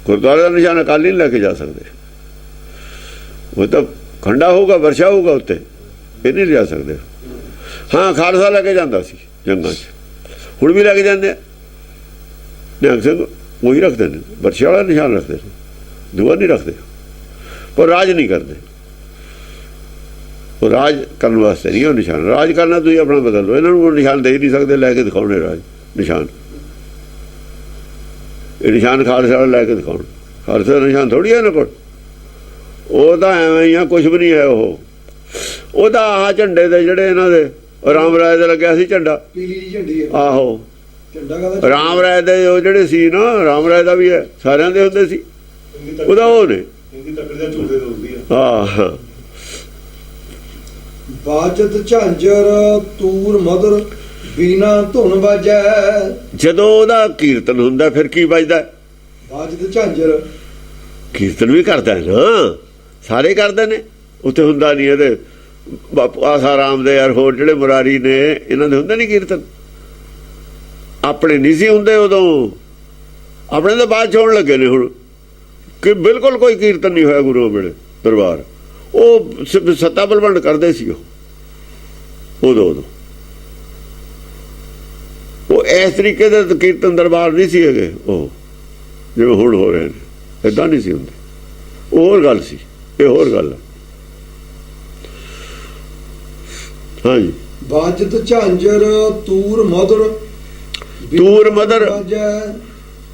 ਗੁਰਦੁਆਰੇ ਦਾ ਨਿਸ਼ਾਨ ਅਕਾਲੀ ਨਹੀਂ ਲੈ ਕੇ ਜਾ ਸਕਦੇ। ਉਹ ਤਾਂ ਖੰਡਾ ਹੋਊਗਾ, ਵਰਸ਼ਾ ਹੋਊਗਾ ਉੱਤੇ, ਇਹ ਨਹੀਂ ਲਿਜਾ ਸਕਦੇ। ਹਾਂ, ਖਾਲਸਾ ਲੈ ਕੇ ਜਾਂਦਾ ਸੀ ਜੰਗਾਂ 'ਚ, ਹੁਣ ਵੀ ਲੈ ਕੇ ਜਾਂਦੇ ਆ। ਨਿਹੰਗ ਸਿੰਘ ਉਹੀ ਰੱਖਦੇ ਨੇ, ਵਰਸ਼ਾ ਵਾਲਾ ਨਿਸ਼ਾਨ ਰੱਖਦੇ ਨੇ, ਦੂਆ ਨਹੀਂ ਰੱਖਦੇ। ਪਰ ਰਾਜ ਨਹੀਂ ਕਰਦੇ। ਉਹ ਰਾਜ ਕਰਨ ਵਾਸਤੇ ਨਹੀਂ ਉਹ ਨਿਸ਼ਾਨ। ਰਾਜ ਕਰਨਾ ਤੁਸੀਂ ਆਪਣਾ ਬਦਲ ਲਓ। ਇਹਨਾਂ ਨੂੰ ਉਹ ਨਿਸ਼ਾਨ ਦੇ ਹੀ ਨਹੀਂ ਸਕਦੇ, ਲੈ ਕੇ ਦਿਖਾਉਣੇ ਰਾਜ ਨਿਸ਼ਾਨ। ਇਹ ਨਿਸ਼ਾਨ ਖਾਲਸਾ ਵਾਲਾ ਲੈ ਕੇ ਦਿਖਾਉਣ। ਖਾਲਸਾ ਦਾ ਨਿਸ਼ਾਨ ਥੋੜ੍ਹੀ ਹੈ ਇਹਨਾਂ ਕੋਲ। ਉਹ ਤਾਂ ਐਵੇਂ ਹੀ ਆ, ਕੁਛ ਵੀ ਨਹੀਂ ਹੈ। ਉਹ ਤਾਂ ਆਹ ਝੰਡੇ ਦੇ ਜਿਹੜੇ ਇਹਨਾਂ ਦੇ ਰਾਮ ਰਾਏ ਦੇ ਲੱਗਿਆ ਸੀ ਝੰਡਾ, ਪੀਲੀ ਜਿਹੀ ਝੰਡੀ ਹੈ। ਆਹੋ, ਝੰਡਾ ਕਾਹਦਾ? ਰਾਮ ਰਾਏ ਦੇ ਉਹ ਜਿਹੜੇ ਸੀ ਨਾ, ਰਾਮ ਰਾਏ ਦਾ ਵੀ ਹੈ, ਸਾਰਿਆਂ ਦੇ ਹੁੰਦੇ ਸੀ। ਉਹਦਾ ਉਹ ਨੇ ਹਾਂ। ਬਾਜਤ ਝਾਂਜਰ ਤੂਰ ਮਦਰ ਬੀਨਾ ਧੁਨ ਬਾਜੈ। ਜਦੋਂ ਉਹਦਾ ਕੀਰਤਨ ਹੁੰਦਾ ਫਿਰ ਕੀ ਵੱਜਦਾ? ਬਾਜਤ ਝਾਂਜਰ, ਕੀਰਤਨ ਵੀ ਕਰਦਾ ਹੈ ਨਾ, ਸਾਰੇ ਕਰਦੇ ਨੇ। ਉੱਥੇ ਹੁੰਦਾ ਨਹੀਂ ਇਹਦੇ ਬਾਪੂ ਆਸਾ ਰਾਮ ਦੇ ਯਾਰ, ਹੋਰ ਜਿਹੜੇ ਮੁਰਾਰੀ ਨੇ, ਇਹਨਾਂ ਦੇ ਹੁੰਦੇ ਨਹੀਂ ਕੀਰਤਨ। ਆਪਣੇ ਨਹੀਂ ਸੀ ਹੁੰਦੇ ਉਦੋਂ, ਆਪਣੇ ਤਾਂ ਬਾਅਦ 'ਚ ਹੋਣ ਲੱਗੇ ਨੇ ਹੁਣ। ਕਿ ਬਿਲਕੁਲ ਕੋਈ ਕੀਰਤਨ ਨਹੀਂ ਹੋਇਆ ਗੁਰੂ ਵੇਲੇ ਦਰਬਾਰ। ਉਹ ਸੱਤਾ ਬਲਵੰਡ ਕਰਦੇ ਸੀ ਉਦੋਂ। ਉਹ ਇਸ ਤਰੀਕੇ ਦੇ ਕੀਰਤਨ ਦਰਬਾਰ ਨਹੀਂ ਸੀ ਹੈਗੇ ਉਹ, ਜਿਵੇਂ ਹੁਣ ਹੋ ਰਹੇ ਨੇ। ਏਦਾਂ ਨਹੀਂ ਸੀ ਹੁੰਦੇ। ਉਹ ਹੋਰ ਗੱਲ ਸੀ, ਇਹ ਹੋਰ ਗੱਲ ਹੈ। ਹਾਂਜੀ, ਬਾਜਤ ਝਾਂਜਰ ਤੂਰ ਮਦਰ ਤੂਰ ਮਦਰ, ਬਾਜੈ।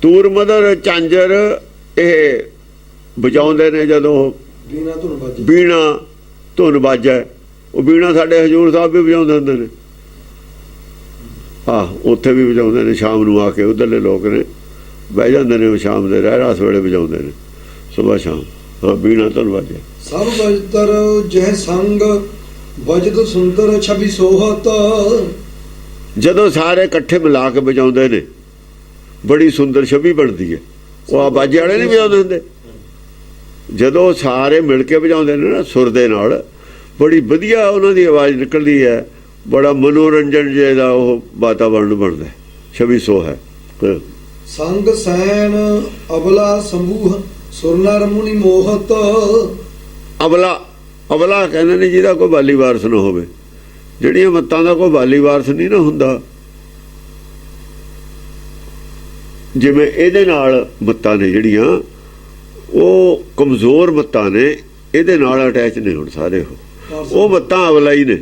ਤੂਰ ਮਦਰ ਝਾਂਜਰ ਇਹ ਵਜਾਉਂਦੇ ਨੇ ਜਦੋਂ ਬੀਨਾ ਧੁਨ ਬਾਜੈ। ਬੀਣਾ ਧੁਨ ਬਾਜੈ। ਉਹ ਬੀਣਾ ਸਾਡੇ ਹਜ਼ੂਰ ਸਾਹਿਬ ਵੀ ਵਜਾਉਂਦੇ ਹੁੰਦੇ ਨੇ। ਉੱਥੇ ਵੀ ਵਜਾਉਂਦੇ ਨੇ। ਸ਼ਾਮ ਨੂੰ ਆ ਕੇ ਉੱਧਰਲੇ ਲੋਕ ਨੇ ਬਹਿ ਜਾਂਦੇ ਨੇ, ਉਹ ਸ਼ਾਮ ਦੇ ਰਹਿਰਾਸ ਵੇਲੇ ਵਜਾਉਂਦੇ ਨੇ, ਸੁਬਾਹ ਸ਼ਾਮ। ਹਾਂ, ਬੀਣਾ ਧੁਨ ਬਾਜੈ। ਸਭ ਬਜਤਰ ਜਹ ਸੰਗ ਬਜਤ ਸੁੰਦਰ ਛਵੀ ਸੋਹਤ। ਜਦੋਂ ਸਾਰੇ ਇਕੱਠੇ ਮਿਲਾ ਕੇ ਵਜਾਉਂਦੇ ਨੇ, ਬੜੀ ਸੁੰਦਰ ਛਵੀ ਬਣਦੀ ਹੈ। ਉਹ ਆ ਬਾਜੇ ਵਾਲੇ ਨਹੀਂ ਵਜਾਉਂਦੇ ਹੁੰਦੇ। ਜਦੋਂ ਸਾਰੇ ਮਿਲ ਕੇ ਵਜਾਉਂਦੇ ਨੇ ਨਾ, ਸੁਰ ਦੇ ਨਾਲ, ਬੜੀ ਵਧੀਆ ਉਹਨਾਂ ਦੀ ਆਵਾਜ਼ ਨਿਕਲਦੀ ਹੈ। ਬੜਾ ਮਨੋਰੰਜਨ ਜਿਹਦਾ ਉਹ ਵਾਤਾਵਰਨ ਬਣਦਾ। ਛਵੀ ਸੋ ਹੈ। ਸੰਗ ਸੈਨ ਅਬਲਾ ਸਮੂਹ ਸੁਰਨਰ ਮੁਨੀ ਮੋਹਤ। ਅਬਲਾ, ਅਬਲਾ ਕਹਿੰਦੇ ਨੇ ਜਿਹਦਾ ਕੋਈ ਬਾਲੀ ਵਾਰਸ ਨਾ ਹੋਵੇ। ਜਿਹੜੀਆਂ ਮੱਤਾਂ ਦਾ ਕੋਈ ਬਾਲੀ ਵਾਰਸ ਨਹੀਂ ਨਾ ਹੁੰਦਾ, ਜਿਵੇਂ ਇਹਦੇ ਨਾਲ ਮੱਤਾਂ ਨੇ ਜਿਹੜੀਆਂ, ਉਹ ਕਮਜ਼ੋਰ ਮੱਤਾਂ ਨੇ, ਇਹਦੇ ਨਾਲ ਅਟੈਚ ਨੇ ਹੁਣ ਸਾਰੇ। ਉਹ ਮੱਤਾਂ ਅਬਲਾ ਹੀ ਨੇ।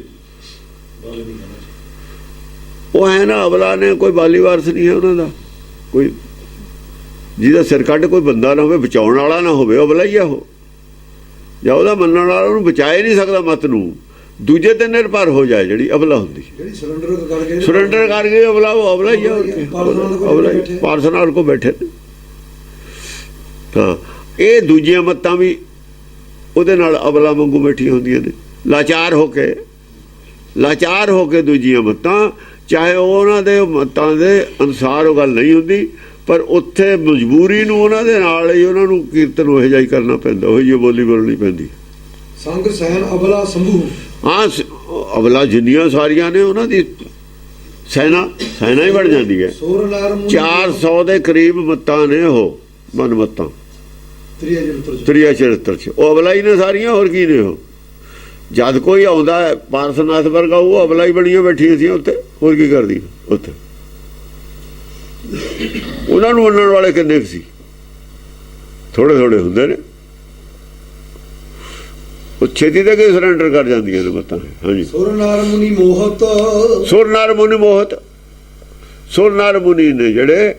ਉਹ ਹੈ ਨਾ, ਅਬਲਾ ਨੇ ਕੋਈ ਬਾਲੀ ਵਾਰਸ ਨਹੀਂ ਹੈ ਉਹਨਾਂ ਦਾ। ਕੋਈ ਜਿਹਦਾ ਸਿਰ ਕੱਢ ਕੋਈ ਬੰਦਾ ਨਾ ਹੋਵੇ, ਬਚਾਉਣ ਵਾਲਾ ਨਾ ਹੋਵੇ, ਅਬਲਾ ਹੀ ਆ ਉਹ। ਜਾਂ ਉਹਦਾ ਮੰਨਣ ਵਾਲਾ ਉਹਨੂੰ ਬਚਾਏ ਨਹੀਂ ਸਕਦਾ ਮੱਤ ਨੂੰ, ਦੂਜੇ ਤੇ ਨਿਰਭਰ ਹੋ ਜਾਏ, ਜਿਹੜੀ ਅਬਲਾ ਹੁੰਦੀ। ਜਿਹੜੀ ਸਰੈਂਡਰ ਕਰ ਗਏ ਅਬਲਾ, ਉਹ ਅਬਲਾ ਹੀ ਆ। ਅਬਲਾ ਹੀ ਪਾਰਸਨਾਲ ਕੋ ਬੈਠੇ ਨੇ। ਹਾਂ, ਇਹ ਦੂਜੀਆਂ ਮੱਤਾਂ ਵੀ ਉਹਦੇ ਨਾਲ ਅਬਲਾ ਵਾਂਗੂ ਬੈਠੀਆਂ ਹੁੰਦੀਆਂ ਨੇ। ਲਾਚਾਰ ਹੋ ਕੇ ਦੂਜੀਆਂ ਮੱਤਾਂ, ਚਾਹੇ ਉਹਨਾਂ ਦੇ ਮੱਤਾਂ ਦੇ ਅਨੁਸਾਰ ਉਹ ਗੱਲ ਨਹੀਂ ਹੁੰਦੀ, ਪਰ ਉੱਥੇ ਮਜਬੂਰੀ ਨੂੰ ਉਹਨਾਂ ਦੇ ਨਾਲ ਹੀ ਉਹਨਾਂ ਨੂੰ ਕੀਰਤਨ ਉਹ ਜਿਹਾ ਹੀ ਕਰਨਾ ਪੈਂਦਾ, ਉਹ ਜਿਹੀ ਬੋਲੀ ਬੋਲਣੀ ਪੈਂਦੀ। ਸੰਗ ਸੈਨ ਅਬਲਾ ਸਮੂਹ। ਹਾਂ, ਅਬਲਾ ਜਿੰਨੀਆਂ ਸਾਰੀਆਂ ਨੇ ਉਹਨਾਂ ਦੀ ਸੈਨਾ ਹੀ ਬਣ ਜਾਂਦੀ ਹੈ। 400 ਦੇ ਕਰੀਬ ਮੱਤਾਂ ਨੇ ਉਹ, ਮਨ ਮੱਤਾਂ ਤ੍ਰਿਆ ਚਰਿੱਤਰ 'ਚ। ਉਹ ਅਬਲਾ ਹੀ ਨੇ ਸਾਰੀਆਂ, ਹੋਰ ਕੀ ਨੇ ਉਹ। ਜਦ ਕੋਈ ਆਉਂਦਾ ਪਾਰਸਨਾਥ ਵਰਗਾ, ਉਹ ਅਬਲਾ ਹੀ ਬਣੀਆਂ ਬੈਠੀਆਂ ਸੀ ਉੱਥੇ, ਹੋਰ ਕੀ ਕਰਦੀ ਉੱਥੇ। ਉਹਨਾਂ ਨੂੰ ਮੰਨਣ ਵਾਲੇ ਕਿੰਨੇ ਸੀ? ਥੋੜੇ ਹੁੰਦੇ ਨੇ। ਉਹ ਛੇਤੀ ਤੇ ਕਿ ਸਰੈਂਡਰ ਕਰ ਜਾਂਦੀਆਂ ਨੇ ਮੱਤਾਂ। ਹਾਂਜੀ, ਸੁਰਨਰ ਮੁਨੀ ਮੋਹਤ। ਸੁਰਨਰ ਮੁਨੀ ਮੋਹਤ। ਸੁਰਨਰ ਮੁਨੀ ਨੇ ਜਿਹੜੇ,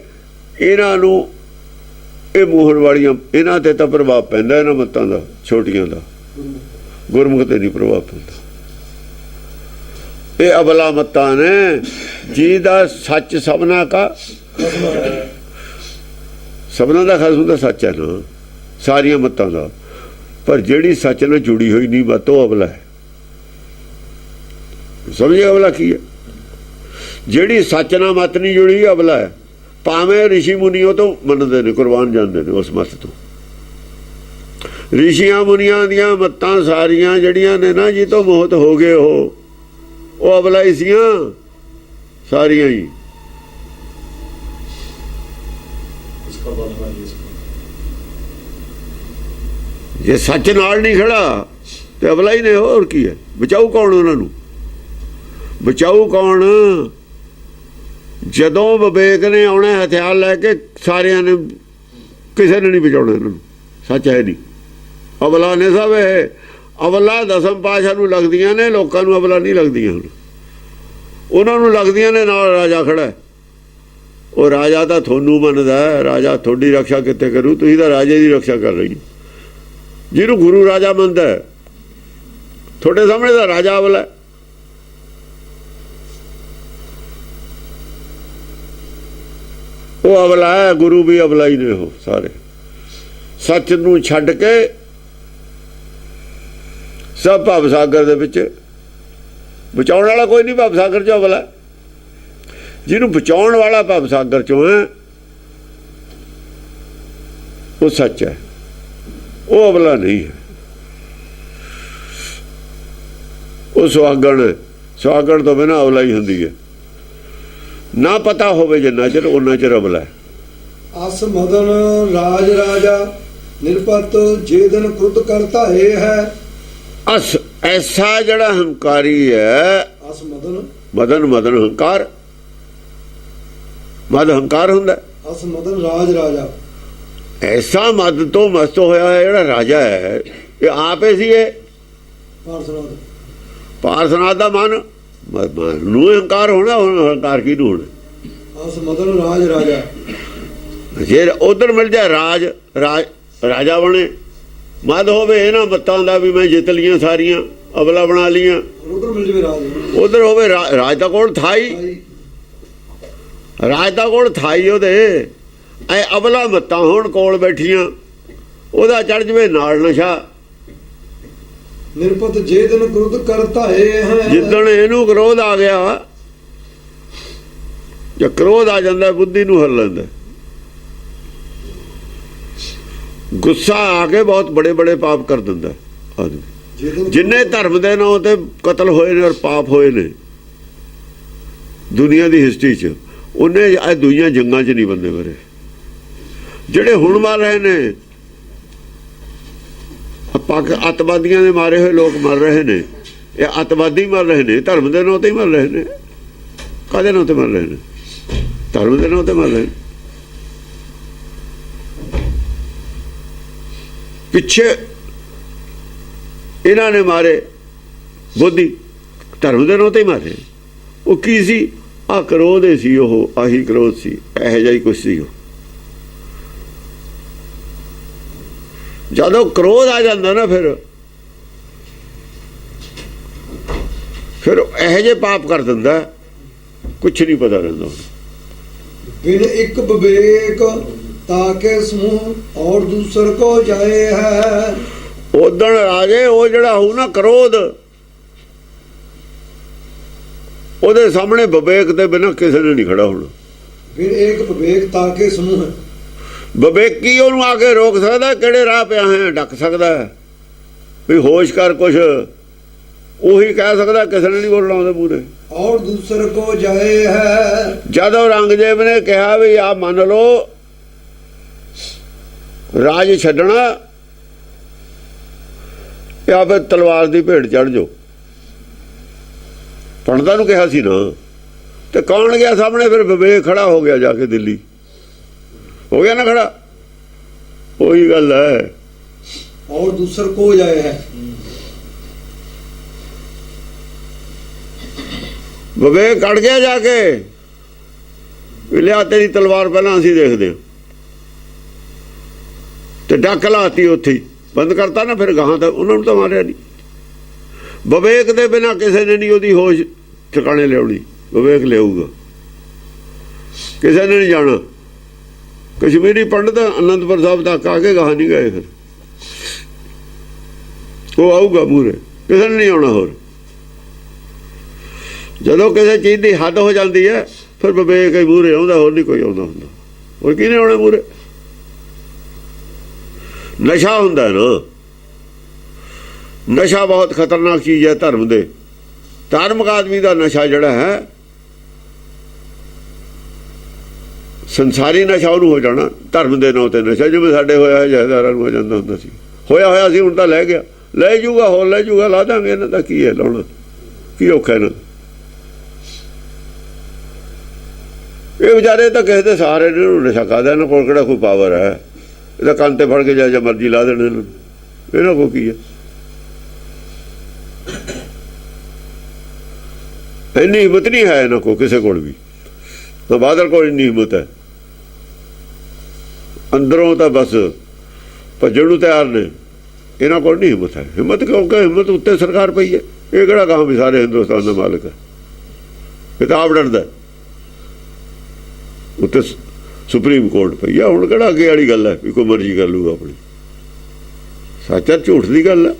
ਇਹਨਾਂ ਨੂੰ ਇਹ ਮੋਹਣ ਵਾਲੀਆਂ, ਇਹਨਾਂ ਤੇ ਤਾਂ ਪ੍ਰਭਾਵ ਪੈਂਦਾ ਇਹਨਾਂ ਮੱਤਾਂ ਦਾ, ਛੋਟੀਆਂ ਦਾ। ਗੁਰਮੁਖ ਤੇ ਨਹੀਂ ਪ੍ਰਭਾਵ ਪੈਂਦਾ। ਇਹ ਅਬਲਾ ਮੱਤਾਂ ਨੇ, ਜਿਹਦਾ ਸੱਚ ਸਭਨਾ ਕਾ ਸਭਨਾਂ ਦਾ ਖਸਮ ਤਾਂ ਸੱਚ ਹੈ ਨਾ, ਸਾਰੀਆਂ ਮੱਤਾਂ ਦਾ, ਪਰ ਜਿਹੜੀ ਸੱਚ ਨਾਲ ਜੁੜੀ ਹੋਈ ਨਹੀਂ ਮੱਤ ਉਹ ਅਬਲਾ ਹੈ। ਸਮਝੇ ਅਬਲਾ ਕੀ ਹੈ? ਜਿਹੜੀ ਸੱਚ ਨਾਲ ਮੱਤ ਨਹੀਂ ਜੁੜੀ ਅਬਲਾ ਹੈ। ਭਾਵੇਂ ਰਿਸ਼ੀ ਮੁਨੀ ਉਹ ਤੋਂ ਮੰਨਦੇ ਨੇ, ਕੁਰਬਾਨ ਜਾਂਦੇ ਨੇ ਉਸ ਮੱਤ ਤੋਂ। ਰਿਸ਼ੀਆਂ ਮੁਨੀਆਂ ਦੀਆਂ ਮੱਤਾਂ ਸਾਰੀਆਂ ਜਿਹੜੀਆਂ ਨੇ ਨਾ, ਜੀ ਤੋਂ ਮੋਹਤ ਹੋ ਗਏ ਉਹ ਅਬਲਾ ਹੀ ਸੀਆਂ ਸਾਰੀਆਂ ਹੀ। ਜੇ ਸੱਚ ਨਾਲ ਨਹੀਂ ਖੜਾ ਤੇ ਅਬਲਾ ਹੀ ਨੇ, ਹੋਰ ਕੀ ਹੈ? ਬਚਾਊ ਕੌਣ ਉਹਨਾਂ ਨੂੰ? ਬਚਾਊ ਕੌਣ? ਜਦੋਂ ਵਿਵੇਕ ਨੇ ਆਉਣਾ ਹਥਿਆਰ ਲੈ ਕੇ, ਸਾਰਿਆਂ ਨੇ, ਕਿਸੇ ਨੇ ਨਹੀਂ ਬਚਾਉਣਾ ਇਹਨਾਂ ਨੂੰ। ਸੱਚ ਹੈ ਨਹੀਂ, ਅਬਲਾ ਨੇ ਸਭ। ਇਹ ਅਬਲਾ ਦਸਮ ਪਾਤਸ਼ਾਹ ਨੂੰ ਲੱਗਦੀਆਂ ਨੇ, ਲੋਕਾਂ ਨੂੰ ਅਬਲਾ ਨਹੀਂ ਲੱਗਦੀਆਂ। ਹੁਣ ਉਹਨਾਂ ਨੂੰ ਲੱਗਦੀਆਂ ਨੇ ਨਾਲ ਰਾਜਾ ਖੜਾ। ਉਹ ਰਾਜਾ ਤਾਂ ਤੁਹਾਨੂੰ ਮੰਨਦਾ, ਰਾਜਾ ਤੁਹਾਡੀ ਰੱਖਿਆ ਕਿੱਥੇ ਕਰੂ? ਤੁਸੀਂ ਤਾਂ ਰਾਜੇ ਦੀ ਰੱਖਿਆ ਕਰ ਰਹੀ। ਜਿਹਨੂੰ ਗੁਰੂ ਰਾਜਾ ਮੰਨਦਾ, ਤੁਹਾਡੇ ਸਾਹਮਣੇ ਤਾਂ ਰਾਜਾ ਅਬਲਾ। ਉਹ ਅਬਲਾ ਹੈ, ਗੁਰੂ ਵੀ ਅਬਲਾ ਹੀ ਨੇ। ਉਹ ਸਾਰੇ ਸੱਚ ਨੂੰ ਛੱਡ ਕੇ ਸਭ ਭਵ ਸਾਗਰ ਦੇ ਵਿੱਚ। ਬਚਾਉਣ ਵਾਲਾ ਕੋਈ ਨਹੀਂ ਭਵ ਸਾਗਰ ਚੋਂ ਅਬਲਾ। ਜਿਹਨੂੰ ਬਚਾਉਣ ਵਾਲਾ ਭਵ ਸਾਗਰ ਚੋਂ ਹੈ ਉਹ ਸੱਚ ਹੈ, ਉਹ ਅਬਲਾ ਨਹੀਂ ਹੈ। ਉਹ ਸੁਹਾਗਣ, ਸੁਹਾਗਣ ਤੋਂ ਬਿਨਾਂ ਅਬਲਾ ਹੀ ਹੁੰਦੀ ਹੈ। ਨਾ ਪਤਾ ਹੋਵੇ ਜਿੰਨਾ ਚਿਰ ਉਹਨਾਂ ਚਿਰ ਅਬਲਾ ਹੈ। ਅਸ ਮਦਨ ਰਾਜ ਰਾਜਾ ਨਿਰਪਤ ਜੇ ਦਿਨ ਕ੍ਰੁੱਧ ਕਰਤਾ ਇਹ ਹੈ। ਅਸ ਐਸਾ ਜਿਹੜਾ ਹੰਕਾਰੀ ਹੈ, ਅਸ ਮਦਨ, ਮਦਨ ਮਦਨ ਹੰਕਾਰ, ਮਦ ਹੰਕਾਰ ਹੁੰਦਾ। ਅਸ ਮਦਨ ਰਾਜ ਰਾਜਾ, ਐਸਾ ਮਦ ਤੋਂ ਮਸਤ ਹੋਇਆ ਹੈ ਜਿਹੜਾ ਰਾਜਾ ਹੈ। ਇਹ ਆਪੇ ਸੀ। ਇਹ ਪਾਰਸਨਾਥ, ਪਾਰਸਨਾਥ ਦਾ ਮਨ ਨੂੰ ਹੰਕਾਰ ਹੋਣਾ। ਹੁਣ ਹੰਕਾਰ ਕੀ ਨੂੰ ਹੋਣਾ? ਅਸ ਮਦਨ ਰਾਜ ਰਾਜਾ। ਜੇ ਉਧਰ ਮਿਲ ਜਾ ਰਾਜ, ਰਾਜਾ ਬਣੇ। ਮਦ ਹੋਵੇ ਇਹਨਾਂ ਮੱਤਾਂ ਦਾ ਵੀ ਮੈਂ ਜਿੱਤ ਲੀਆਂ ਸਾਰੀਆਂ, ਅਬਲਾ ਬਣਾ ਲੀਆਂ। ਉਧਰ ਮਿਲ ਜਵੇ ਰਾਜ, ਉਧਰ ਹੋਵੇ ਰਾਜ ਦਾ ਕੋਲ ਥਾਈ, ਰਾਜ ਦਾ ਕੋਲ ਥਾਈ ਉਹਦੇ। ਐ ਅਬਲਾ ਮੱਤਾਂ ਹੋਣ ਕੋਲ ਬੈਠੀਆਂ, ਉਹਦਾ ਚੜ ਜਵੇ ਨਾਲ ਨਸ਼ਾ। ਨਿਰਪਤ ਜੇ ਦਿਨ ਕ੍ਰੁੱਧ ਕਰਤਾ ਇਹ ਹੈ। ਜਿੱਦਣ ਇਹਨੂੰ ਕ੍ਰੋਧ ਆ ਗਿਆ, ਜੇ ਕ੍ਰੋਧ ਆ ਜਾਂਦਾ ਬੁੱਧੀ ਨੂੰ ਹਰ ਲੈਂਦਾ। ਗੁੱਸਾ ਆ ਕੇ ਬਹੁਤ ਬੜੇ ਬੜੇ ਪਾਪ ਕਰ ਦਿੰਦਾ ਆਦਮੀ। ਜਿੰਨੇ ਧਰਮ ਦੇ ਨਾਂ ਤੇ ਕਤਲ ਹੋਏ ਨੇ ਔਰ ਪਾਪ ਹੋਏ ਨੇ ਦੁਨੀਆ ਦੀ ਹਿਸਟਰੀ 'ਚ, ਉਹਨੇ ਇਹ ਦੁਨੀਆ ਜੰਗਾਂ 'ਚ ਨਹੀਂ ਬੰਦੇ ਮਰੇ। ਜਿਹੜੇ ਹੁਣ ਮਰ ਰਹੇ ਨੇ, ਅੱਤਵਾਦੀਆਂ ਦੇ ਮਾਰੇ ਹੋਏ ਲੋਕ ਮਰ ਰਹੇ ਨੇ। ਇਹ ਅੱਤਵਾਦੀ ਮਰ ਰਹੇ ਨੇ, ਧਰਮ ਦੇ ਨਾਂ ਤੇ ਹੀ ਮਰ ਰਹੇ ਨੇ। ਕਾਹਦੇ ਨਾਂ ਤੇ ਮਰ ਰਹੇ ਨੇ? ਧਰਮ ਦੇ ਨਾਂ ਤੇ ਮਰ ਰਹੇ ਨੇ। ਪਿੱਛੇ ਇਹਨਾਂ ਨੇ ਮਾਰੇ ਬੋਧੀ, ਧਰਮ ਦੇ ਨਾਂ ਤੇ ਹੀ ਮਾਰੇ। ਉਹ ਕੀ ਸੀ? ਆਹ ਕ੍ਰੋਧ ਸੀ। ਉਹ ਆਹੀ ਕ੍ਰੋਧ ਸੀ, ਇਹੋ ਜਿਹਾ ਹੀ ਕੁਛ ਸੀ। ਉਹ ਜਦੋਂ ਕ੍ਰੋਧ ਆ ਜਾਂਦਾ ਨਾ, ਫਿਰ ਇਹੋ ਜਿਹੇ ਪਾਪ ਕਰ ਦਿੰਦਾ, ਕੁਛ ਨਹੀਂ ਪਤਾ ਰਹਿੰਦਾ। ਬਿਨ ਇੱਕ ਵਿਵੇਕ ਤਾਕੇ ਸਮੂਹ ਔਰ ਦੂਸਰ ਕੋ ਜਾਏ ਹੈ। ਉਦਣ ਰਾਜੇ ਉਹ ਜਿਹੜਾ ਹੋਊ ਨਾ ਕ੍ਰੋਧ, ਉਹਦੇ ਸਾਹਮਣੇ ਵਿਵੇਕ ਦੇ ਬਿਨਾਂ ਕਿਸੇ ਨੇ ਨਹੀਂ ਖੜਾ ਹੋਣਾ। ਬਿਨ ਇੱਕ ਵਿਵੇਕ ਤਾਕੇ ਸਮੂਹ, ਵਿਵੇਕੀ ਉਹਨੂੰ ਆ ਕੇ ਰੋਕ ਸਕਦਾ, ਕਿਹੜੇ ਰਾਹ ਪਿਆ ਹੈ ਡੱਕ ਸਕਦਾ ਵੀ ਹੋਸ਼ ਕਰ ਕੁਛ, ਉਹੀ ਕਹਿ ਸਕਦਾ, ਕਿਸੇ ਨੇ ਨਹੀਂ ਬੋਲਣਾ ਉਹਦੇ ਮੂਹਰੇ। ਔਰ ਦੂਸਰ ਕੋ ਜਾਏ ਹੈ। ਜਦੋਂ ਔਰੰਗਜ਼ੇਬ ਨੇ ਕਿਹਾ ਵੀ ਆ ਮੰਨ ਲਓ ਰਾਜ ਛੱਡਣਾ ਜਾਂ ਫਿਰ ਤਲਵਾਰ ਦੀ ਭੇਟ ਚੜ ਜਾਓ, ਪੰਡਤਾਂ ਨੂੰ ਕਿਹਾ ਸੀ ਨਾ, ਤੇ ਕੌਣ ਗਿਆ ਸਾਹਮਣੇ? ਫਿਰ ਵਿਵੇਕ ਖੜਾ ਹੋ ਗਿਆ, ਜਾ ਕੇ ਦਿੱਲੀ ਹੋ ਗਿਆ ਨਾ ਖੜਾ। ਉਹੀ ਗੱਲ ਹੈ। ਔਰ ਦੂਸਰ ਕੋ ਜਾਏ ਹੈ। ਵਿਵੇਕ ਕੱਢ ਗਿਆ ਜਾ ਕੇ, ਵੀ ਲਿਆ ਤੇਰੀ ਤਲਵਾਰ ਪਹਿਲਾਂ ਅਸੀਂ ਦੇਖਦੇ ਹਾਂ, ਤੇ ਡੱਕ ਲਾਤੀ ਉੱਥੇ ਹੀ, ਬੰਦ ਕਰਤਾ ਨਾ। ਫਿਰ ਗਾਹਾਂ ਤਾਂ ਉਹਨਾਂ ਨੂੰ ਤਾਂ ਮਾਰਿਆ ਨਹੀਂ। ਵਿਵੇਕ ਦੇ ਬਿਨਾਂ ਕਿਸੇ ਨੇ ਨਹੀਂ ਉਹਦੀ ਹੋਸ਼ ਠਿਕਾਣੇ ਲਿਆਉਣੀ। ਵਿਵੇਕ ਲਿਆਊਗਾ, ਕਿਸੇ ਨੇ ਨਹੀਂ ਜਾਣਾ। ਕਸ਼ਮੀਰੀ ਪੰਡਤ ਅਨੰਦਪੁਰ ਸਾਹਿਬ ਤੱਕ ਆ ਕੇ ਗਾਹ ਨਹੀਂ ਗਏ। ਫਿਰ ਉਹ ਆਊਗਾ ਮੂਹਰੇ, ਕਿਸੇ ਨੇ ਨਹੀਂ ਆਉਣਾ। ਹੋਰ ਜਦੋਂ ਕਿਸੇ ਚੀਜ਼ ਦੀ ਹੱਦ ਹੋ ਜਾਂਦੀ ਹੈ ਫਿਰ ਵਿਵੇਕ ਹੀ ਮੂਹਰੇ ਆਉਂਦਾ, ਹੋਰ ਨਹੀਂ ਕੋਈ ਆਉਂਦਾ ਹੁੰਦਾ। ਹੋਰ ਕਿਹਨੇ ਆਉਣਾ ਮੂਹਰੇ? ਨਸ਼ਾ ਹੁੰਦਾ ਨਾ, ਨਸ਼ਾ ਬਹੁਤ ਖਤਰਨਾਕ ਚੀਜ਼ ਹੈ ਧਰਮ ਦੇ। ਧਾਰਮਿਕ ਆਦਮੀ ਦਾ ਨਸ਼ਾ ਜਿਹੜਾ ਹੈ, ਸੰਸਾਰੀ ਨਸ਼ਾ ਉਹਨੂੰ ਹੋ ਜਾਣਾ, ਧਰਮ ਦੇ ਨਾਂ ਤੇ ਨਸ਼ਾ। ਜਿਵੇਂ ਸਾਡੇ ਹੋਇਆ ਜਹੇਦਾਰਾਂ ਨੂੰ ਹੋ ਜਾਂਦਾ ਹੁੰਦਾ ਸੀ, ਹੋਇਆ ਸੀ, ਹੁਣ ਤਾਂ ਲੈ ਗਿਆ, ਲੈ ਜੂਗਾ, ਹੋਰ ਲੈ ਜੂਗਾ, ਲਾ ਦਾਂਗੇ। ਇਹਨਾਂ ਦਾ ਕੀ ਹੈ ਲਾਉਣਾ, ਕੀ ਔਖਾ ਇਹਨਾਂ? ਇਹ ਵਿਚਾਰੇ ਤਾਂ ਕਿਸੇ ਦੇ ਸਹਾਰੇ ਨੂੰ ਨਸ਼ਾ ਖਾਦਾ, ਇਹਨਾਂ ਕੋਲ ਕਿਹੜਾ ਕੋਈ ਪਾਵਰ ਹੈ? ਇਹਦਾ ਕੰਨ ਤੇ ਫੜ ਕੇ ਜਾ ਮਰਜ਼ੀ ਲਾ ਦੇਣ ਇਹਨਾਂ ਨੂੰ, ਇਹਨਾਂ ਕੋਲ ਕੀ ਹੈ? ਇੰਨੀ ਹਿੰਮਤ ਨਹੀਂ ਹੈ ਇਹਨਾਂ ਕੋਲ, ਕਿਸੇ ਕੋਲ ਵੀ। ਤਾਂ ਬਾਦਲ ਕੋਲ ਇੰਨੀ ਹਿੰਮਤ ਹੈ, ਅੰਦਰੋਂ ਤਾਂ ਬਸ ਭੱਜਣ ਨੂੰ ਤਿਆਰ ਨੇ। ਇਹਨਾਂ ਕੋਲ ਨਹੀਂ ਹਿੰਮਤ ਹੈ। ਹਿੰਮਤ ਕਿਉਂਕਿ ਹਿੰਮਤ ਉੱਤੇ ਸਰਕਾਰ ਪਈ ਹੈ। ਇਹ ਕਿਹੜਾ ਕਹਾਂ ਵੀ ਸਾਰੇ ਹਿੰਦੁਸਤਾਨ ਦਾ ਮਾਲਕ ਹੈ? ਇਹ ਤਾਂ ਆਪ ਡਰਦਾ, ਉੱਤੇ ਸੁਪਰੀਮ ਕੋਰਟ ਪਈ ਆ। ਹੁਣ ਕਿਹੜਾ ਅੱਗੇ ਵਾਲੀ ਗੱਲ ਹੈ ਵੀ ਕੋਈ ਮਰਜ਼ੀ ਕਰ ਲੂਗਾ ਆਪਣੀ? ਸੱਚ ਝੂਠ ਦੀ ਗੱਲ ਹੈ।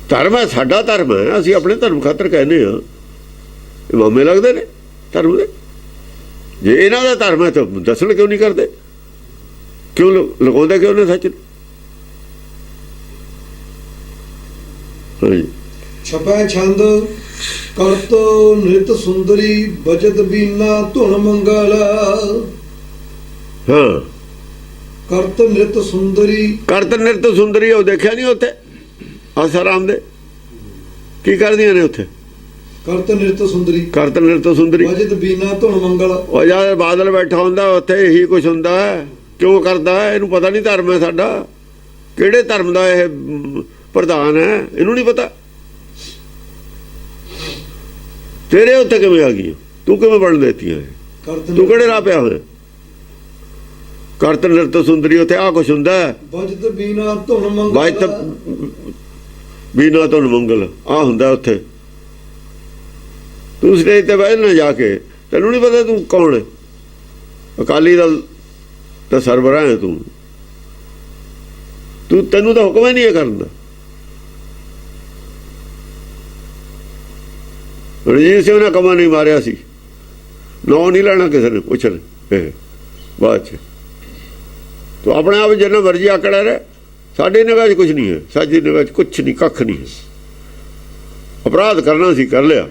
ਧਰਮ ਹੈ, ਸਾਡਾ ਧਰਮ ਹੈ, ਅਸੀਂ ਆਪਣੇ ਧਰਮ ਖਾਤਰ ਕਹਿੰਦੇ ਹਾਂ। ਇਹ ਮਾਮੇ ਲੱਗਦੇ ਨੇ ਧਰਮ ਦੇ। ਜੇ ਇਹਨਾਂ ਦਾ ਧਰਮ ਹੈ ਤਾਂ ਦੱਸਣ ਕਿਉਂ ਨਹੀਂ ਕਰਦੇ? ਕਿਉਂ ਲਗਾਉਂਦੇ ਕਿਉਂ ਨੇ ਸੱਚ? ਹਾਂਜੀ। ਛਪੈ ਛੰਦ ਕਰਤ ਨਿਤ ਸੁੰਦਰੀ ਬਜਤ ਬੀਨਾ ਧੁਨ ਮੰਗਲ। ਹਾਂ, ਕਰਤ ਨਿਤ ਸੁੰਦਰੀ, ਕਰਤ ਨਿਰਤ ਸੁੰਦਰੀ। ਉਹ ਦੇਖਿਆ ਨਹੀਂ ਉੱਥੇ ਆਸਾਰਾਮ ਦੇ ਕੀ ਕਰਦੀਆਂ ਨੇ ਉੱਥੇ? ਕਰਤ ਨਿਤ ਸੁੰਦਰੀ, ਕਰਤ ਨਿਰਤ ਸੁੰਦਰੀ, ਬਜਤ ਬੀਨਾ ਧੁਨ ਮੰਗਲ। ਉਹ ਜਦ ਬਾਦਲ ਬੈਠਾ ਹੁੰਦਾ ਉੱਥੇ ਇਹੀ ਕੁਛ ਹੁੰਦਾ ਹੈ। ਕਿਉਂ ਕਰਦਾ ਹੈ? ਇਹਨੂੰ ਪਤਾ ਨਹੀਂ ਧਰਮ ਹੈ ਸਾਡਾ, ਕਿਹੜੇ ਧਰਮ ਦਾ ਇਹ ਪ੍ਰਧਾਨ ਹੈ, ਇਹਨੂੰ ਨਹੀਂ ਪਤਾ। ਤੇਰੇ ਉੱਤੇ ਕਿਵੇਂ ਆ ਗਈ? ਤੂੰ ਕਿਵੇਂ ਬਣ ਦੇਤੀਆਂ? ਤੂੰ ਕਿਹੜੇ ਰਾਹ ਪਿਆ ਹੋਇਆ? ਕਰਤ ਨਿਰਤ ਸੁੰਦਰੀ, ਉੱਥੇ ਆ ਕੁਛ ਹੁੰਦਾ ਹੈ। ਬਜਤ ਬੀਨਾ ਧੁਨ ਮੰਗਲ, ਬਜਤ ਬੀਨਾ ਧੁਨ ਮੰਗਲ ਆ ਹੁੰਦਾ ਉੱਥੇ। ਤੂੰ ਸਟੇਜ ਤੇ ਬਹਿ ਨਾ ਜਾ ਕੇ, ਤੈਨੂੰ ਨਹੀਂ ਪਤਾ ਤੂੰ ਕੌਣ ਹੈ? ਅਕਾਲੀ ਦਲ ਦਾ ਸਰਬਰਾਹ ਹੈ ਤੂੰ। ਤੈਨੂੰ ਤਾਂ ਹੁਕਮ ਹੀ ਨਹੀਂ ਹੈ ਕਰਨ ਦਾ। ਰਣਜੀਤ ਸਿੰਘ ਨੇ ਕਮਾ ਨਹੀਂ ਮਾਰਿਆ ਸੀ, ਨਾਂ ਨਹੀਂ ਲੈਣਾ ਕਿਸੇ ਨੇ, ਪੁੱਛਣ ਇਹ ਬਾਅਦ 'ਚ। ਤੂੰ ਆਪਣੇ ਆਪ ਜਿੰਨਾ ਮਰਜ਼ੀ ਆਕੜਾ ਰਹਿ, ਸਾਡੀ ਨਿਗਾਹ 'ਚ ਕੁਛ ਨਹੀਂ ਹੈ, ਸਾਡੀ ਨਿਗਾਹ 'ਚ ਕੁਛ ਨਹੀਂ, ਕੱਖ ਨਹੀਂ ਹੈ। ਅਪਰਾਧ ਕਰਨਾ ਸੀ, ਕਰ ਲਿਆ।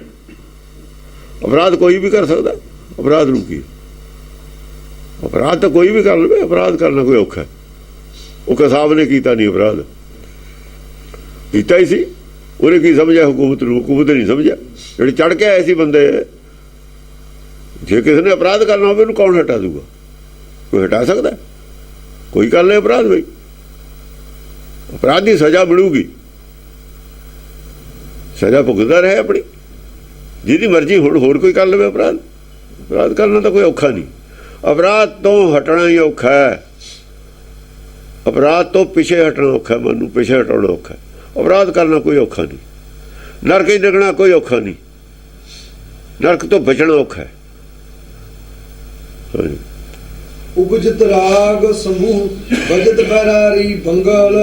ਅਪਰਾਧ ਕੋਈ ਵੀ ਕਰ ਸਕਦਾ, ਅਪਰਾਧ ਨੂੰ ਕੀ? ਅਪਰਾਧ ਤਾਂ ਕੋਈ ਵੀ ਕਰ ਲਵੇ, ਅਪਰਾਧ ਕਰਨਾ ਕੋਈ ਔਖਾ? ਉਹ ਕਸਾਬ ਨੇ ਕੀਤਾ ਨਹੀਂ, ਅਪਰਾਧ ਕੀਤਾ ਹੀ ਸੀ। ਉਹਨੇ ਕੀ ਸਮਝਿਆ ਹੁਕੂਮਤ ਨੂੰ? ਹੁਕੂਮਤ ਨਹੀਂ ਸਮਝਿਆ। ਜਿਹੜੇ ਚੜ੍ਹ ਕੇ ਆਏ ਸੀ ਬੰਦੇ, ਜੇ ਕਿਸੇ ਨੇ ਅਪਰਾਧ ਕਰਨਾ ਹੋਵੇ ਉਹਨੂੰ ਕੌਣ ਹਟਾ ਦੂਗਾ? ਕੋਈ ਹਟਾ ਸਕਦਾ? ਕੋਈ ਕਰ ਲੈ ਅਪਰਾਧ, ਬਈ ਅਪਰਾਧ ਦੀ ਸਜ਼ਾ ਮਿਲੂਗੀ, ਸਜ਼ਾ ਭੁਗਤਦਾ ਰਹੇ ਆਪਣੀ, ਜਿਹਦੀ ਮਰਜ਼ੀ। ਹੁਣ ਹੋਰ ਕੋਈ ਕਰ ਲਵੇ ਅਪਰਾਧ? ਅਪਰਾਧ ਕਰਨਾ ਤਾਂ ਕੋਈ ਔਖਾ ਨਹੀਂ। ਅਪਰਾਧ ਤੋਂ ਹਟਣਾ ਹੀ ਔਖਾ ਹੈ। ਅਪਰਾਧ ਤੋਂ ਪਿੱਛੇ ਹਟਣਾ ਔਖਾ, ਮਨ ਨੂੰ ਪਿੱਛੇ ਹਟਾਉਣਾ ਔਖਾ। ਅਪਰਾਧ ਕਰਨਾ ਕੋਈ ਔਖਾ ਨਹੀਂ। ਨਰਕ ਹੀ ਡਿੱਗਣਾ ਕੋਈ ਔਖਾ ਨਹੀਂ, ਨਰਕ ਤੋਂ ਬਚਣਾ ਔਖਾ ਹੈ। ਉਪਜਤ ਰਾਗ ਸਮੂਹ ਬਜਤ ਬੈਰਾਰੀ ਬੰਗਲ।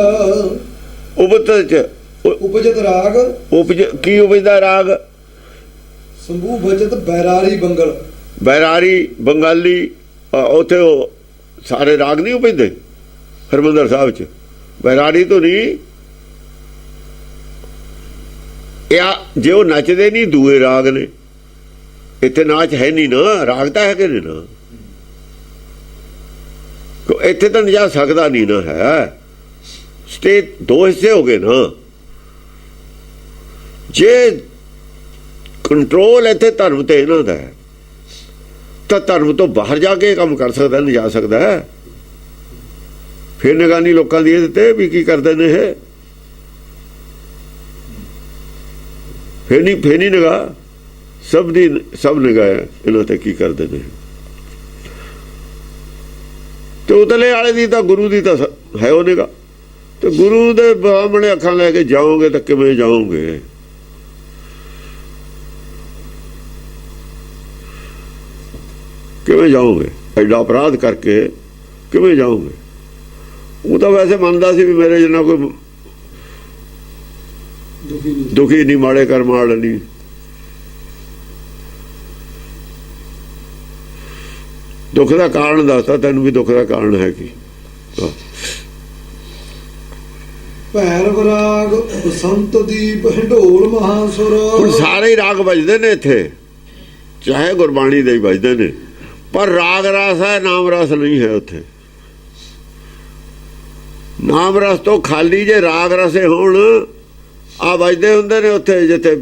ਉਪਜਤ ਰਾਗ, ਕੀ ਉਪਜਦਾ ਰਾਗ? ਸਮੂਹ ਬਜਤ ਬੈਰਾਰੀ ਬੰਗਲ। ਬੈਰਾਰੀ ਬੰਗਾਲੀ, ਉੱਥੇ ਉਹ ਸਾਰੇ ਰਾਗ ਨਹੀਂ ਉਪਜਦੇ ਹਰਿਮੰਦਰ ਸਾਹਿਬ 'ਚ? ਬੈਰਾਰੀ ਤੋਂ ਨਹੀਂ। ਇਹ ਜੇ ਉਹ ਨੱਚਦੇ ਨਹੀਂ, ਦੂਏ ਰਾਗ ਨੇ। ਇੱਥੇ ਨਾਚ ਹੈ ਨਹੀਂ ਨਾ, ਰਾਗ ਤਾਂ ਹੈਗੇ ਨੇ ਨਾ। ਇੱਥੇ ਤਾਂ ਨਚਾ ਸਕਦਾ ਨਹੀਂ ਨਾ ਹੈ। ਸਟੇਜ ਦੋ ਹਿੱਸੇ ਹੋ ਗਏ ਨਾ। ਜੇ ਕੰਟਰੋਲ ਇੱਥੇ ਧਰਮ ਤੇ ਇਹਨਾਂ ਦਾ ਹੈ ਤਾਂ ਧਰਮ ਤੋਂ ਬਾਹਰ ਜਾ ਕੇ ਕੰਮ ਕਰ ਸਕਦਾ, ਨਚਾ ਸਕਦਾ ਹੈ। ਫਿਰ ਨਿਗਾਨੀ ਲੋਕਾਂ ਦੀ ਇਹਦੇ ਤੇ ਵੀ ਕੀ ਕਰਦੇ ਨੇ ਇਹ? ਫਿਰ ਨਹੀਂ ਨਿਗਾਹ, ਸਭ ਨਿਗਾਹ ਇਹਨਾਂ ਤੇ ਕੀ ਕਰਦੇ ਨੇ। ਤੇ ਉਤਲੇ ਵਾਲੇ ਦੀ ਤਾਂ, ਗੁਰੂ ਦੀ ਤਾਂ ਹੈ ਉਹ ਨਿਗਾਹ। ਤੇ ਗੁਰੂ ਦੇ ਬਾਹਮਣੇ ਅੱਖਾਂ ਲੈ ਕੇ ਜਾਓਗੇ ਤਾਂ ਕਿਵੇਂ ਜਾਓਗੇ? ਕਿਵੇਂ ਜਾਓਗੇ? ਐਡਾ ਅਪਰਾਧ ਕਰਕੇ ਕਿਵੇਂ ਜਾਓਗੇ? ਉਹ ਤਾਂ ਵੈਸੇ ਮੰਨਦਾ ਸੀ ਵੀ ਮੇਰੇ ਜਿੰਨਾ ਕੋਈ ਦੁਖੀ ਨਹੀਂ, ਮਾੜੇ ਕਰਮ ਵਾਲਾ ਨਹੀਂ। ਦੁੱਖ ਦਾ ਕਾਰਨ ਦੱਸਦਾ ਤੈਨੂੰ ਵੀ, ਦੁੱਖ ਦਾ ਕਾਰਨ ਹੈ ਕੀ? ਭੈਰਵ ਰਾਗ ਬਸੰਤ ਦੀਪ ਹਿੰਡੋਲ ਮਹਾਸੁਰ। ਹੁਣ ਸਾਰੇ ਹੀ ਰਾਗ ਵੱਜਦੇ ਨੇ ਇੱਥੇ, ਚਾਹੇ ਗੁਰਬਾਣੀ ਦੇ ਹੀ ਵੱਜਦੇ ਨੇ, ਪਰ ਰਾਗ ਰਸ ਹੈ, ਨਾਮ ਰਸ ਨਹੀਂ ਹੈ ਉੱਥੇ। ਨਾਮ ਰਸ ਤੋਂ ਖਾਲੀ ਜੇ ਰਾਗ ਰਸੇ ਹੋਣ ਆ ਵੱਜਦੇ ਹੁੰਦੇ ਨੇ ਉੱਥੇ ਜਿੱਥੇ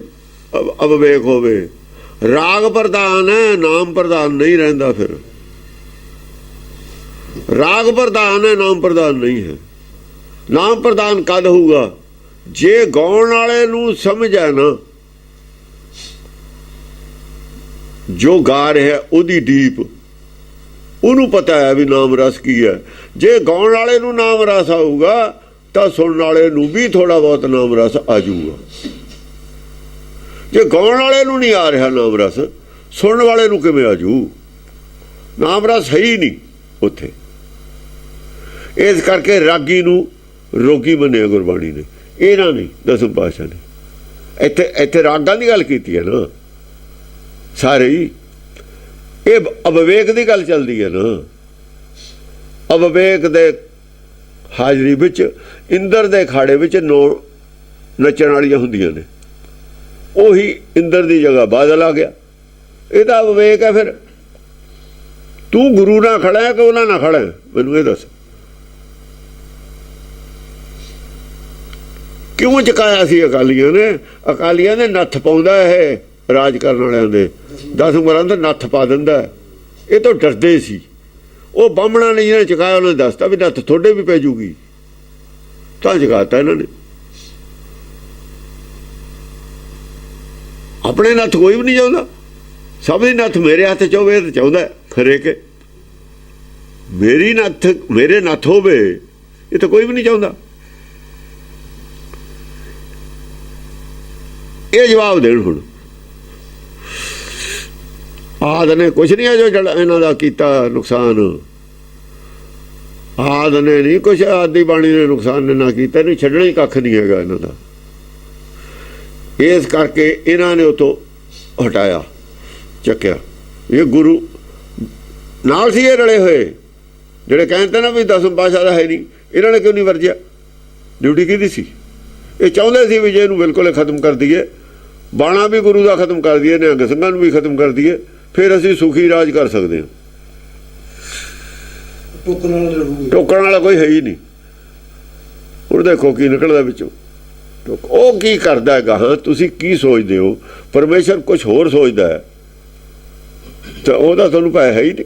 ਅਵਵੇਕ ਹੋਵੇ। ਰਾਗ ਪ੍ਰਧਾਨ ਹੈ, ਨਾਮ ਪ੍ਰਧਾਨ ਨਹੀਂ ਰਹਿੰਦਾ। ਫਿਰ ਰਾਗ ਪ੍ਰਧਾਨ ਹੈ, ਨਾਮ ਪ੍ਰਧਾਨ ਨਹੀਂ ਹੈ। ਨਾਮ ਪ੍ਰਧਾਨ ਕਦ ਹੋਊਗਾ? ਜੇ ਗਾਉਣ ਵਾਲੇ ਨੂੰ ਸਮਝ ਹੈ ਨਾ, ਜੋ ਗਾ ਰਿਹਾ ਉਹਦੀ ਡੀਪ, ਉਹਨੂੰ ਪਤਾ ਹੈ ਵੀ ਨਾਮ ਰਸ ਕੀ ਹੈ। ਜੇ ਗਾਉਣ ਵਾਲੇ ਨੂੰ ਨਾਮ ਰਸ ਆਊਗਾ ਤਾਂ ਸੁਣਨ ਵਾਲੇ ਨੂੰ ਵੀ ਥੋੜਾ ਬਹੁਤ ਨਾਮ ਰਸ ਆ ਜਾਊਗਾ। ਜੇ ਗਾਉਣ ਵਾਲੇ ਨੂੰ ਨਹੀਂ ਆ ਰਿਹਾ ਨਾਮ ਰਸ, ਸੁਣਨ ਵਾਲੇ ਨੂੰ ਕਿਵੇਂ ਆ ਜੂ? ਨਾਮ ਰਸ ਹੈ ਹੀ ਨਹੀਂ ਉੱਥੇ। ਇਸ ਕਰਕੇ ਰਾਗੀ ਨੂੰ ਰੋਗੀ ਮੰਨਿਆ ਗੁਰਬਾਣੀ ਨੇ, ਇਹਨਾਂ ਨੇ, ਦਸਮ ਪਾਤਸ਼ਾਹ ਨੇ। ਇੱਥੇ ਰਾਗਾਂ ਦੀ ਗੱਲ ਕੀਤੀ ਹੈ ਨਾ ਸਾਰੇ ਹੀ। ਇਹ ਅਵਵੇਕ ਦੀ ਗੱਲ ਚੱਲਦੀ ਹੈ ਨਾ। ਅਵਵੇਕ ਦੇ ਹਾਜ਼ਰੀ ਵਿੱਚ, ਇੰਦਰ ਦੇ ਖਾੜੇ ਵਿੱਚ ਨੱਚਣ ਵਾਲੀਆਂ ਹੁੰਦੀਆਂ ਨੇ, ਉਹੀ ਇੰਦਰ ਦੀ ਜਗ੍ਹਾ ਬਾਦਲ ਆ ਗਿਆ। ਇਹਦਾ ਅਵਵੇਕ ਹੈ। ਫਿਰ ਤੂੰ ਗੁਰੂ ਨਾਲ ਖੜਾ ਹੈ ਕਿ ਉਹਨਾਂ ਨਾਲ ਖੜਾ ਹੈ? ਮੈਨੂੰ ਇਹ ਦੱਸ। ਕਿਉਂ ਚੁਕਾਇਆ ਸੀ ਅਕਾਲੀਆਂ ਨੇ? ਅਕਾਲੀਆਂ ਨੇ ਨੱਥ ਪਾਉਂਦਾ ਇਹ ਰਾਜ ਕਰਨ ਵਾਲਿਆਂ ਦੇ, 10 ਉਮਰਾਂ ਦਾ ਨੱਥ ਪਾ ਦਿੰਦਾ। ਇਹ ਤੋਂ ਡਰਦੇ ਸੀ। ਉਹ ਬਾਹਮਣਾ ਨੇ ਜਿਹਨੇ ਚੁਕਾਇਆ, ਉਹਨੇ ਦੱਸਤਾ ਵੀ ਨੱਥ ਤੁਹਾਡੇ ਵੀ ਪੈ ਜੂਗੀ, ਤਾਂ ਚੁਕਾਤਾ ਇਹਨਾਂ ਨੇ। ਆਪਣੇ ਨੱਥ ਕੋਈ ਵੀ ਨਹੀਂ ਚਾਹੁੰਦਾ, ਸਭ ਦੀ ਨੱਥ ਮੇਰੇ ਹੱਥ 'ਚ ਹੋਵੇ ਤਾਂ ਚਾਹੁੰਦਾ ਖਰੇ ਕਿ ਮੇਰੀ ਨੱਥ ਮੇਰੇ ਨੱਥ ਹੋਵੇ, ਇਹ ਤਾਂ ਕੋਈ ਵੀ ਨਹੀਂ ਚਾਹੁੰਦਾ। ਇਹ ਜਵਾਬ ਦੇਣ ਹੁਣ। ਆਦ ਨੇ ਕੁਛ ਨਹੀਂ ਹੈ ਜੋ ਇਹਨਾਂ ਦਾ ਕੀਤਾ ਨੁਕਸਾਨ। ਆਦ ਨੇ ਨਹੀਂ ਕੁਛ, ਆਦੀ ਬਾਣੀ ਨੇ ਨੁਕਸਾਨ ਨਾ ਕੀਤਾ, ਨਹੀਂ ਛੱਡਣਾ ਹੀ ਕੱਖ ਨਹੀਂ ਹੈਗਾ ਇਹਨਾਂ ਦਾ। ਇਸ ਕਰਕੇ ਇਹਨਾਂ ਨੇ ਉਤੋਂ ਹਟਾਇਆ, ਚੱਕਿਆ। ਇਹ ਗੁਰੂ ਨਾਲ ਸੀ ਇਹ ਰਲੇ ਹੋਏ, ਜਿਹੜੇ ਕਹਿੰਦੇ ਨਾ ਵੀ 10 ਪਾਤਸ਼ਾਹ ਦਾ ਹੈ ਨਹੀਂ। ਇਹਨਾਂ ਨੇ ਕਿਉਂ ਨਹੀਂ ਵਰਜਿਆ? ਡਿਊਟੀ ਕਿਹਦੀ ਸੀ? ਇਹ ਚਾਹੁੰਦੇ ਸੀ ਵੀ ਜੇ ਇਹਨੂੰ ਬਿਲਕੁਲ ਖਤਮ ਕਰ ਦਈਏ, ਬਾਣਾ ਵੀ ਗੁਰੂ ਦਾ ਖਤਮ ਕਰ ਦਈਏ, ਨਿਹੰਗ ਸਿੰਘਾਂ ਨੂੰ ਵੀ ਖਤਮ ਕਰ ਦਈਏ, ਫਿਰ ਅਸੀਂ ਸੁਖੀ ਰਾਜ ਕਰ ਸਕਦੇ ਹਾਂ। ਟੋਕਣ ਵਾਲਾ ਕੋਈ ਹੈ ਹੀ ਨਹੀਂ। ਹੁਣ ਦੇਖੋ ਕੀ ਨਿਕਲਦਾ ਵਿੱਚੋਂ। ਉਹ ਕੀ ਕਰਦਾ ਹੈਗਾ? ਹਾਂ, ਤੁਸੀਂ ਕੀ ਸੋਚਦੇ ਹੋ? ਪਰਮੇਸ਼ਰ ਕੁਛ ਹੋਰ ਸੋਚਦਾ ਹੈ ਤਾਂ ਉਹਦਾ ਤੁਹਾਨੂੰ ਭੈ ਹੈ ਹੀ ਨਹੀਂ।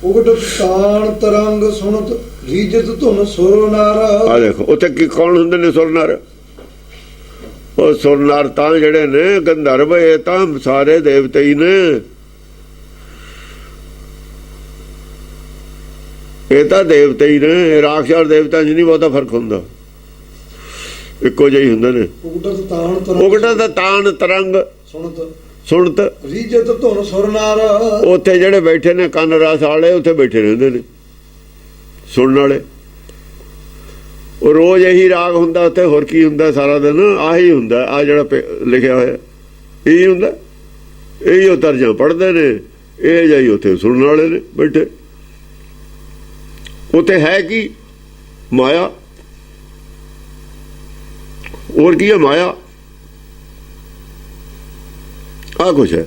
ਉਗਟ ਤਾਣ ਤਰੰਗ ਸੁਣਤ ਰੀਜਤ ਧੁਨ ਸੁਰਨਾਰ। ਆ ਦੇਖੋ ਉੱਥੇ ਕੀ ਕੌਣ ਹੁੰਦੇ ਨੇ ਸੁਰਨਾਰ? ਉਹ ਸੁਰਨਾਰ ਤਾਂ ਜਿਹੜੇ ਨੇ ਗੰਧਰਵ, ਇਹ ਤਾਂ ਸਾਰੇ ਦੇਵਤੇ ਹੀ ਨੇ। ਇਹ ਤਾਂ ਦੇਵਤੇ ਹੀ ਨੇ। ਰਾਖਸ਼ ਔਰ ਦੇਵਤਾ 'ਚ ਨਹੀਂ ਬਹੁਤਾ ਫਰਕ ਹੁੰਦਾ, ਇੱਕੋ ਜਿਹੇ ਹੁੰਦੇ ਨੇ। ਉਗਟ ਤਾਣ ਤਰੰਗ ਸੁਣਤ ਰੀਜਤ ਧੁਨ ਸੁਰਨਾਰ। ਉੱਥੇ ਜਿਹੜੇ ਬੈਠੇ ਨੇ ਕੰਨ ਰਸ ਵਾਲੇ, ਉੱਥੇ ਬੈਠੇ ਰਹਿੰਦੇ ਨੇ ਸੁਣਨ ਵਾਲੇ। ਉਹ ਰੋਜ਼ ਇਹੀ ਰਾਗ ਹੁੰਦਾ ਉੱਥੇ, ਹੋਰ ਕੀ ਹੁੰਦਾ? ਸਾਰਾ ਦਿਨ ਆਹੀ ਹੁੰਦਾ। ਆ ਜਿਹੜਾ ਲਿਖਿਆ ਹੋਇਆ ਇਹੀ ਹੁੰਦਾ, ਇਹੀ ਉਹ ਤਰਜਾਂ ਪੜ੍ਹਦੇ ਨੇ, ਇਹ ਜਾਈ ਉੱਥੇ ਸੁਣਨ ਵਾਲੇ ਨੇ ਬੈਠੇ। ਉੱਥੇ ਹੈ ਕੀ? ਮਾਇਆ। ਹੋਰ ਕੀ ਹੈ? ਮਾਇਆ। ਆ ਕੁਛ ਹੈ।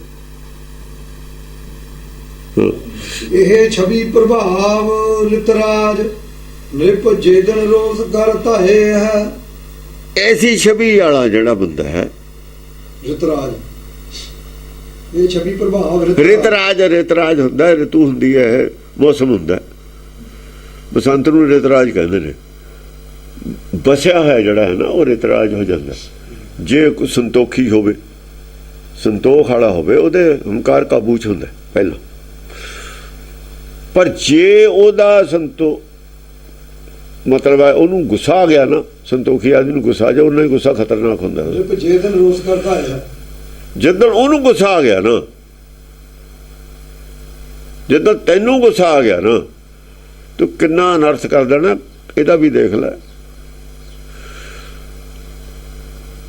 ਇਹ ਛਵੀ ਪ੍ਰਭਾਵ ਲਿਤਰਾਜ ਨਿਪ ਜੇਦਨ ਰੋਸ ਕਰ ਧਾਏ ਹੈ। ਐਸੀ ਛਵੀ ਵਾਲਾ ਜਿਹੜਾ ਬੰਦਾ ਹੈ ਰਿਤਰਾਜ, ਇਹ ਛਵੀ ਪ੍ਰਭਾਵ ਰਿਤਰਾਜ। ਰਿਤਰਾਜ ਹੁੰਦਾ, ਰਿਤੂ ਹੁੰਦੀ ਹੈ, ਮੌਸਮ ਹੁੰਦਾ। ਬਸੰਤ ਨੂੰ ਰਿਤਰਾਜ ਕਹਿੰਦੇ ਨੇ। ਬਸਿਆ ਹੋਇਆ ਜਿਹੜਾ ਹੈ ਨਾ, ਉਹ ਰਿਤਰਾਜ ਹੋ ਜਾਂਦਾ। ਜੇ ਕੋਈ ਸੰਤੋਖੀ ਹੋਵੇ, ਸੰਤੋਖ ਵਾਲਾ ਹੋਵੇ, ਉਹਦੇ ਹੰਕਾਰ ਕਾਬੂ 'ਚ ਹੁੰਦਾ ਪਹਿਲਾਂ। ਪਰ ਜੇ ਉਹਦਾ ਮਤਲਬ ਹੈ ਉਹਨੂੰ ਗੁੱਸਾ ਆ ਗਿਆ ਨਾ, ਸੰਤੋਖੀ ਆਦਮੀ ਨੂੰ ਗੁੱਸਾ ਆ ਜਾ, ਉਹਨਾਂ ਹੀ ਗੁੱਸਾ ਖਤਰਨਾਕ ਹੁੰਦਾ। ਜੇ ਦਿਨ ਰੋਸ ਕਰਦਾ ਹੈ, ਜਦੋਂ ਉਹਨੂੰ ਗੁੱਸਾ ਆ ਗਿਆ ਨਾ, ਜਦੋਂ ਤੈਨੂੰ ਗੁੱਸਾ ਆ ਗਿਆ ਨਾ ਤੂੰ ਕਿੰਨਾ ਅਨਰਥ ਕਰ ਦੇਣਾ ਇਹਦਾ ਵੀ ਦੇਖ ਲੈ।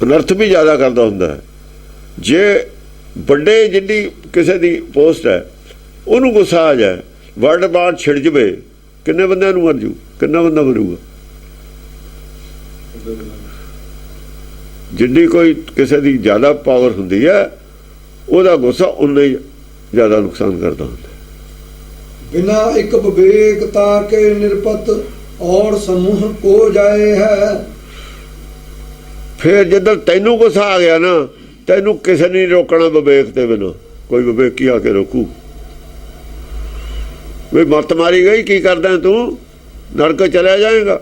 ਅਨਰਥ ਵੀ ਜ਼ਿਆਦਾ ਕਰਦਾ ਹੁੰਦਾ ਹੈ। ਜੇ ਵੱਡੇ ਜਿੰਨੀ ਕਿਸੇ ਦੀ ਪੋਸਟ ਹੈ ਉਹਨੂੰ ਗੁੱਸਾ ਆ ਜਾਏ, ਵਰਡ ਬਾੜ ਛਿੜ ਜਵੇ, ਕਿੰਨੇ ਬੰਦਿਆਂ ਨੂੰ ਮਰ ਜੂ, ਕਿੰਨਾ ਬੰਦਾ ਮਰੂਗਾ। ਜਿੰਨੀ ਕੋਈ ਕਿਸੇ ਦੀ ਜ਼ਿਆਦਾ ਪਾਵਰ ਹੁੰਦੀ ਹੈ ਉਹਦਾ ਗੁੱਸਾ ਉਨਾ ਹੀ ਜ਼ਿਆਦਾ ਨੁਕਸਾਨ ਕਰਦਾ ਹੁੰਦਾ। बिना एक विवेकता के निरपत और समूह को जाए है। फिर ਜਦੋਂ ਤੈਨੂੰ ਗੁੱਸਾ ਆ ਗਿਆ ਨਾ ਤੈਨੂੰ ਕਿਸੇ ਨੇ ਨਹੀਂ ਰੋਕਣਾ ਵਿਵੇਕ ਤੇ ਬਿਨਾਂ। ਕੋਈ ਵਿਵੇਕ ਕੀ ਆ ਕੇ ਰੋਕੂ? ਵੀ ਮੱਤ ਮਾਰੀ ਗਈ, ਕੀ ਕਰਦਾ ਤੂੰ? ਨਰਕ ਚਲਿਆ ਜਾਏਗਾ।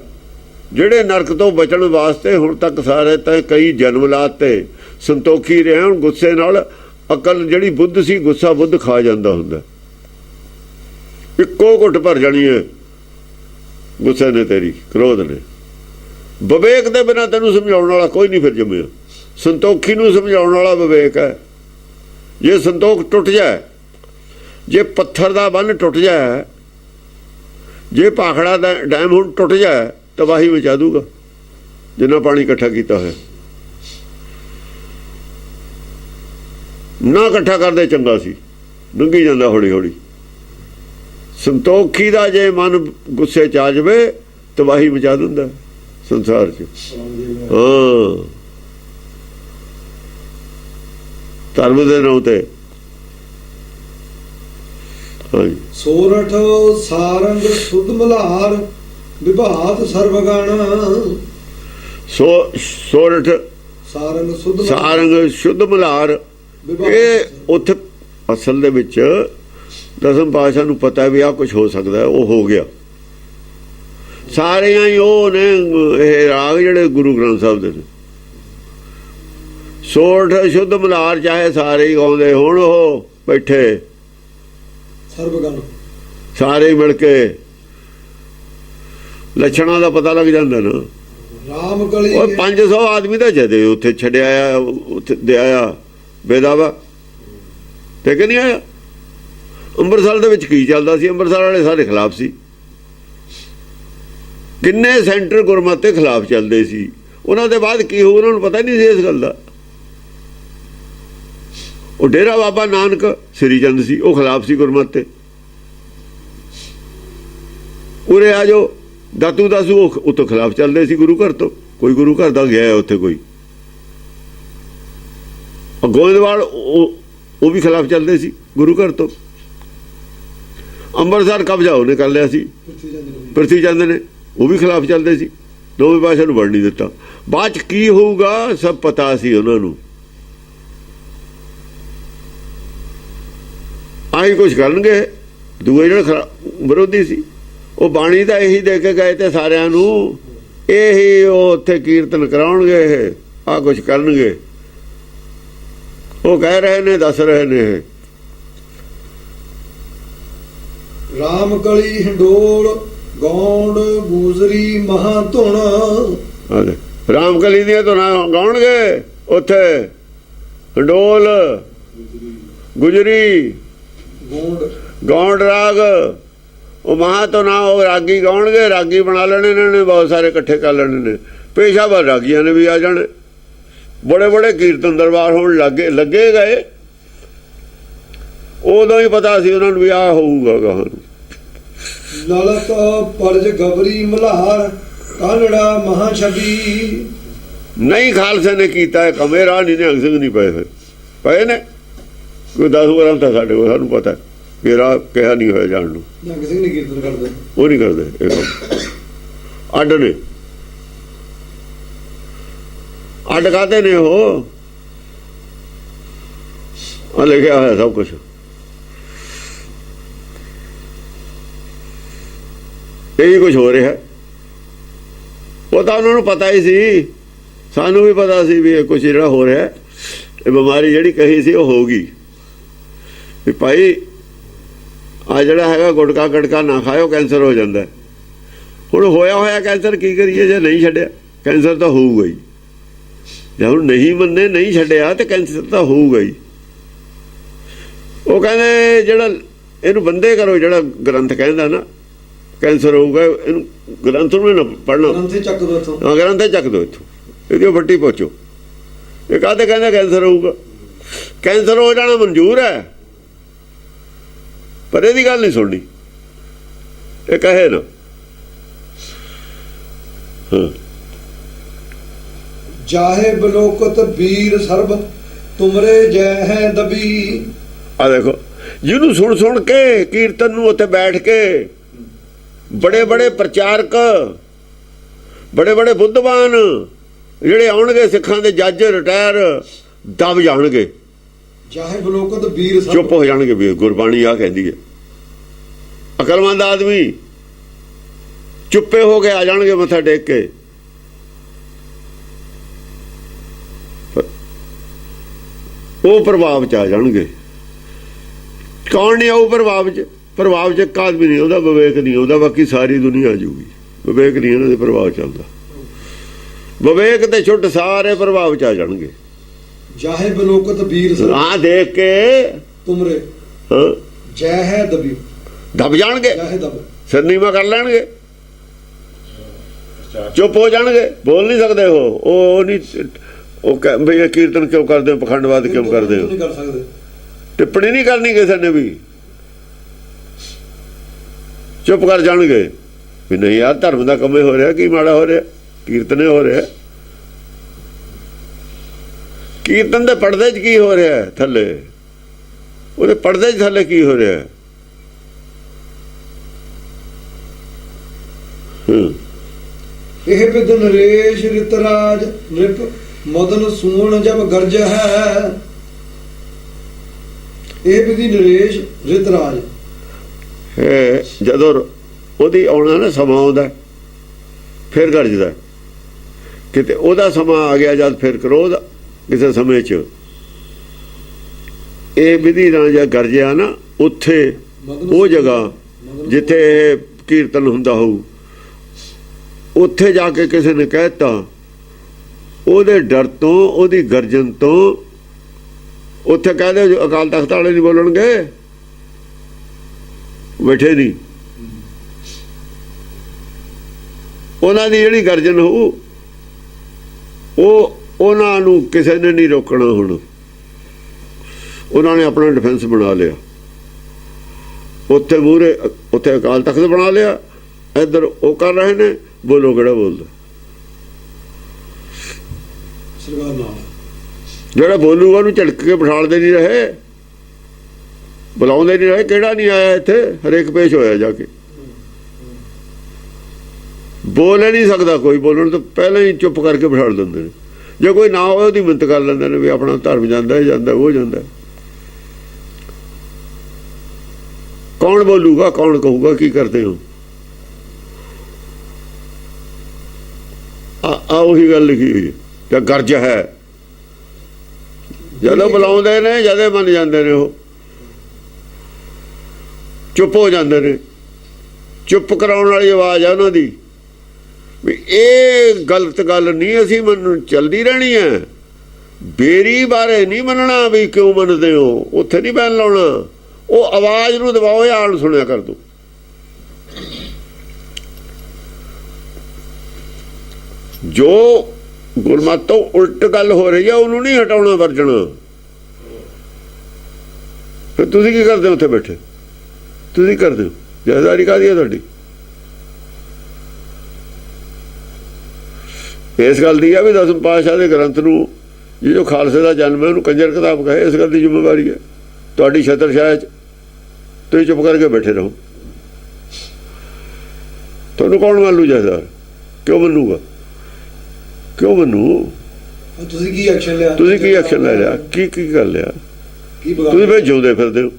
ਜਿਹੜੇ ਨਰਕ ਤੋਂ ਬਚਣ ਵਾਸਤੇ ਹੁਣ ਤੱਕ ਸਾਰੇ ਤਾਂ ਕਈ ਜਨਮ ਲਾਤੇ, ਸੰਤੋਖੀ ਰਹੇ। ਹੁਣ ਗੁੱਸੇ ਨਾਲ ਅਕਲ ਜਿਹੜੀ ਬੁੱਧ ਸੀ, ਗੁੱਸਾ ਬੁੱਧ ਖਾ ਜਾਂਦਾ ਹੁੰਦਾ। ਇੱਕੋ ਘੁੱਟ ਭਰ ਜਾਣੀ ਹੈ ਗੁੱਸੇ ਨੇ ਤੇਰੀ, ਕ੍ਰੋਧ ਨੇ। ਵਿਵੇਕ ਦੇ ਬਿਨਾਂ ਤੈਨੂੰ ਸਮਝਾਉਣ ਵਾਲਾ ਕੋਈ ਨਹੀਂ ਫਿਰ ਜੰਮਿਆ। ਸੰਤੋਖੀ ਨੂੰ ਸਮਝਾਉਣ ਵਾਲਾ ਵਿਵੇਕ ਹੈ। ਜੇ ਸੰਤੋਖ ਟੁੱਟ ਜਾਏ, ਜੇ ਪੱਥਰ ਦਾ ਬੰਨ ਟੁੱਟ ਜਾਏ, ਜੇ ਭਾਖੜਾ ਦਾ ਡੈਮ ਹੁਣ ਟੁੱਟ ਜਾਏ, ਤਬਾਹੀ ਮਚਾ ਦੂਗਾ ਜਿੰਨਾ ਪਾਣੀ ਇਕੱਠਾ ਕੀਤਾ ਹੋਇਆ। ਨਾ ਇਕੱਠਾ ਕਰਦੇ ਚੰਗਾ ਸੀ, ਲੰਘੀ ਜਾਂਦਾ ਹੌਲੀ ਹੌਲੀ। ਸੰਤੋਖੀ ਦਾ ਜੇ ਮਨ ਗੁੱਸੇ ਚ ਆ ਜਾਵੇ ਤਬਾਹੀ ਮਚਾ ਦਿੰਦਾ ਸੰਸਾਰ ਚ। ਹਾਂ, ਧਰਮ ਦੇ ਨਾਂ ਤੇ। ਹਾਂਜੀ, ਸੋਰਠ ਸਾਰੰਗ ਸੁਧ ਮਲਹਾਰ ਵਿਭਾਤ ਸਰਵਗਣ। ਸੋਰਠ ਸਾਰੰਗ ਸ਼ੁੱਧ ਮਲਹਾਰ। ਇਹ ਉੱਥੇ ਅਸਲ ਦੇ ਵਿੱਚ ਦਸਮ ਪਾਤਸ਼ਾਹ ਨੂੰ ਪਤਾ ਵੀ ਆਹ ਕੁਛ ਹੋ ਸਕਦਾ, ਉਹ ਹੋ ਗਿਆ। ਸਾਰਿਆਂ ਹੀ ਉਹ ਨੇ ਇਹ ਰਾਗ ਜਿਹੜੇ ਗੁਰੂ ਗ੍ਰੰਥ ਸਾਹਿਬ ਦੇ ਨੇ। ਸੋਰਠ ਸ਼ੁੱਧ ਮਲਹਾਰ ਚਾਹੇ ਸਾਰੇ ਹੀ ਗਾਉਂਦੇ ਹੁਣ, ਉਹ ਬੈਠੇ ਸਰਵਗਣ ਸਾਰੇ ਮਿਲ ਕੇ। ਲੱਛਣਾਂ ਦਾ ਪਤਾ ਲੱਗ ਜਾਂਦਾ ਨਾ। ਰਾਮ ਕਲੀ ਉਹ 500 ਆਦਮੀ ਤਾਂ ਜਦੇ ਉੱਥੇ ਛੱਡਿਆ ਆ, ਉੱਥੇ ਦੇ ਆਇਆ ਬੇਦਾਵਾ ਤੇ ਕਿ ਨਹੀਂ ਆਇਆ। ਅੰਮ੍ਰਿਤਸਰ ਦੇ ਵਿੱਚ ਕੀ ਚੱਲਦਾ ਸੀ? ਅੰਮ੍ਰਿਤਸਰ ਵਾਲੇ ਸਾਰੇ ਖਿਲਾਫ ਸੀ। ਕਿੰਨੇ ਸੈਂਟਰ ਗੁਰਮਤਿ ਦੇ ਖਿਲਾਫ ਚੱਲਦੇ ਸੀ। ਉਹਨਾਂ ਦੇ ਬਾਅਦ ਕੀ ਹੋ, ਉਹਨਾਂ ਨੂੰ ਪਤਾ ਨਹੀਂ ਸੀ ਇਸ ਗੱਲ ਦਾ। ਉਹ ਡੇਰਾ ਬਾਬਾ ਨਾਨਕ ਸ੍ਰੀ ਚੰਦ ਸੀ, ਉਹ ਖਿਲਾਫ ਸੀ ਗੁਰਮਤਿ ਤੇ। ਉਰੇ ਆ ਜੋ ਦਾਤੂ ਦਾਸੂ, ਉਹ ਤੋਂ ਖਿਲਾਫ ਚੱਲਦੇ ਸੀ ਗੁਰੂ ਘਰ ਤੋਂ। ਕੋਈ ਗੁਰੂ ਘਰ ਦਾ ਗਿਆ ਉੱਥੇ, ਕੋਈ ਗੋਇੰਦਵਾਲ ਉਹ ਵੀ ਖਿਲਾਫ ਚੱਲਦੇ ਸੀ ਗੁਰੂ ਘਰ ਤੋਂ। ਅੰਮ੍ਰਿਤਸਰ ਕਬਜ਼ਾ ਉਹਨੇ ਕਰ ਲਿਆ ਸੀ ਪ੍ਰਿਥੀ ਚੰਦ ਨੇ, ਉਹ ਵੀ ਖਿਲਾਫ ਚੱਲਦੇ ਸੀ। ਦੋਵੇਂ ਪਾਸੇ ਨੂੰ ਵੜ ਨਹੀਂ ਦਿੱਤਾ। ਬਾਅਦ ਚ ਕੀ ਹੋਊਗਾ ਸਭ ਪਤਾ ਸੀ ਉਹਨਾਂ ਨੂੰ। ਆਹੀ ਕੁਛ ਕਰਨਗੇ। ਦੂਏ ਜਿਹੜੇ ਵਿਰੋਧੀ ਸੀ ਉਹ ਬਾਣੀ ਦਾ ਇਹੀ ਦੇ ਕੇ ਗਏ ਤੇ ਸਾਰਿਆਂ ਨੂੰ ਇਹੀ ਉਹ ਉੱਥੇ ਕੀਰਤਨ ਕਰਾਉਣਗੇ, ਇਹ ਆਹ ਕੁਛ ਕਰਨਗੇ। ਉਹ ਕਹਿ ਰਹੇ ਨੇ, ਦੱਸ ਰਹੇ ਨੇ। ਰਾਮ ਕਲੀ ਹਿੰਡੋਲ ਗੌਂਡ ਗੂਜਰੀ ਮਹਾ ਧੁਣ। ਰਾਮ ਕਲੀ ਦੀਆਂ ਧੁਨਾਂ ਗਾਉਣਗੇ ਉੱਥੇ। ਹਿੰਡੋਲ ਗੁਜਰੀ ਗੌਂਡ ਰਾਗ, ਉਹ ਮਹਾ ਧੁਨਾਂ ਉਹ ਰਾਗੀ ਗਾਉਣਗੇ। ਰਾਗੀ ਬਣਾ ਲੈਣੇ ਇਹਨਾਂ ਨੇ, ਬਹੁਤ ਸਾਰੇ ਇਕੱਠੇ ਕਰ ਲੈਣੇ ਨੇ। ਪੇਸ਼ਾਵਰ ਰਾਗੀਆਂ ਨੇ ਵੀ ਆ ਜਾਣੇ। ਬੜੇ ਬੜੇ ਕੀਰਤਨ ਦਰਬਾਰ ਹੋਣ ਲੱਗੇ ਗਏ। ਉਦੋਂ ਹੀ ਪਤਾ ਸੀ ਉਹਨਾਂ ਨੂੰ ਵੀ ਆਹ ਹੋਊਗਾ ਗਾਹਾਂ ਨੂੰ। ਨਲਕ ਪਰਜ ਗਬਰੀ ਮਲਹਾਰ ਕਾਨੜਾ ਮਹਾ ਛਬੀ। ਨਹੀਂ ਖਾਲਸੇ ਨੇ ਕੀਤਾ ਹੈ ਕਮੇ ਰਾਹ ਨਹੀਂ, ਨਿਹੰਗ ਸਿੰਘ ਨਹੀਂ ਪਏ। ਫਿਰ ਪਏ ਨੇ ਕੋਈ 10 ਵਾਰਾਂ ਤਾਂ ਸਾਡੇ ਕੋਲ, ਸਾਨੂੰ ਪਤਾ ਕਿ ਰਾਹ ਕਿਹਾ ਨਹੀਂ ਹੋਇਆ ਜਾਣ ਨੂੰ। ਨਿਹੰਗ ਸਿੰਘ ਨਹੀਂ ਕੀਰਤਨ ਕਰਦੇ, ਉਹ ਨਹੀਂ ਕਰਦੇ। ਇਹ ਕੰਮ ਅੱਡ ਨੇ। ਅੱਡ ਕਾਹਦੇ ਨੇ? ਉਹ ਆ ਲਿਖਿਆ ਹੋਇਆ ਸਭ ਕੁਛ। ਇਹੀ ਕੁਛ ਹੋ ਰਿਹਾ। ਉਹ ਤਾਂ ਉਹਨਾਂ ਨੂੰ ਪਤਾ ਹੀ ਸੀ, ਸਾਨੂੰ ਵੀ ਪਤਾ ਸੀ ਵੀ ਇਹ ਕੁਛ ਜਿਹੜਾ ਹੋ ਰਿਹਾ, ਇਹ ਬਿਮਾਰੀ ਜਿਹੜੀ ਕਹੀ ਸੀ ਉਹ ਹੋਊਗੀ। ਵੀ ਭਾਈ ਆ ਜਿਹੜਾ ਹੈਗਾ ਗੁਟਕਾ ਗਟਕਾ ਨਾ ਖਾਓ, ਕੈਂਸਰ ਹੋ ਜਾਂਦਾ। ਹੁਣ ਹੋਇਆ ਕੈਂਸਰ, ਕੀ ਕਰੀਏ? ਜੇ ਨਹੀਂ ਛੱਡਿਆ ਕੈਂਸਰ ਤਾਂ ਹੋਊਗਾ ਹੀ। ਜੇ ਹੁਣ ਨਹੀਂ ਮੰਨੇ, ਨਹੀਂ ਛੱਡਿਆ ਤੇ ਕੈਂਸਰ ਤਾਂ ਹੋਊਗਾ ਹੀ। ਉਹ ਕਹਿੰਦੇ ਜਿਹੜਾ ਇਹਨੂੰ ਬੰਦੇ ਕਰੋ, ਜਿਹੜਾ ਗ੍ਰੰਥ ਕਹਿੰਦਾ ਨਾ ਕੈਂਸਰ ਹੋਊਗਾ, ਇਹਨੂੰ ਗ੍ਰੰਥ ਨੂੰ ਨਾ ਪੜ੍ਹਨਾ, ਗ੍ਰੰਥੀ ਚੱਕ ਦੋ ਇੱਥੋਂ। ਹਾਂ ਗ੍ਰੰਥ ਚੱਕ ਦਿਓ ਇੱਥੋਂ, ਇਹਦੀ ਫੱਟੀ ਪਹੁੰਚੋ। ਇਹ ਕਾਹਦੇ ਕਹਿੰਦਾ ਕੈਂਸਰ ਹੋਊਗਾ? ਕੈਂਸਰ ਹੋ ਜਾਣਾ ਮਨਜ਼ੂਰ ਹੈ, ਪਰ ਇਹਦੀ ਗੱਲ ਨਹੀਂ ਸੁਣਨੀ। ਇਹ ਕਹੇ ਨਾ ਜਾਹੇ ਬਲੋਕਤ ਵੀਰ ਸਰਬ ਤੁਮਰੇ ਜੈ ਹੈ ਦਬੀ। ਆ ਦੇਖੋ, ਜਿਹਨੂੰ ਸੁਣ ਸੁਣ ਕੇ ਕੀਰਤਨ ਨੂੰ ਉੱਥੇ ਬੈਠ ਕੇ ਬੜੇ ਬੜੇ ਪ੍ਰਚਾਰਕ, ਬੜੇ ਬੜੇ ਬੁੱਧਵਾਨ ਜਿਹੜੇ ਆਉਣਗੇ, ਸਿੱਖਾਂ ਦੇ ਜੱਜ ਰਿਟਾਇਰ, ਦਬ ਜਾਣਗੇ, ਜਾਹੇ ਬਲੋਕਤ ਵੀਰ ਸਰਬ, ਚੁੱਪ ਹੋ ਜਾਣਗੇ। ਵੀ ਗੁਰਬਾਣੀ ਆ ਕਹਿੰਦੀ ਹੈ, ਅਕਲਮੰਦ ਆਦਮੀ ਚੁੱਪੇ ਹੋ ਕੇ ਆ ਜਾਣਗੇ ਮੱਥਾ ਟੇਕ ਕੇ। ਉਹ ਪ੍ਰਭਾਵ ਚ ਆ ਜਾਣਗੇ। ਕੌਣ ਨਹੀਂ ਆਊ ਪ੍ਰਭਾਵ ਚ? ਪ੍ਰਭਾਵ ਚ ਇੱਕ ਆਦਮੀ ਨਹੀਂ ਆਉਂਦਾ, ਵਿਵੇਕ ਨਹੀਂ ਆਉਂਦਾ, ਬਾਕੀ ਸਾਰੀ ਦੁਨੀਆ ਆ ਜੂਗੀ। ਵਿਵੇਕ ਨਹੀਂ ਇਹਨਾਂ ਦੇ ਪ੍ਰਭਾਵ ਚੱਲਦਾ, ਵਿਵੇਕ ਤੇ ਛੁੱਟ ਸਾਰੇ ਪ੍ਰਭਾਵ ਚ ਆ ਜਾਣਗੇ। ਜਾਹੇ ਬਲੋਕਤ ਵੀਰ ਸਰਬ ਹਾਂ ਦੇਖ ਕੇ ਤੁਮਰੇ ਹਾਂ ਜੈ ਹੈ ਦਬੀ, ਦਬ ਜਾਣਗੇ, ਜਾਹੇ ਦਬ, ਸਰਨੀਮਾ ਕਰ ਲੈਣਗੇ, ਚੁੱਪ ਹੋ ਜਾਣਗੇ, ਬੋਲ ਨਹੀਂ ਸਕਦੇ। ਉਹ ਨਹੀਂ, ਉਹ ਬਈ ਇਹ ਕੀਰਤਨ ਕਿਉਂ ਕਰਦੇ ਹੋ, ਪਖੰਡਵਾਦ ਕਿਉਂ ਕਰਦੇ ਹੋ, ਨਹੀਂ ਕਰ ਸਕਦੇ, ਟਿੱਪਣੀ ਨਹੀਂ ਕਰਨੀ ਕਿਸੇ ਨੇ ਵੀ, ਚੁੱਪ ਕਰ ਜਾਣਗੇ ਵੀ ਨਹੀਂ ਯਾਰ ਧਰਮ ਦਾ ਕੰਮ ਹੋ ਰਿਹਾ, ਕੀ ਮਾੜਾ ਹੋ ਰਿਹਾ, ਕੀਰਤਨੇ ਹੋ ਰਿਹਾ। ਕੀਰਤਨ ਦੇ ਪਰਦੇ 'ਚ ਕੀ ਹੋ ਰਿਹਾ ਥੱਲੇ, ਉਹਦੇ ਪਰਦੇ 'ਚ ਥੱਲੇ ਕੀ ਹੋ ਰਿਹਾ? ਇਹ ਬਿਦ ਨਰੇਸ਼ ਰਿਤਰਾਜ ਨਿਪ ਮਦਨ ਸੂਣ ਜਬ ਗਰਜ ਹੈ। ਇਹ ਵਿਧੀ ਨਰੇਸ਼ ਰਿਤਰਾਜ ਹੈ, ਜਦੋਂ ਉਹਦੀ ਆਉਣਾ ਨਾ ਸਮਾਂ ਆਉਂਦਾ ਫਿਰ ਗਰਜਦਾ। ਕਿਤੇ ਉਹਦਾ ਸਮਾਂ ਆ ਗਿਆ ਜਦ ਫਿਰ ਕਰੋਧ ਕਿਸੇ ਸਮੇਂ 'ਚ ਇਹ ਵਿਧੀ ਨਾਲ ਜਾਂ ਗਰਜਿਆ ਨਾ, ਉੱਥੇ ਉਹ ਜਗ੍ਹਾ ਜਿੱਥੇ ਇਹ ਕੀਰਤਨ ਹੁੰਦਾ ਹੋਊ, ਉੱਥੇ ਜਾ ਕੇ ਕਿਸੇ ਨੇ ਕਹਿਤਾ, ਉਹਦੇ ਡਰ ਤੋਂ, ਉਹਦੀ ਗਰਜਨ ਤੋਂ, ਉੱਥੇ ਕਹਦੇ ਅਕਾਲ ਤਖਤ ਵਾਲੇ ਨਹੀਂ ਬੋਲਣਗੇ, ਬੈਠੇ ਨਹੀਂ, ਉਹਨਾਂ ਦੀ ਜਿਹੜੀ ਗਰਜਨ ਹੋਊ ਉਹ ਉਹਨਾਂ ਨੂੰ ਕਿਸੇ ਨੇ ਨਹੀਂ ਰੋਕਣਾ। ਹੁਣ ਉਹਨਾਂ ਨੇ ਆਪਣਾ ਡਿਫੈਂਸ ਬਣਾ ਲਿਆ, ਉੱਥੇ ਮੂਹਰੇ, ਉੱਥੇ ਅਕਾਲ ਤਖਤ ਬਣਾ ਲਿਆ, ਇੱਧਰ ਉਹ ਕਰ ਰਹੇ ਨੇ, ਬੋਲੋ ਕਿਹੜਾ ਬੋਲਦਾ? ਸਰਕਾਰ ਨਾਲ ਜਿਹੜਾ ਬੋਲੂਗਾ ਉਹਨੂੰ ਝਟਕ ਕੇ ਬਿਠਾਲਦੇ ਨਹੀਂ ਰਹੇ, ਬੁਲਾਉਂਦੇ ਨਹੀਂ ਰਹੇ। ਕਿਹੜਾ ਨਹੀਂ ਆਇਆ ਇੱਥੇ, ਹਰੇਕ ਪੇਸ਼ ਹੋਇਆ ਜਾ ਕੇ, ਬੋਲ ਨਹੀਂ ਸਕਦਾ ਕੋਈ, ਬੋਲਣ ਤੋਂ ਪਹਿਲਾਂ ਹੀ ਚੁੱਪ ਕਰਕੇ ਬਿਠਾ ਦਿੰਦੇ ਨੇ। ਜੇ ਕੋਈ ਨਾ ਹੋਵੇ ਉਹਦੀ ਮਿੰਨਤ ਕਰ ਲੈਂਦੇ ਨੇ ਵੀ ਆਪਣਾ ਧਰਮ ਜਾਂਦਾ, ਜਾਂਦਾ ਉਹ ਜਾਂਦਾ। ਕੌਣ ਬੋਲੂਗਾ, ਕੌਣ ਕਹੂਗਾ ਕੀ ਕਰਦੇ ਹੋ? ਆ ਉਹੀ ਗੱਲ ਲਿਖੀ ਹੋਈ ਹੈ, ਗਰਜ ਹੈ। ਜਦੋਂ ਬੁਲਾਉਂਦੇ ਨੇ, ਜਦੇ ਮੰਨ ਜਾਂਦੇ ਨੇ, ਉਹ ਚੁੱਪ ਹੋ ਜਾਂਦੇ ਨੇ। ਚੁੱਪ ਕਰਾਉਣ ਵਾਲੀ ਆਵਾਜ਼ ਆ ਉਹਨਾਂ ਦੀ ਵੀ ਇਹ ਗਲਤ ਗੱਲ ਨਹੀਂ, ਅਸੀਂ ਮੈਨੂੰ ਚਲਦੀ ਰਹਿਣੀ ਹੈ। ਬੇਰੀ ਬਾਰੇ ਨਹੀਂ ਮੰਨਣਾ ਵੀ ਕਿਉਂ ਮੰਨਦੇ ਹੋ, ਉੱਥੇ ਨਹੀਂ ਬੈਨ ਲਾਉਣਾ। ਉਹ ਆਵਾਜ਼ ਨੂੰ ਦਬਾਓ, ਆਣ ਸੁਣਿਆ ਕਰ ਦੋ। ਜੋ ਗੁਰਮਤਿ ਤੋਂ ਉਲਟ ਗੱਲ ਹੋ ਰਹੀ ਹੈ ਉਹਨੂੰ ਨਹੀਂ ਹਟਾਉਣਾ, ਵਰਜਣਾ। ਫਿਰ ਤੁਸੀਂ ਕੀ ਕਰਦੇ ਹੋ ਉੱਥੇ ਬੈਠੇ? ਤੁਸੀਂ ਕਰਦੇ ਹੋ, ਜਥੇਦਾਰੀ ਕਾਹਦੀ ਹੈ ਤੁਹਾਡੀ? ਇਸ ਗੱਲ ਦੀ ਆ ਵੀ ਦਸਮ ਪਾਤਸ਼ਾਹ ਦੇ ਗ੍ਰੰਥ ਨੂੰ, ਜੋ ਖਾਲਸੇ ਦਾ ਜਨਮ ਹੈ, ਉਹਨੂੰ ਕੰਜਰ ਕਿਤਾਬ ਕਹੇ, ਇਸ ਗੱਲ ਦੀ ਜ਼ਿੰਮੇਵਾਰੀ ਹੈ ਤੁਹਾਡੀ। ਛਤਰਛਾਇਆ 'ਚ ਤੁਸੀਂ ਚੁੱਪ ਕਰਕੇ ਬੈਠੇ ਰਹੋ। ਤੁਹਾਨੂੰ ਕੌਣ ਮੰਨ ਲੂ ਜਥੇਦਾਰ? ਕਿਉਂ ਮੰਨੂਗਾ? ਕਿਉਂ ਮੰਨੂ? ਤੁਸੀਂ ਕੀ ਐਕਸ਼ਨ ਲਿਆ? ਤੁਸੀਂ ਕੀ ਐਕਸ਼ਨ ਲੈ ਲਿਆ? ਕੀ ਕਰ ਲਿਆ? ਤੁਸੀਂ ਫਿਰ ਜਿਉਂਦੇ ਫਿਰਦੇ ਹੋ।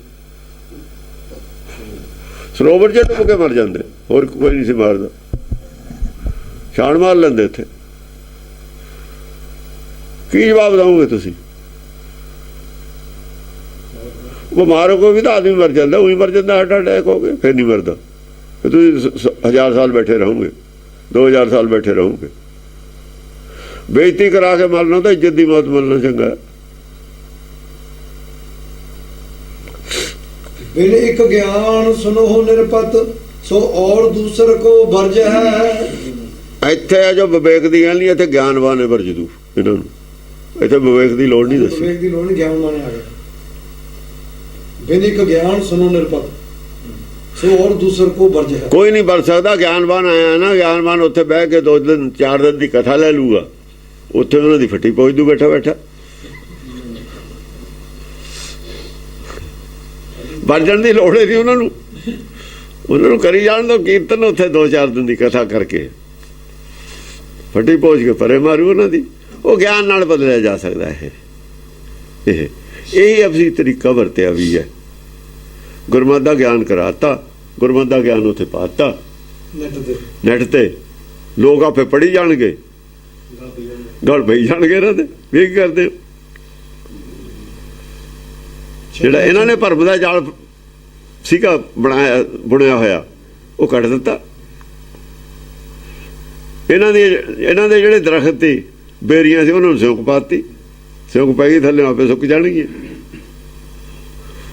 ਸਰੋਵਰ 'ਚ ਡੁੱਬ ਕੇ ਮਰ ਜਾਂਦੇ, ਹੋਰ ਕੋਈ ਨਹੀਂ ਸੀ ਮਾਰਦਾ। ਛਾਣ ਮਾਰ ਲੈਂਦੇ ਇੱਥੇ। ਕੀ ਜਵਾਬ ਦਓਗੇ ਤੁਸੀਂ? ਬਿਮਾਰ ਹੋ ਕੇ ਵੀ ਤਾਂ ਆਦਮੀ ਮਰ ਜਾਂਦਾ, ਉਹੀ ਮਰ ਜਾਂਦਾ, ਹਾਰਟ ਅਟੈਕ ਹੋ ਗਏ, ਫਿਰ ਨਹੀਂ ਮਰਦਾ। ਫਿਰ ਤੁਸੀਂ 1000 ਸਾਲ ਬੈਠੇ ਰਹੋਗੇ, 2000 ਸਾਲ ਬੈਠੇ ਰਹੋਗੇ। ਬੇਇੱਜ਼ਤੀ ਕਰਾ ਕੇ ਮਰਨਾ ਤਾਂ ਇੱਜ਼ਤ ਦੀ ਮੌਤ ਮਰਨਾ ਚੰਗਾ। बिन एक ज्ञान सुनो निरपत सो और दूसर को वर्ज है। ਇੱਥੇ ਆ ਜੋ ਵਿਵੇਕ ਦੀ ਗੱਲ ਨਹੀਂ, ਇੱਥੇ ਗਿਆਨਵਾਨ ਹੈ ਵਰਜਦੂ ਇਹਨਾਂ ਨੂੰ, ਇੱਥੇ ਵਿਵੇਕ ਦੀ ਲੋੜ ਨਹੀਂ ਦੱਸੀ। विवेक की लोड़ नहीं, ज्ञान माने आ गया। बिन एक ज्ञान सुनो निरपत सो और दूसर को वर्ज है। ਕੋਈ ਨਹੀਂ ਵਰ ਸਕਦਾ। ਗਿਆਨਵਾਨ ਆਇਆ ਨਾ, ਗਿਆਨਵਾਨ ਉੱਥੇ ਬਹਿ ਕੇ 2 ਦਿਨ 4 ਦਿਨ ਦੀ ਕਥਾ ਲੈ ਲੂਗਾ, ਉੱਥੇ ਉਹਨਾਂ ਦੀ ਫੱਟੀ ਪਹੁੰਚ ਦੂ ਬੈਠਾ ਬੈਠਾ। ਵਰਜਣ ਦੀ ਲੋੜ ਨਹੀਂ ਉਹਨਾਂ ਨੂੰ, ਉਹਨਾਂ ਨੂੰ ਕਰੀ ਜਾਣ ਦੋ ਕੀਰਤਨ ਉੱਥੇ 2-4 ਦਿਨ ਦੀ ਕਥਾ ਕਰਕੇ ਫੱਟੀ ਪਹੁੰਚ ਕੇ ਪਰੇ ਮਾਰੂ ਉਹਨਾਂ ਦੀ। ਉਹ ਗਿਆਨ ਨਾਲ ਬਦਲਿਆ ਜਾ ਸਕਦਾ ਹੈ। ਇਹੀ ਅਫਸੀ ਤਰੀਕਾ ਵਰਤਿਆ ਵੀ ਹੈ। ਗੁਰਮਤਿ ਦਾ ਗਿਆਨ ਕਰਾਤਾ, ਗੁਰਮਤਿ ਦਾ ਗਿਆਨ ਉੱਥੇ ਪਾਤਾ ਨੈਟ ਤੇ, ਲੋਕ ਆਪੇ ਪੜ੍ਹੀ ਜਾਣਗੇ, ਗਲ ਪਈ ਜਾਣਗੇ ਇਹਨਾਂ ਦੇ। ਵੀ ਕੀ ਕਰਦੇ ਹੋ? ਜਿਹੜਾ ਇਹਨਾਂ ਨੇ ਭਰਮ ਦਾ ਜਾਲ ਸੀਗਾ ਬਣਾਇਆ ਬੁਣਿਆ ਹੋਇਆ, ਉਹ ਕੱਢ ਦਿੱਤਾ। ਇਹਨਾਂ ਦੇ ਜਿਹੜੇ ਦਰਖਤ ਸੀ, ਬੇਰੀਆਂ ਸੀ, ਉਹਨਾਂ ਨੂੰ ਸਿਉਂਕ ਪਾਤੀ। ਸਿਉਂਕ ਪੈ ਗਈ, ਥੱਲੇ ਆਪੇ ਸੁੱਕ ਜਾਣਗੀਆਂ।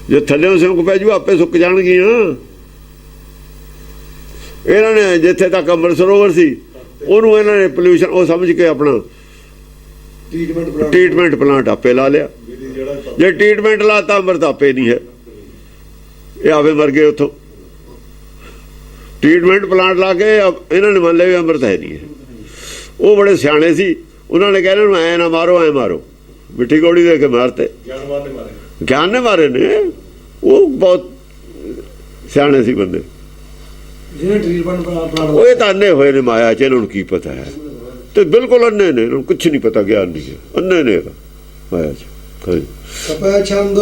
ਜੇ ਥੱਲੇ ਸਿਉਂਕ ਪੈ ਜੂ ਆਪੇ ਸੁੱਕ ਜਾਣਗੀਆਂ। ਇਹਨਾਂ ਨੇ ਜਿੱਥੇ ਤੱਕ ਅੰਮ੍ਰਿਤ ਸਰੋਵਰ ਸੀ, ਉਹਨੂੰ ਇਹਨਾਂ ਨੇ ਪੋਲਿਊਸ਼ਨ ਉਹ ਸਮਝ ਕੇ ਆਪਣਾ ਟ੍ਰੀਟਮੈਂਟ ਪਲਾਂਟ ਆਪੇ ਲਾ ਲਿਆ। ਜੇ ਟ੍ਰੀਟਮੈਂਟ ਲਾਤਾ ਅੰਮ੍ਰਿਤ ਆਪੇ ਨਹੀਂ ਹੈ, ਇਹ ਆਵੇ ਮਰ ਗਏ ਉੱਥੋਂ। ਟ੍ਰੀਟਮੈਂਟ ਪਲਾਂਟ ਲਾ ਕੇ ਇਹਨਾਂ ਨੇ ਮੰਨ ਲਿਆ ਵੀ ਅੰਮ੍ਰਿਤ ਹੈ ਨਹੀਂ ਹੈ। ਉਹ ਬੜੇ ਸਿਆਣੇ ਸੀ, ਉਹਨਾਂ ਨੇ ਕਿਹਾ ਇਹਨਾਂ ਨੂੰ ਐ ਨਾ ਮਾਰੋ, ਐ ਮਾਰੋ, ਮਿੱਠੀ ਗੋਲੀ ਦੇ ਕੇ ਮਾਰਤੇ। ਗਿਆਨ ਨੇ ਮਾਰੇ ਨੇ। ਉਹ ਬਹੁਤ ਸਿਆਣੇ ਸੀ ਬੰਦੇ। ਉਹ ਇਹ ਤਾਂ ਅੰਨੇ ਹੋਏ ਨੇ ਮਾਇਆ ਚ, ਇਹਨਾਂ ਨੂੰ ਕੀ ਪਤਾ ਹੈ? ਤੇ ਬਿਲਕੁਲ ਅੰਨੇ ਨੇ, ਇਹਨਾਂ ਨੂੰ ਕੁਛ ਨਹੀਂ ਪਤਾ, ਗਿਆਨ ਨਹੀਂ ਹੈ, ਅੰਨੇ ਨੇ ਮਾਇਆ ਚ। ਕਪੈ ਛੰਦ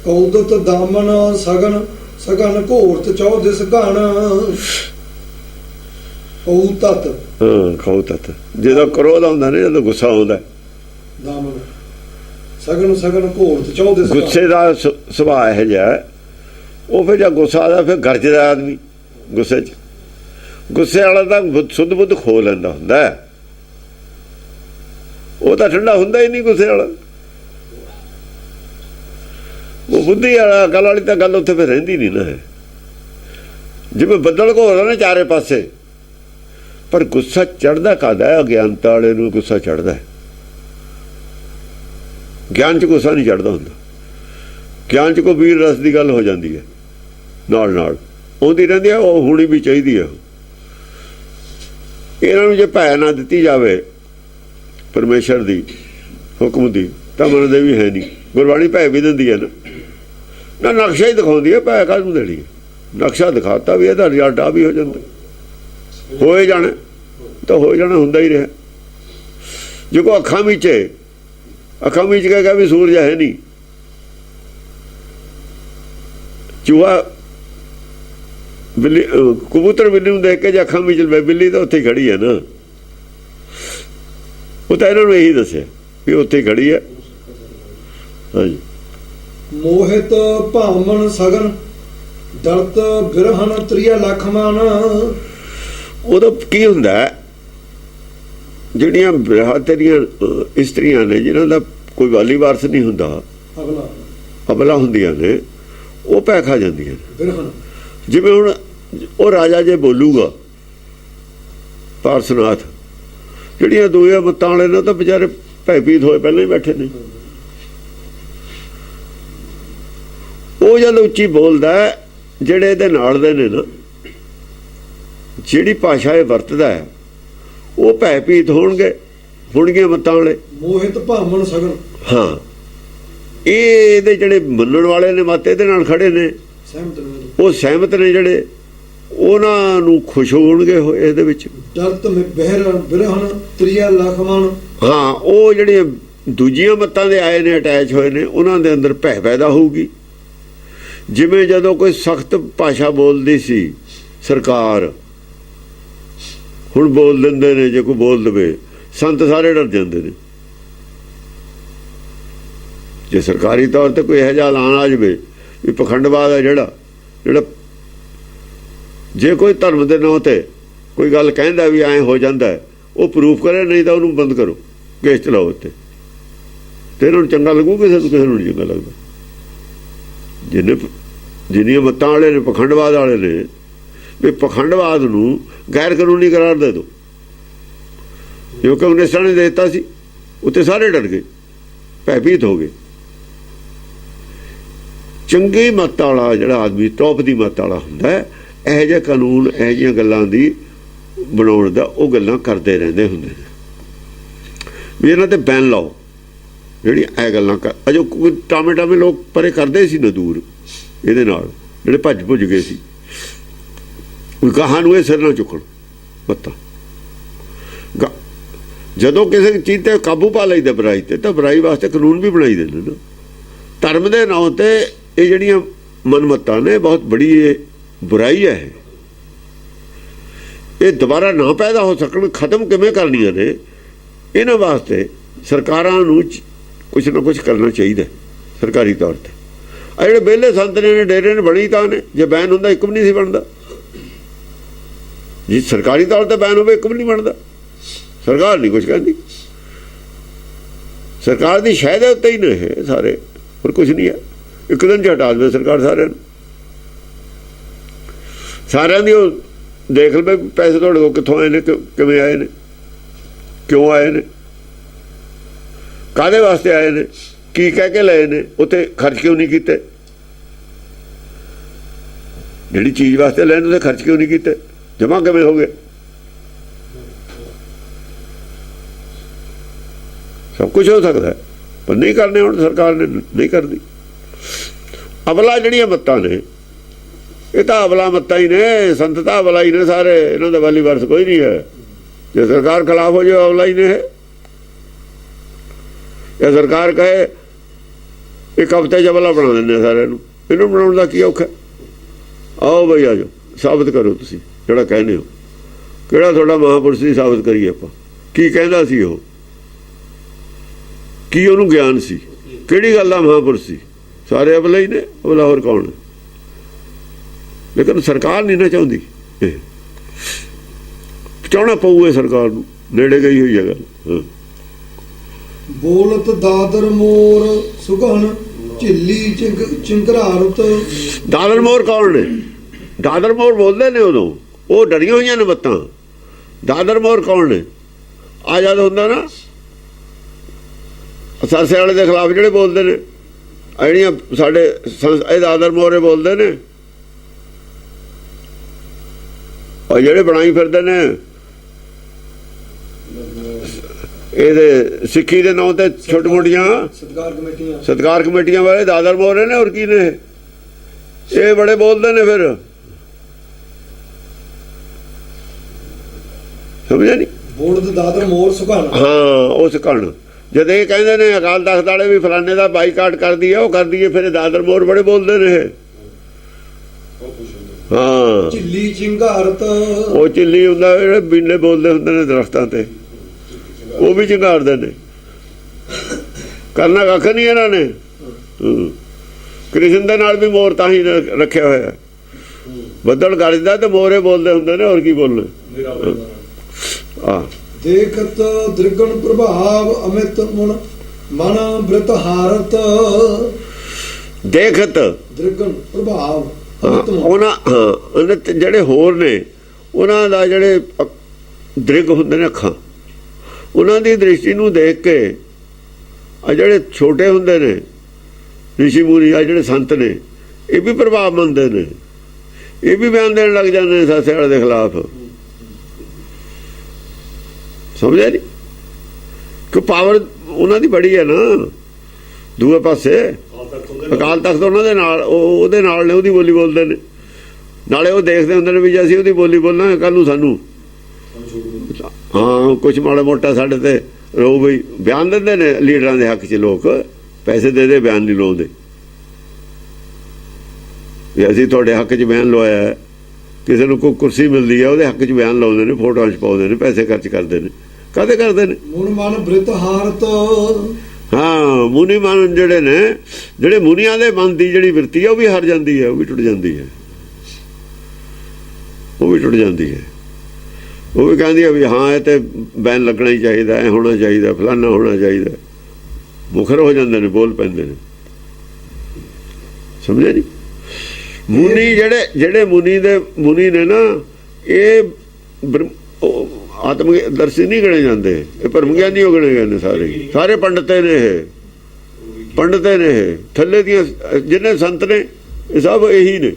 ਕਉਦਤ ਦਾਮਨ ਸਗਨ ਸਗਨ ਘੋਰਤ ਚੌਦਿਸ ਘਣ ਕਉ ਤਤ। ਹਾਂ, ਕਉ ਤਤ। ਜਦੋਂ ਕ੍ਰੋਧ ਆਉਂਦਾ ਨੇ, ਜਦੋਂ ਗੁੱਸਾ ਆਉਂਦਾ, ਦਾਮਨ ਸਗਨ ਸਗਨ ਘੋਰਤ ਚੌਦਿਸ। ਗੁੱਸੇ ਦਾ ਸੁਭਾਅ ਇਹੋ ਜਿਹਾ, ਉਹ ਫਿਰ ਜਦ ਗੁੱਸਾ ਆਦਾ ਫਿਰ ਗਰਜਦਾ ਆਦਮੀ ਗੁੱਸੇ 'ਚ। ਗੁੱਸੇ ਵਾਲਾ ਤਾਂ ਸੁੱਧ ਬੁੱਧ ਖੋ ਲੈਂਦਾ ਹੁੰਦਾ, ਉਹ ਤਾਂ ਠੰਡਾ ਹੁੰਦਾ ਹੀ ਨਹੀਂ ਗੁੱਸੇ ਵਾਲਾ। ਉਹ ਬੁੱਧੀ ਵਾਲਾ ਗੱਲ ਵਾਲੀ ਤਾਂ ਗੱਲ ਉੱਥੇ ਫਿਰ ਰਹਿੰਦੀ ਨਹੀਂ ਨਾ। ਜਿਵੇਂ ਬੱਦਲ ਘੋਰਦਾ ਨਾ ਚਾਰੇ ਪਾਸੇ, ਪਰ ਗੁੱਸਾ ਚੜ੍ਹਦਾ ਕਾਹਦਾ ਹੈ? ਅਗਿਆਨਤਾ ਵਾਲੇ ਨੂੰ ਗੁੱਸਾ ਚੜ੍ਹਦਾ ਹੈ। ਗਿਆਨ 'ਚ ਗੁੱਸਾ ਨਹੀਂ ਚੜ੍ਹਦਾ ਹੁੰਦਾ। ਗਿਆਨ 'ਚ ਕੋਈ ਵੀਰ ਰਸ ਦੀ ਗੱਲ ਹੋ ਜਾਂਦੀ ਹੈ, ਨਾਲ ਨਾਲ ਆਉਂਦੀ ਰਹਿੰਦੀ ਹੈ। ਉਹ ਹੋਣੀ ਵੀ ਚਾਹੀਦੀ ਹੈ। ਇਹਨਾਂ ਨੂੰ ਜੇ ਭੈ ਨਾ ਦਿੱਤੀ ਜਾਵੇ ਪਰਮੇਸ਼ਰ ਦੀ ਹੁਕਮ ਦੀ, ਤਾਂ ਮੰਨਦੇ ਵੀ ਹੈ ਨਹੀਂ। ਗੁਰਬਾਣੀ ਭੈ ਵੀ ਦਿੰਦੀ ਹੈ ਨਾ, ਨਕਸ਼ਾ ਹੀ ਦਿਖਾਉਂਦੀ ਹੈ। ਭੈ ਕਾਹਨੂੰ ਦੇਣੀ ਹੈ? ਨਕਸ਼ਾ ਦਿਖਾਤਾ ਵੀ ਇਹਦਾ ਰਿਜ਼ਲਟ ਆ ਵੀ ਹੋ ਜਾਂਦਾ। ਹੋਏ ਜਾਣਾ ਤਾਂ ਹੋ ਜਾਣਾ, ਹੁੰਦਾ ਹੀ ਰਿਹਾ। ਜੇ ਕੋ ਅੱਖਾਂ ਵਿੱਚ ਕਹੇਗਾ ਵੀ ਸੂਰਜ ਹੈ ਨਹੀਂ, ਚੂਹਾ ਬਿੱਲੀ ਕਬੂਤਰ ਬਿੱਲੀ ਨੂੰ ਦੇਖ ਕੇ ਜੇ ਅੱਖਾਂ ਵਿੱਚ ਬਿੱਲੀ ਤਾਂ ਉੱਥੇ ਖੜੀ ਹੈ ਨਾ। ਉਹ ਤਾਂ ਇਹਨਾਂ ਨੂੰ ਇਹੀ ਦੱਸਿਆ ਵੀ ਉੱਥੇ ਖੜੀ ਹੈ। ਹਾਂਜੀ। ਮੋਹਿਤ ਭਾਵਨ ਸਗਨ ਦਰਤ ਬਿਰਹਨ ਤ੍ਰਿਆ ਲੱਖ ਮਾਨ। ਉਦੋਂ ਕੀ ਹੁੰਦਾ, ਜਿਹੜੀਆਂ ਵਿਆਹ ਤੇਰੀਆਂ ਇਸਤਰੀਆਂ ਨੇ, ਜਿਹਨਾਂ ਦਾ ਕੋਈ ਵਾਲੀ ਵਾਰਸ ਨਹੀਂ ਹੁੰਦਾ, ਅਬਲਾ ਹੁੰਦੀਆਂ ਨੇ, ਉਹ ਭੈ ਖਾ ਜਾਂਦੀਆਂ ਨੇ। ਜਿਵੇਂ ਹੁਣ ਉਹ ਰਾਜਾ ਜੇ ਬੋਲੂਗਾ ਪਾਰਸਨਾਥ, ਜਿਹੜੀਆਂ ਦੂਏ ਮੱਤਾਂ ਵਾਲੇ ਨੇ, ਤਾਂ ਵਿਚਾਰੇ ਭੈਭੀਤ ਹੋਏ ਪਹਿਲਾਂ ਹੀ ਬੈਠੇ ਨੇ। ਉਹ ਜਦ ਉੱਚੀ ਬੋਲਦਾ, ਜਿਹੜੇ ਇਹਦੇ ਨਾਲ ਦੇ ਨੇ ਨਾ, ਜਿਹੜੀ ਭਾਸ਼ਾ ਇਹ ਵਰਤਦਾ ਹੈ, ਉਹ ਭੈਭੀਤ ਹੋਣਗੇ ਮੱਤਾਂ ਵਾਲੇ। ਮੋਹਿਤ ਭਾਵਨ ਸਗਨ। ਹਾਂ, ਇਹਦੇ ਜਿਹੜੇ ਮੰਨਣ ਵਾਲੇ ਨੇ ਮੱਤ ਇਹਦੇ ਨਾਲ ਖੜੇ ਨੇ, ਉਹ ਸਹਿਮਤ ਨੇ, ਜਿਹੜੇ ਉਹਨਾਂ ਨੂੰ ਖੁਸ਼ ਹੋਣਗੇ ਇਹਦੇ ਵਿੱਚ। ਦਰਤ ਬਿਰਹਨ ਤ੍ਰਿਆ ਲੱਖ ਮਾਨ। ਹਾਂ, ਉਹ ਜਿਹੜੇ ਦੂਜੀਆਂ ਮੱਤਾਂ ਦੇ ਆਏ ਨੇ, ਅਟੈਚ ਹੋਏ ਨੇ, ਉਹਨਾਂ ਦੇ ਅੰਦਰ ਭੈ ਪੈਦਾ ਹੋਊਗੀ। ਜਿਵੇਂ ਜਦੋਂ ਕੋਈ ਸਖਤ ਭਾਸ਼ਾ ਬੋਲਦੀ ਸੀ ਸਰਕਾਰ, ਹੁਣ ਬੋਲ ਦਿੰਦੇ ਨੇ। ਜੇ ਕੋਈ ਬੋਲ ਦੇਵੇ, ਸੰਤ ਸਾਰੇ ਡਰ ਜਾਂਦੇ ਨੇ। ਜੇ ਸਰਕਾਰੀ ਤੌਰ ਤੇ ਕੋਈ ਇਹੋ ਜਿਹਾ ਐਲਾਨ ਆ ਜਾਵੇ ਵੀ ਪਖੰਡਵਾਦ ਹੈ, ਜਿਹੜਾ ਜੇ ਕੋਈ ਧਰਮ ਦੇ ਨਾਂ ਤੇ ਕੋਈ ਗੱਲ ਕਹਿੰਦਾ ਵੀ ਐਂ ਹੋ ਜਾਂਦਾ, ਉਹ ਪ੍ਰੂਫ ਕਰੇ, ਨਹੀਂ ਤਾਂ ਉਹਨੂੰ ਬੰਦ ਕਰੋ, ਕੇਸ ਚਲਾਓ ਉੱਤੇ। ਤੇ ਇਹਨਾਂ ਨੂੰ ਚੰਗਾ ਲੱਗੂ, ਕਿਸੇ ਨੂੰ ਨਹੀਂ ਚੰਗਾ ਲੱਗਦਾ। ਜਿਹਨੇ ਜਿੰਨੀਆਂ ਮੱਤਾਂ ਵਾਲੇ ਨੇ, ਪਖੰਡਵਾਦ ਵਾਲੇ ਨੇ, ਵੀ ਪਖੰਡਵਾਦ ਨੂੰ ਗੈਰ ਕਾਨੂੰਨੀ ਕਰਾਰ ਦੇ ਦਿਓ। ਜੋ ਕਮਿਊਨਿਸਟਾਂ ਨੇ ਦੇ ਦਿੱਤਾ ਸੀ, ਉੱਤੇ ਸਾਰੇ ਡਰ ਗਏ, ਭੈਭੀਤ ਹੋ ਗਏ। ਚੰਗੀ ਮੱਤ ਵਾਲਾ ਜਿਹੜਾ ਆਦਮੀ, ਟੌਪ ਦੀ ਮੱਤ ਵਾਲਾ ਹੁੰਦਾ, ਇਹੋ ਜਿਹੇ ਕਾਨੂੰਨ, ਇਹੋ ਜਿਹੀਆਂ ਗੱਲਾਂ ਦੀ ਬਣਾਉਣ ਦਾ ਉਹ ਗੱਲਾਂ ਕਰਦੇ ਰਹਿੰਦੇ ਹੁੰਦੇ ਨੇ ਵੀ ਇਹਨਾਂ ਤੇ ਬੈਨ ਲਾਓ। ਜਿਹੜੀਆਂ ਇਹ ਗੱਲਾਂ ਅਜੋ ਟਾਵੇਂ ਟਾਵੇਂ ਲੋਕ ਪਰੇ ਕਰਦੇ ਸੀ ਨਾ ਦੂਰ ਇਹਦੇ ਨਾਲ, ਜਿਹੜੇ ਭੱਜ ਭੁੱਜ ਗਏ ਸੀ, ਗਾਹਾਂ ਨੂੰ ਇਹ ਸਿਰ ਨਾ ਚੁੱਕਣ ਮੱਤਾਂ। ਜਦੋਂ ਕਿਸੇ ਚੀਜ਼ ਤੇ ਕਾਬੂ ਪਾ ਲਈਦਾ ਬੁਰਾਈ ਤੇ, ਤਾਂ ਬੁਰਾਈ ਵਾਸਤੇ ਕਾਨੂੰਨ ਵੀ ਬਣਾਈ ਦਿੰਦੇ ਨੇ। ਧਰਮ ਦੇ ਨਾਂ ਤੇ ਇਹ ਜਿਹੜੀਆਂ ਮਨਮੱਤਾਂ ਨੇ, ਬਹੁਤ ਬੜੀ ਇਹ ਬੁਰਾਈ ਹੈ। ਇਹ ਦੁਬਾਰਾ ਨਾ ਪੈਦਾ ਹੋ ਸਕਣ, ਖਤਮ ਕਿਵੇਂ ਕਰਨੀਆਂ ਨੇ, ਇਹਨਾਂ ਵਾਸਤੇ ਸਰਕਾਰਾਂ ਨੂੰ ਕੁਛ ਨਾ ਕੁਛ ਕਰਨਾ ਚਾਹੀਦਾ ਸਰਕਾਰੀ ਤੌਰ ਤੇ। ਆ ਜਿਹੜੇ ਵਿਹਲੇ ਸੰਤ ਨੇ, ਡੇਰੇ ਨੇ, ਬਣੀ ਤਾਂ ਨੇ, ਜੇ ਬੈਨ ਹੁੰਦਾ ਇੱਕ ਵੀ ਨਹੀਂ ਸੀ ਬਣਦਾ। ਜੇ ਸਰਕਾਰੀ ਤੌਰ ਤੇ ਬੈਨ ਹੋਵੇ ਇੱਕ ਵੀ ਨਹੀਂ ਬਣਦਾ। ਸਰਕਾਰ ਨਹੀਂ ਕੁਛ ਕਹਿੰਦੀ, ਸਰਕਾਰ ਦੀ ਸ਼ਹਿ ਦੇ ਉੱਤੇ ਹੀ ਨੇ ਇਹ ਸਾਰੇ, ਹੋਰ ਕੁਛ ਨਹੀਂ ਹੈ। ਇੱਕ ਦਿਨ 'ਚ ਹਟਾ ਦੇਵੇ ਸਰਕਾਰ ਸਾਰਿਆਂ ਨੂੰ, ਸਾਰਿਆਂ ਦੀ ਉਹ ਦੇਖ ਲਵੇ ਪੈਸੇ ਤੁਹਾਡੇ ਕੋਲ ਕਿੱਥੋਂ ਆਏ ਨੇ, ਕਿਵੇਂ ਆਏ ਨੇ, ਕਿਉਂ ਆਏ ਨੇ, ਕਾਹਦੇ ਵਾਸਤੇ ਆਏ ਨੇ, ਕੀ ਕਹਿ ਕੇ ਲਏ ਨੇ, ਉੱਥੇ ਖਰਚ ਕਿਉਂ ਨਹੀਂ ਕੀਤੇ, ਜਿਹੜੀ ਚੀਜ਼ ਵਾਸਤੇ ਲੈਣ ਉਹਦੇ ਖਰਚ ਕਿਉਂ ਨਹੀਂ ਕੀਤੇ, ਜਮ੍ਹਾਂ ਕਿਵੇਂ ਹੋ ਗਏ। ਸਭ ਕੁਝ ਹੋ ਸਕਦਾ ਪਰ ਨਹੀਂ ਕਰਨੇ, ਹੁਣ ਸਰਕਾਰ ਨੇ ਨਹੀਂ ਕਰਦੀ। ਅਬਲਾ ਜਿਹੜੀਆਂ ਮੱਤਾਂ ਨੇ, ਇਹ ਤਾਂ ਅਬਲਾ ਮੱਤਾਂ ਹੀ ਨੇ, ਸੰਤ ਤਾਂ ਅਬਲਾ ਹੀ ਨੇ ਸਾਰੇ, ਇਹਨਾਂ ਦਾ ਵਾਲੀ ਵਾਰਸ ਕੋਈ ਨਹੀਂ ਹੈ। ਜੇ ਸਰਕਾਰ ਖਿਲਾਫ ਹੋ ਜਾਏ ਅਬਲਾ ਹੀ ਨੇ। ਇਹ ਸਰਕਾਰ ਕਹੇ ਇੱਕ ਹਫ਼ਤੇ 'ਚ ਅਬਲਾ ਬਣਾ ਦਿੰਦੇ ਸਾਰਿਆਂ ਨੂੰ, ਇਹਨੂੰ ਬਣਾਉਣ ਦਾ ਕੀ ਔਖਾ। ਆਓ ਬਈ ਆ ਜਾਓ, ਸਾਬਤ ਕਰੋ ਤੁਸੀਂ ਜਿਹੜਾ ਕਹਿੰਦੇ ਹੋ। ਕਿਹੜਾ ਤੁਹਾਡਾ ਮਹਾਂਪੁਰਸ਼ ਸੀ, ਸਾਬਤ ਕਰੀਏ ਆਪਾਂ। ਕੀ ਕਹਿੰਦਾ ਸੀ ਉਹ, ਕੀ ਉਹਨੂੰ ਗਿਆਨ ਸੀ, ਕਿਹੜੀ ਗੱਲ ਦਾ ਮਹਾਂਪੁਰਸ਼ ਸੀ। ਸਾਰੇ ਅਬਲਾ ਹੀ ਨੇ, ਅਬਲਾ ਹੋਰ ਕੌਣ। ਲੇਕਿਨ ਸਰਕਾਰ ਨਹੀਂ ਨਾ ਚਾਹੁੰਦੀ, ਚਾਹੁਣਾ ਪਊ ਸਰਕਾਰ ਨੂੰ, ਨੇੜੇ ਗਈ ਹੋਈ ਹੈ ਗੱਲ। ਬੋਲਤ ਦਾਦਰ ਮੋਰ ਸੁਗਣ ਝਿੱਲੀ ਚਿੰਕਰਾਰਤ। ਦਾਦਰ ਮੋਰ ਕੌਣ ਨੇ? ਦਾਦਰ ਮੋਰ ਬੋਲਦੇ ਨੇ ਉਦੋਂ, ਉਹ ਡਰੀਆਂ ਹੋਈਆਂ ਨੇ ਮੱਤਾਂ। ਦਾਦਰ ਮੋਰ ਕੌਣ ਨੇ? ਆਜ਼ਾਦ ਹੁੰਦਾ ਨਾ ਸਰਸੇ ਵਾਲੇ ਦੇ ਖਿਲਾਫ ਜਿਹੜੇ ਬੋਲਦੇ ਨੇ, ਜਿਹੜੀਆਂ ਸਾਡੇ ਇਹ ਦਾਦਰ ਮੋਰੇ ਬੋਲਦੇ ਨੇ, ਔਰ ਜਿਹੜੇ ਬਣਾਈ ਫਿਰਦੇ ਨੇ ਇਹਦੇ ਸਿੱਖੀ ਦੇ ਨਾਂ ਤੇ ਛੋਟ ਮੋਟੀਆਂ ਸਤਿਕਾਰ ਕਮੇਟੀਆਂ ਵਾਲੇ ਦਾਦਰ ਮੋਰੇ ਨੇ। ਹੋਰ ਕੀ ਨੇ ਇਹ? ਬੜੇ ਬੋਲਦੇ ਨੇ ਫਿਰ, ਸਮਝਿਆ ਨਹੀਂ? ਬੋਲਤ ਦਾਦਰ ਮੋਰ ਸੁਗਣ, ਹਾਂ ਉਹ ਸੁਗਣ। ਜਦ ਇਹ ਕਹਿੰਦੇ ਨੇ ਅਕਾਲ ਤਖਤ ਵਾਲੇ ਵੀ ਫਲਾਣੇ ਦਾ ਬਾਈਕਾਟ ਕਰਦੀ ਹੈ, ਉਹ ਕਰਦੀ ਹੈ, ਫਿਰ ਦਾਦਰ ਮੋਰ ਬੜੇ ਬੋਲਦੇ ਨੇ ਇਹ। ਹਾਂ ਝਿੱਲੀ ਚਿੰਗਾਰਤ, ਉਹ ਝਿੱਲੀ ਹੁੰਦਾ, ਜਿਹੜੇ ਬੀਨੇ ਬੋਲਦੇ ਹੁੰਦੇ ਨੇ ਦਰਖਤਾਂ ਤੇ, ਉਹ ਵੀ ਚਿੰਗਾਰਦੇ ਨੇ। ਕਰਨਾ ਕੱਖ ਨਹੀਂ ਇਹਨਾਂ ਨੇ। ਕ੍ਰਿਸ਼ਨ ਦੇ ਨਾਲ ਵੀ ਮੋਰ ਤਾਂ ਹੀ ਰੱਖਿਆ ਹੋਇਆ, ਬੱਦਲ ਗਰਜਦਾ ਤੇ ਮੋਰੇ ਬੋਲਦੇ ਹੁੰਦੇ ਨੇ, ਹੋਰ ਕੀ ਬੋਲਣਾ। ਆ ਦੇਖਤ ਦ੍ਰਿਗਣ ਪ੍ਰਭਾਵ ਅਮਿਤ ਮੁਣ ਮਨ ਬ੍ਰਿਤ ਹਾਰਤ। ਦੇਖਤ ਦ੍ਰਿਗਣ ਪ੍ਰਭਾਵ ਉਹਨਾਂ ਜਿਹੜੇ ਹੋਰ ਨੇ, ਉਹਨਾਂ ਦਾ ਜਿਹੜੇ ਦ੍ਰਿਗ ਹੁੰਦੇ ਨੇ ਅੱਖਾਂ, ਉਹਨਾਂ ਦੀ ਦ੍ਰਿਸ਼ਟੀ ਨੂੰ ਦੇਖ ਕੇ ਆ ਜਿਹੜੇ ਛੋਟੇ ਹੁੰਦੇ ਨੇ ਰਿਸ਼ੀ ਮੁਨੀ, ਆ ਜਿਹੜੇ ਸੰਤ ਨੇ, ਇਹ ਵੀ ਪ੍ਰਭਾਵ ਮੰਨਦੇ ਨੇ, ਇਹ ਵੀ ਬਿਆਨ ਦੇਣ ਲੱਗ ਜਾਂਦੇ ਨੇ ਸਾਸੇ ਵਾਲੇ ਦੇ ਖਿਲਾਫ। ਸਮਝਿਆ ਨਹੀਂ ਕਿ ਪਾਵਰ ਉਹਨਾਂ ਦੀ ਬੜੀ ਹੈ ਨਾ। ਦੂਏ ਪਾਸੇ ਅਕਾਲ ਤਖਤ ਉਹਨਾਂ ਦੇ ਨਾਲ, ਉਹਦੇ ਨਾਲ ਨੇ, ਉਹਦੀ ਬੋਲੀ ਬੋਲਦੇ ਨੇ। ਨਾਲੇ ਉਹ ਦੇਖਦੇ ਹੁੰਦੇ ਨੇ ਵੀ ਜੇ ਅਸੀਂ ਉਹਦੀ ਬੋਲੀ ਬੋਲਾਂਗੇ ਕੱਲ੍ਹ ਨੂੰ ਸਾਨੂੰ ਹਾਂ ਕੁਛ ਮਾੜਾ ਮੋਟਾ ਸਾਡੇ ਤੇ ਰੋ ਬਈ। ਬਿਆਨ ਦਿੰਦੇ ਨੇ ਲੀਡਰਾਂ ਦੇ ਹੱਕ 'ਚ ਲੋਕ, ਪੈਸੇ ਦੇ ਬਿਆਨ ਨਹੀਂ ਲਾਉਂਦੇ ਵੀ ਅਸੀਂ ਤੁਹਾਡੇ ਹੱਕ 'ਚ ਬਿਆਨ ਲਵਾਇਆ। ਕਿਸੇ ਨੂੰ ਕੋਈ ਕੁਰਸੀ ਮਿਲਦੀ ਹੈ, ਉਹਦੇ ਹੱਕ 'ਚ ਬਿਆਨ ਲਾਉਂਦੇ ਨੇ, ਫੋਟੋਆਂ 'ਚ ਪਾਉਂਦੇ ਨੇ, ਪੈਸੇ ਖਰਚ ਕਰਦੇ ਨੇ। ਕਾਹਦੇ ਕਰਦੇ ਨੇ? ਮੁਨ ਮਨ ਬ੍ਰਿਤ ਹਾਰਤ। ਹਾਂ ਮੁਨੀ ਮਨ ਜਿਹੜੇ ਨੇ, ਜਿਹੜੇ ਮੁਨੀਆਂ ਦੇ ਮਨ ਦੀ ਜਿਹੜੀ ਬਿਰਤੀ ਹੈ ਉਹ ਵੀ ਹਾਰ ਜਾਂਦੀ ਹੈ, ਉਹ ਵੀ ਟੁੱਟ ਜਾਂਦੀ ਹੈ, ਉਹ ਵੀ ਟੁੱਟ ਜਾਂਦੀ ਹੈ। ਉਹ ਵੀ ਕਹਿੰਦੀ ਹੈ ਵੀ ਹਾਂ ਇਹ ਤੇ ਬੈਨ ਲੱਗਣਾ ਹੀ ਚਾਹੀਦਾ, ਇਹ ਹੋਣਾ ਚਾਹੀਦਾ, ਫਲਾਨਾ ਹੋਣਾ ਚਾਹੀਦਾ। ਮੁਖਰ ਹੋ ਜਾਂਦੇ ਨੇ, ਬੋਲ ਪੈਂਦੇ ਨੇ। ਸਮਝਿਆ ਨਹੀਂ? ਮੁਨੀ ਜਿਹੜੇ ਮੁਨੀ ਨੇ ਨਾ, ਇਹ ਆਤਮ ਦਰਸ਼ੀ ਨਹੀਂ ਗਣੇ ਜਾਂਦੇ, ਇਹ ਭਰਮ ਗਿਆਨੀ ਹੋ ਗਣੇ ਗਏ ਨੇ। ਸਾਰੇ ਪੰਡਤੇ ਨੇ, ਇਹ ਥੱਲੇ ਦੀਆਂ ਜਿੰਨੇ ਸੰਤ ਨੇ ਇਹ ਸਭ ਇਹੀ ਨੇ,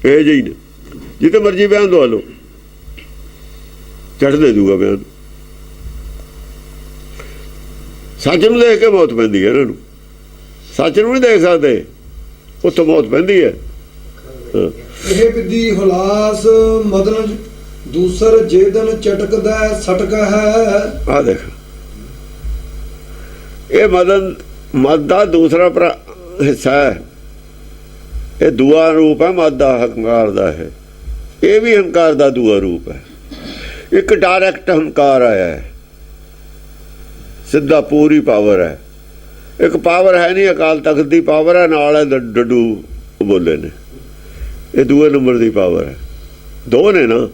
ਇਹ ਜਿਹੀ ਨੇ। ਜਿੱਥੇ ਮਰਜੀ ਬਿਆਨ ਦਵਾ ਲਓ, ਚੜ੍ਹ ਦੇ ਦੂਗਾ ਬਿਆਨ। ਸੱਚ ਨੂੰ ਦੇਖ ਕੇ ਮੌਤ ਪੈਂਦੀ ਹੈ ਇਹਨਾਂ ਨੂੰ, ਸੱਚ ਨੂੰ ਨਹੀਂ ਦੇਖ ਸਕਦੇ, ਉੱਥੋਂ ਮੌਤ ਪੈਂਦੀ ਹੈ। ਇਹ ਵਿਧੀ ਹੁਲਾਸ ਮਦਨ ਦੂਸਰ ਜੇਦਨ ਚਟਕਦਾ ਸਟਕ ਹੈ। ਆ ਦੇਖ, ਇਹ ਮਦ ਦਾ ਦੂਸਰਾ ਹਿੱਸਾ ਹੈ, ਇਹ ਦੂਆ ਰੂਪ ਹੈ ਮਦ ਦਾ, ਹੰਕਾਰ ਦਾ ਹੈ। ਇਹ ਵੀ ਹੰਕਾਰ ਦਾ ਦੂਆ ਰੂਪ ਹੈ। ਇੱਕ ਡਾਇਰੈਕਟ ਹੰਕਾਰ ਆਇਆ ਹੈ, ਸਿੱਧਾ ਪੂਰੀ ਪਾਵਰ ਹੈ। ਇੱਕ ਪਾਵਰ ਹੈ ਨਹੀਂ, ਅਕਾਲ ਤਖਤ ਦੀ ਪਾਵਰ ਹੈ, ਨਾਲ ਹੈ ਡੱਡੂ ਬੋਲੇ ਨੇ, ਇਹ ਦੂਏ ਨੰਬਰ ਦੀ ਪਾਵਰ ਹੈ। ਦੋ ਨੇ ਨਾ,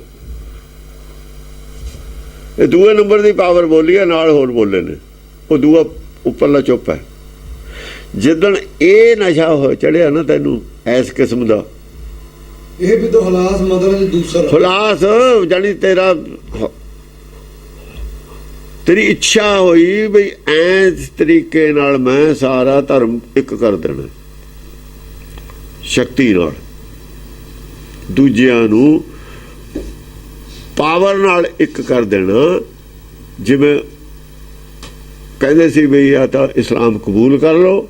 ਇਹ ਦੂਏ ਨੰਬਰ ਦੀ ਪਾਵਰ ਬੋਲੀ ਹੈ, ਨਾਲ ਹੋਰ ਬੋਲੇ ਨੇ। ਉਹ ਦੂਆ ਉੱਪਰਲਾ ਚੁੱਪ ਹੈ। ਜਿੱਦਣ ਇਹ ਨਸ਼ਾ ਹੋ ਚੜਿਆ ਨਾ ਤੈਨੂੰ ਇਸ ਕਿਸਮ ਦਾ, ਇਹ ਵੀ ਹੁਲਾਸ ਮਦਨ ਦੂਸਰ ਹੁਲਾਸ ਜਾਨੀ ਤੇਰੀ ਇੱਛਾ ਹੋਈ ਬਈ ਐਸ ਤਰੀਕੇ ਨਾਲ ਮੈਂ ਸਾਰਾ ਧਰਮ ਇੱਕ ਕਰ ਦੇਣਾ, ਸ਼ਕਤੀ ਨਾਲ, ਦੂਜਿਆਂ ਨੂੰ ਪਾਵਰ ਨਾਲ ਇੱਕ ਕਰ ਦੇਣਾ। ਜਿਵੇਂ ਕਹਿੰਦੇ ਸੀ ਬਈ ਆ ਤਾਂ ਇਸਲਾਮ ਕਬੂਲ ਕਰ ਲਓ,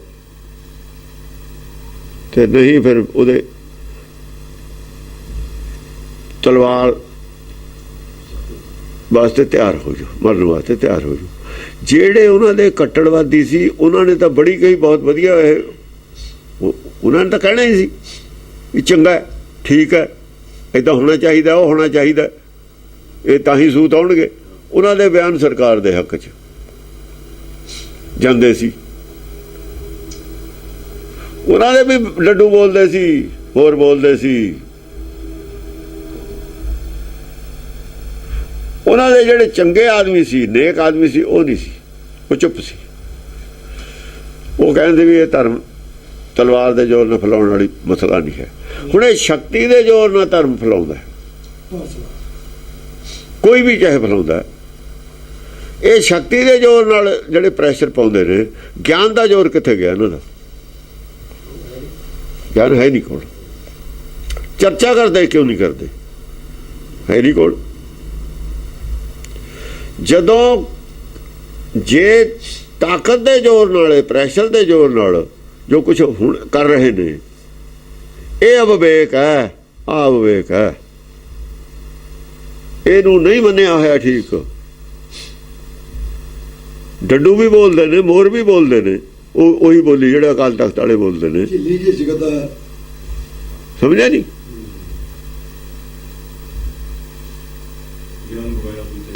ਤੇ ਨਹੀਂ ਫਿਰ ਉਹਦੇ ਤਲਵਾਰ ਵਾਸਤੇ ਤਿਆਰ ਹੋ ਜਾਓ, ਮਰਨ ਵਾਸਤੇ ਤਿਆਰ ਹੋ ਜਾਓ। ਜਿਹੜੇ ਉਹਨਾਂ ਦੇ ਕੱਟੜਵਾਦੀ ਸੀ, ਉਹਨਾਂ ਨੇ ਤਾਂ ਬੜੀ ਕਹੀ ਬਹੁਤ ਵਧੀਆ, ਉਹਨਾਂ ਨੇ ਤਾਂ ਕਹਿਣਾ ਹੀ ਸੀ ਵੀ ਚੰਗਾ ਠੀਕ ਹੈ, ਏਦਾਂ ਹੋਣਾ ਚਾਹੀਦਾ, ਉਹ ਹੋਣਾ ਚਾਹੀਦਾ, ਇਹ ਤਾਂ ਹੀ ਸੂਤ ਆਉਣਗੇ। ਉਹਨਾਂ ਦੇ ਬਿਆਨ ਸਰਕਾਰ ਦੇ ਹੱਕ 'ਚ ਜਾਂਦੇ ਸੀ, ਉਹਨਾਂ ਦੇ ਵੀ ਲੱਡੂ ਬੋਲਦੇ ਸੀ, ਹੋਰ ਬੋਲਦੇ ਸੀ। ਉਹਨਾਂ ਦੇ ਜਿਹੜੇ ਚੰਗੇ ਆਦਮੀ ਸੀ, ਨੇਕ ਆਦਮੀ ਸੀ, ਉਹ ਨਹੀਂ ਸੀ, ਉਹ ਚੁੱਪ ਸੀ। ਉਹ ਕਹਿੰਦੇ ਵੀ ਇਹ ਧਰਮ ਤਲਵਾਰ ਦੇ ਜ਼ੋਰ ਨਾਲ ਫੈਲਾਉਣ ਵਾਲੀ ਮਸਲਾ ਨਹੀਂ ਹੈ। ਹੁਣ ਇਹ ਸ਼ਕਤੀ ਦੇ ਜ਼ੋਰ ਨਾਲ ਧਰਮ ਫੈਲਾਉਂਦਾ, ਕੋਈ ਵੀ ਚਾਹੇ ਫੈਲਾਉਂਦਾ। ਇਹ ਸ਼ਕਤੀ ਦੇ ਜ਼ੋਰ ਨਾਲ ਜਿਹੜੇ ਪ੍ਰੈਸ਼ਰ ਪਾਉਂਦੇ ਨੇ, ਗਿਆਨ ਦਾ ਜ਼ੋਰ ਕਿੱਥੇ ਗਿਆ ਇਹਨਾਂ ਦਾ? ਗਿਆਨ ਹੈ ਨਹੀਂ ਕੋਲ। ਚਰਚਾ ਕਰਦੇ ਕਿਉਂ ਨਹੀਂ ਕਰਦੇ? ਹੈ ਨਹੀਂ ਕੋਲ। ਜਦੋਂ ਜੇ ਤਾਕਤ ਦੇ ਜ਼ੋਰ ਨਾਲ, ਪ੍ਰੈਸ਼ਰ ਦੇ ਜ਼ੋਰ ਨਾਲ ਜੋ ਕੁਝ ਹੁਣ ਕਰ ਰਹੇ ਨੇ, ਇਹ ਅਵਿਵੇਕ ਹੈ, ਆ ਅਵਿਵੇਕ ਹੈ। ਇਹਨੂੰ ਨਹੀਂ ਮੰਨਿਆ ਹੋਇਆ ਠੀਕ। ਡੱਡੂ ਵੀ ਬੋਲਦੇ ਨੇ, ਮੋਰ ਵੀ ਬੋਲਦੇ ਨੇ, ਉਹੀ ਬੋਲੀ ਜਿਹੜਾ ਅਕਾਲ ਤਖਤ ਵਾਲੇ ਬੋਲਦੇ ਨੇ। ਸਮਝਿਆ ਨਹੀਂ?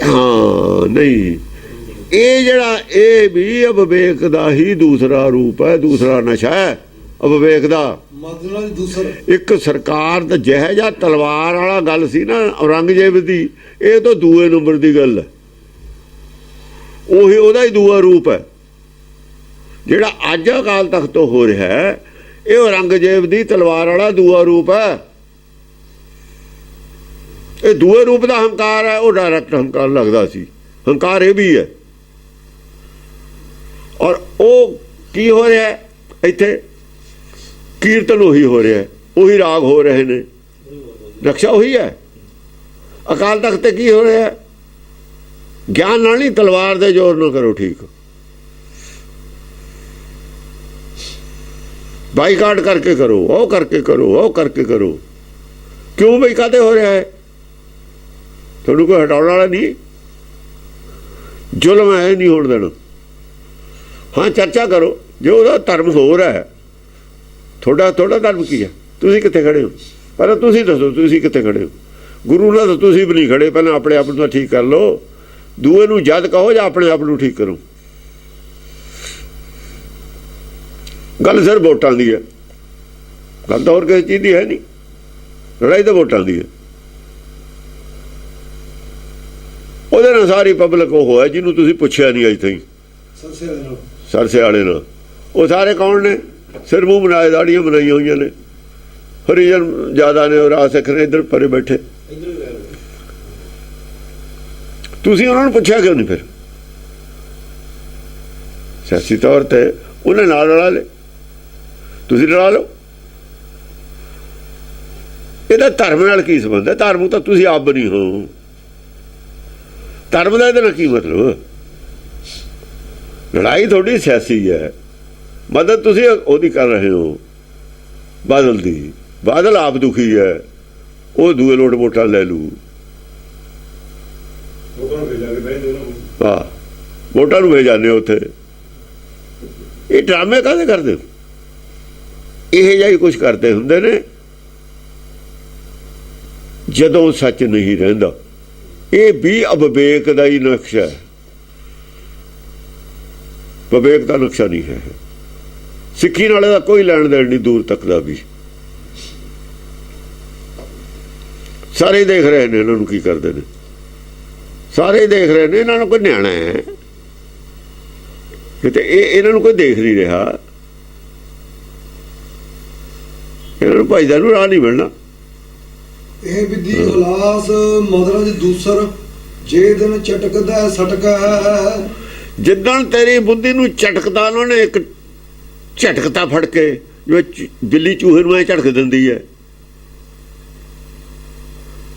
ਹਾਂ, ਨਹੀਂ, ਇਹ ਜਿਹੜਾ ਇਹ ਵੀ ਅਵਿਵੇਕ ਦਾ ਹੀ ਦੂਸਰਾ ਰੂਪ ਹੈ, ਦੂਸਰਾ ਨਸ਼ਾ ਹੈ ਅਵਿਵੇਕ ਦਾ। ਇੱਕ ਸਰਕਾਰ ਦਾ ਜਿਹੋ ਜਿਹਾ ਤਲਵਾਰ ਵਾਲਾ ਗੱਲ ਸੀ ਨਾ ਔਰੰਗਜ਼ੇਬ ਦੀ, ਇਹ ਤਾਂ ਦੂਏ ਨੰਬਰ ਦੀ ਗੱਲ ਹੈ। ਉਹੀ ਉਹਦਾ ਹੀ ਦੂਆ ਰੂਪ ਹੈ ਜਿਹੜਾ ਅੱਜ ਅਕਾਲ ਤਖਤ ਤੋਂ ਹੋ ਰਿਹਾ ਹੈ। ਇਹ ਔਰੰਗਜ਼ੇਬ ਦੀ ਤਲਵਾਰ ਵਾਲਾ ਦੂਆ ਰੂਪ ਹੈ। ਇਹ ਦੂਏ ਰੂਪ ਦਾ ਹੰਕਾਰ ਹੈ, ਉਹ ਡਾਇਰੈਕਟ ਹੰਕਾਰ ਲੱਗਦਾ ਸੀ। ਹੰਕਾਰ ਇਹ ਵੀ ਹੈ। ਔਰ ਉਹ ਕੀ ਹੋ ਰਿਹਾ ਇੱਥੇ? ਕੀਰਤਨ ਉਹੀ ਹੋ ਰਿਹਾ, ਉਹੀ ਰਾਗ ਹੋ ਰਹੇ ਨੇ, ਨਕਸ਼ਾ ਉਹੀ ਹੈ। ਅਕਾਲ ਤਖਤ ਤੇ ਕੀ ਹੋ ਰਿਹਾ? ਗਿਆਨ ਨਾਲ ਨਹੀਂ, ਤਲਵਾਰ ਦੇ ਜ਼ੋਰ ਨਾਲ ਕਰੋ ਠੀਕ, ਬਾਈਕਾਟ ਕਰਕੇ ਕਰੋ, ਉਹ ਕਰਕੇ ਕਰੋ, ਉਹ ਕਰਕੇ ਕਰੋ। ਕਿਉਂ ਬਈ? ਕਾਹਤੇ ਹੋ ਰਿਹਾ ਹੈ? ਤੁਹਾਨੂੰ ਕੋਈ ਹਟਾਉਣ ਵਾਲਾ ਨਹੀਂ। ਜ਼ੁਲਮ ਹੈ, ਨਹੀਂ ਹੋਣ ਦੇਣਾ। ਹਾਂ, ਚਰਚਾ ਕਰੋ। ਜੇ ਉਹਦਾ ਧਰਮ ਹੋਰ ਹੈ, ਤੁਹਾਡਾ ਧਰਮ ਕੀ ਹੈ? ਤੁਸੀਂ ਕਿੱਥੇ ਖੜੇ ਹੋ? ਪਹਿਲਾਂ ਤੁਸੀਂ ਦੱਸੋ, ਤੁਸੀਂ ਕਿੱਥੇ ਖੜੇ ਹੋ? ਗੁਰੂ ਨਾਲ ਤਾਂ ਤੁਸੀਂ ਵੀ ਨਹੀਂ ਖੜੇ। ਪਹਿਲਾਂ ਆਪਣੇ ਆਪ ਨੂੰ ਤਾਂ ਠੀਕ ਕਰ ਲਓ। ਦੂਏ ਨੂੰ ਜਦ ਕਹੋ ਜਾਂ ਆਪਣੇ ਆਪ ਨੂੰ ਠੀਕ ਕਰੋ। ਗੱਲ ਸਿਰ ਵੋਟਾਂ ਦੀ ਹੈ, ਗੱਲ ਤਾਂ ਹੋਰ ਕਿਸੇ ਚੀਜ਼ ਦੀ ਹੈ ਨਹੀਂ। ਲੜਾਈ ਤਾਂ ਵੋਟਾਂ ਦੀ ਹੈ। ਉਹਦੇ ਨਾਲ ਸਾਰੀ ਪਬਲਿਕ ਉਹ ਹੋਇਆ ਜਿਹਨੂੰ ਤੁਸੀਂ ਪੁੱਛਿਆ ਨਹੀਂ ਅਜੇ ਤਾਈਂ, ਸਰਸੇ ਵਾਲੇ ਨਾਲ। ਉਹ ਸਾਰੇ ਕੌਣ ਨੇ? ਸਿਰ ਮੂੰਹ ਬਣਾਏ, ਦਾੜੀਆਂ ਬਣਾਈਆਂ ਹੋਈਆਂ ਨੇ, ਹਰੀਜਨ ਜ਼ਿਆਦਾ ਨੇ ਔਰ ਆ ਸਿੱਖ ਨੇ ਇੱਧਰ ਪਰੇ ਬੈਠੇ। ਤੁਸੀਂ ਉਹਨਾਂ ਨੂੰ ਪੁੱਛਿਆ ਕਿਉਂ ਨਹੀਂ ਫਿਰ? ਸਿਆਸੀ ਤੌਰ ਤੇ ਉਹਨੇ ਨਾਲ ਰਲਾ ਲਏ, ਤੁਸੀਂ ਰਲਾ ਲਓ। ਇਹਦਾ ਧਰਮ ਨਾਲ ਕੀ ਸੰਬੰਧ ਹੈ? ਧਰਮ ਤਾਂ ਤੁਸੀਂ ਆਪ ਨਹੀਂ ਹੋ। ਧਰਮ ਦਾ ਇਹਦੇ ਨਾਲ ਕੀ ਮਤਲਬ? ਲੜਾਈ ਤੁਹਾਡੀ ਸਿਆਸੀ ਹੈ, ਮਦਦ ਤੁਸੀਂ ਉਹਦੀ ਕਰ ਰਹੇ ਹੋ ਬਾਦਲ ਦੀ। ਬਾਦਲ ਆਪ ਦੁਖੀ ਹੈ, ਉਹ ਦੂਏ ਲੋਟ ਵੋਟਾਂ ਲੈ ਲੂ। ਹਾਂ, ਵੋਟਾਂ ਨੂੰ ਭੇਜਾਨੇ ਉੱਥੇ। ਇਹ ਡਰਾਮੇ ਕਾਹਦੇ ਕਰਦੇ ਹੋ? ਇਹ ਜਿਹਾ ਹੀ ਕੁਛ ਕਰਦੇ ਹੁੰਦੇ ਨੇ ਜਦੋਂ ਸੱਚ ਨਹੀਂ ਰਹਿੰਦਾ। ਇਹ ਵੀ ਅਵਿਵੇਕ ਦਾ ਹੀ ਨਕਸ਼ਾ ਹੈ, ਵਿਵੇਕ ਦਾ ਨਕਸ਼ਾ ਨਹੀਂ ਹੈ। ਸਿੱਖੀ ਨਾਲ ਦਾ ਕੋਈ ਲੈਣ ਦੇਣ ਨਹੀਂ, ਦੂਰ ਤੱਕ ਦਾ ਵੀ। ਸਾਰੇ ਦੇਖ ਰਹੇ ਨੇ ਇਹਨਾਂ ਨੂੰ ਕੀ ਕਰਦੇ ਨੇ, ਸਾਰੇ ਦੇਖ ਰਹੇ ਨੇ। ਇਹਨਾਂ ਨੂੰ ਕੋਈ ਨਿਆਣਾ ਹੈ ਕਿਤੇ, ਇਹਨਾਂ ਨੂੰ ਕੋਈ ਦੇਖ ਨਹੀਂ ਰਿਹਾ। ਇਹਨਾਂ ਨੂੰ ਭਾਈਦਾ ਨੂੰ ਰਾਹ ਨਹੀਂ ਮਿਲਣਾ। ਇਹ ਵਿਧੀ ਖਲਾਸ ਮਦਰਾ ਦੀ ਦੂਸਰ, ਜੇ ਦਿਨ ਚਟਕਦਾ ਸਟਕਾ। ਜਿੱਦਣ ਤੇਰੀ ਬੁੱਧੀ ਨੂੰ ਝਟਕਦਾ ਉਹਨਾਂ ਨੇ, ਇੱਕ ਝਟਕਤਾ ਫੜ ਕੇ, ਜਿਵੇਂ ਬਿੱਲੀ ਚੂਹੇ ਨੂੰ ਐ ਝਟਕ ਦਿੰਦੀ ਹੈ,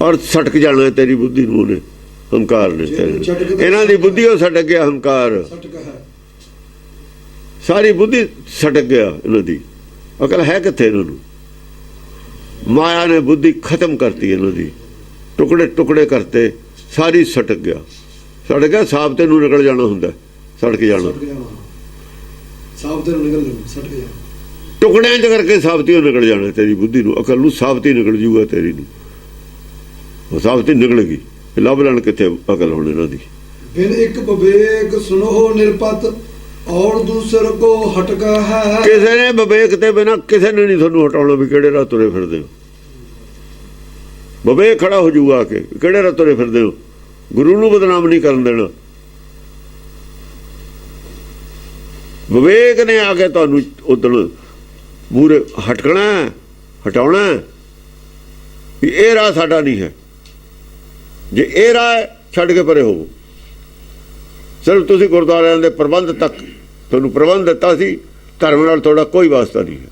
ਔਰ ਸਟਕ ਜਾਣਾ ਤੇਰੀ ਬੁੱਧੀ ਨੂੰ ਉਹਨੇ, ਹੰਕਾਰ ਨੇ। ਇਹਨਾਂ ਦੀ ਬੁੱਧੀ ਉਹ ਸਟਕ ਗਿਆ, ਹੰਕਾਰ ਸਾਰੀ ਬੁੱਧੀ ਸਟਕ ਗਿਆ ਇਹਨਾਂ ਦੀ। ਅਕਲ ਹੈ ਕਿੱਥੇ ਇਹਨਾਂ ਨੂੰ? ਮਾਇਆ ਨੇ ਬੁੱਧੀ ਖਤਮ ਕਰਤੀ ਇਹਨਾਂ ਦੀ, ਟੁਕੜੇ ਟੁਕੜੇ ਕਰਤੇ, ਸਾਰੀ ਸਟਕ ਗਿਆ। ਸੜ ਗਿਆ, ਸਾਬਤੇ ਨੂੰ ਨਿਕਲ ਜਾਣਾ ਹੁੰਦਾ, ਸੜਕ ਜਾਣਾ, ਸਾਬਤੇ ਨੂੰ ਨਿਕਲ ਸੜ ਗਿਆ, ਟੁਕੜਿਆਂ 'ਚ ਕਰਕੇ ਸਾਬਤੀ ਉਹ ਨਿਕਲ ਜਾਣਾ ਤੇਰੀ ਬੁੱਧੀ ਨੂੰ। ਅਕਲ ਨੂੰ ਸਾਬਤੀ ਨਿਕਲ ਜੂਗਾ ਤੇਰੀ ਨੂੰ, ਉਹ ਸਾਬਤੀ ਨਿਕਲ ਗਈ। ਲੱਭ ਲੈਣ ਕਿੱਥੇ ਅਕਲ ਹੁਣ ਇਹਨਾਂ ਦੀ। ਬਿਨ ਇੱਕ ਵਿਵੇਕ ਸੁਨੋ ਨਿਰਪਤ, ਔਰ ਦੂਸਰ ਕੋ ਹਟਕਾ ਹੈ। ਕਿਸੇ ਨੇ ਵਿਵੇਕ ਤੇ ਬਿਨਾਂ ਕਿਸੇ ਨੇ ਨਹੀਂ ਤੁਹਾਨੂੰ ਹਟਾਉਣਾ ਵੀ ਕਿਹੜੇ ਰਾਹ ਤੁਰੇ ਫਿਰਦੇ ਹੋ। ਵਿਵੇਕ ਖੜਾ ਹੋ ਜੂਗਾ ਆ ਕੇ, ਕਿਹੜੇ ਰਾਹ ਤੁਰੇ ਫਿਰਦੇ ਹੋ। ਗੁਰੂ ਨੂੰ ਬਦਨਾਮ ਨਹੀਂ ਕਰਨ ਦੇਣਾ। ਵਿਵੇਕ ਨੇ ਆ ਕੇ ਤੁਹਾਨੂੰ ਉਦੋਂ ਮੂਹਰੇ ਹਟਕਣਾ, ਹਟਾਉਣਾ ਵੀ ਇਹ ਰਾਹ ਸਾਡਾ ਨਹੀਂ ਹੈ। ਜੇ ਇਹ ਰਾਹ ਛੱਡ ਕੇ ਪਰੇ ਹੋਵੋ। ਸਿਰਫ ਤੁਸੀਂ ਗੁਰਦੁਆਰਿਆਂ ਦੇ ਪ੍ਰਬੰਧ ਤੱਕ ਤੁਹਾਨੂੰ ਪ੍ਰਬੰਧ ਦਿੱਤਾ ਸੀ, ਧਰਮ ਨਾਲ ਤੁਹਾਡਾ ਕੋਈ ਵਾਸਤਾ ਨਹੀਂ ਹੈ।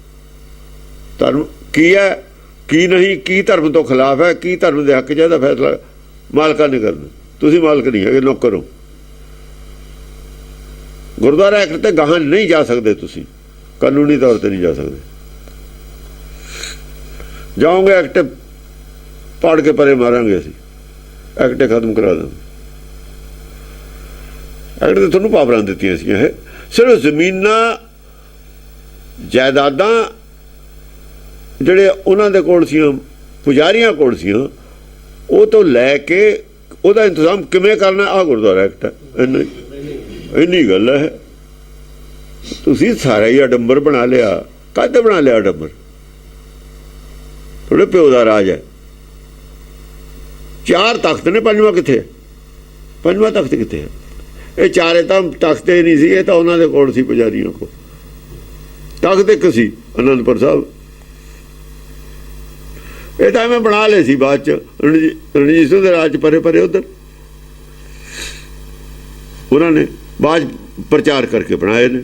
ਧਰਮ ਕੀ ਹੈ ਕੀ ਨਹੀਂ, ਕੀ ਧਰਮ ਤੋਂ ਖਿਲਾਫ ਹੈ, ਕੀ ਧਰਮ ਦੇ ਹੱਕ 'ਚ ਇਹਦਾ ਫੈਸਲਾ ਮਾਲਕਾਂ ਨੇ ਕਰਨਾ। ਤੁਸੀਂ ਮਾਲਕ ਨਹੀਂ ਹੈਗੇ, ਨੌਕਰ ਹੋ। ਗੁਰਦੁਆਰਾ ਐਕਟ ਤੇ ਗਾਹਾਂ ਨਹੀਂ ਜਾ ਸਕਦੇ, ਤੁਸੀਂ ਕਾਨੂੰਨੀ ਤੌਰ ਤੇ ਨਹੀਂ ਜਾ ਸਕਦੇ। ਜਾਓਗੇ ਐਕਟ ਪਾੜ ਕੇ ਪਰੇ ਮਾਰਾਂਗੇ ਅਸੀਂ, ਐਕਟ ਖਤਮ ਕਰਾ ਦਾਂਗੇ। ਐਕਟ ਤੇ ਤੁਹਾਨੂੰ ਪਾਵਰਾਂ ਦਿੱਤੀਆਂ ਸੀ। ਇਹ ਸਿਰਫ ਜ਼ਮੀਨਾਂ ਜਾਇਦਾਦਾਂ ਜਿਹੜੇ ਉਹਨਾਂ ਦੇ ਕੋਲ ਸੀ, ਪੁਜਾਰੀਆਂ ਕੋਲ ਸੀ, ਉਹ ਤੋਂ ਲੈ ਕੇ ਉਹਦਾ ਇੰਤਜ਼ਾਮ ਕਿਵੇਂ ਕਰਨਾ, ਆਹ ਗੁਰਦੁਆਰਾ ਐਕਟ ਹੈ। ਇੰਨੀ ਗੱਲ ਹੈ। ਤੁਸੀਂ ਸਾਰਾ ਹੀ ਅਡੰਬਰ ਬਣਾ ਲਿਆ। ਕਾਹਦੇ ਬਣਾ ਲਿਆ ਅਡੰਬਰ? ਤੁਹਾਡੇ ਪਿਓ ਦਾ ਰਾਜ ਹੈ। 4 ਤਖਤ ਨੇ, ਪੰਜਵਾਂ ਕਿੱਥੇ? ਪੰਜਵਾਂ ਤਖਤ ਕਿੱਥੇ ਹੈ? ਇਹ ਚਾਰੇ ਤਾਂ ਤਖਤੇ ਨਹੀਂ ਸੀ, ਇਹ ਤਾਂ ਉਹਨਾਂ ਦੇ ਕੋਲ ਸੀ, ਪੁਜਾਰੀਆਂ ਕੋਲ। ਤਖਤ ਇੱਕ ਸੀ ਅਨੰਦਪੁਰ ਸਾਹਿਬ, ਇਹ ਤਾਂ ਐਵੇਂ ਬਣਾ ਲਏ ਸੀ ਬਾਅਦ ਚ ਰਣਜੀਤ ਸਿੰਘ ਦੇ ਰਾਜ ਪਰੇ ਪਰੇ ਉਧਰ ਉਹਨਾਂ ਨੇ ਬਾਅਦ ਪ੍ਰਚਾਰ ਕਰਕੇ ਬਣਾਏ ਨੇ।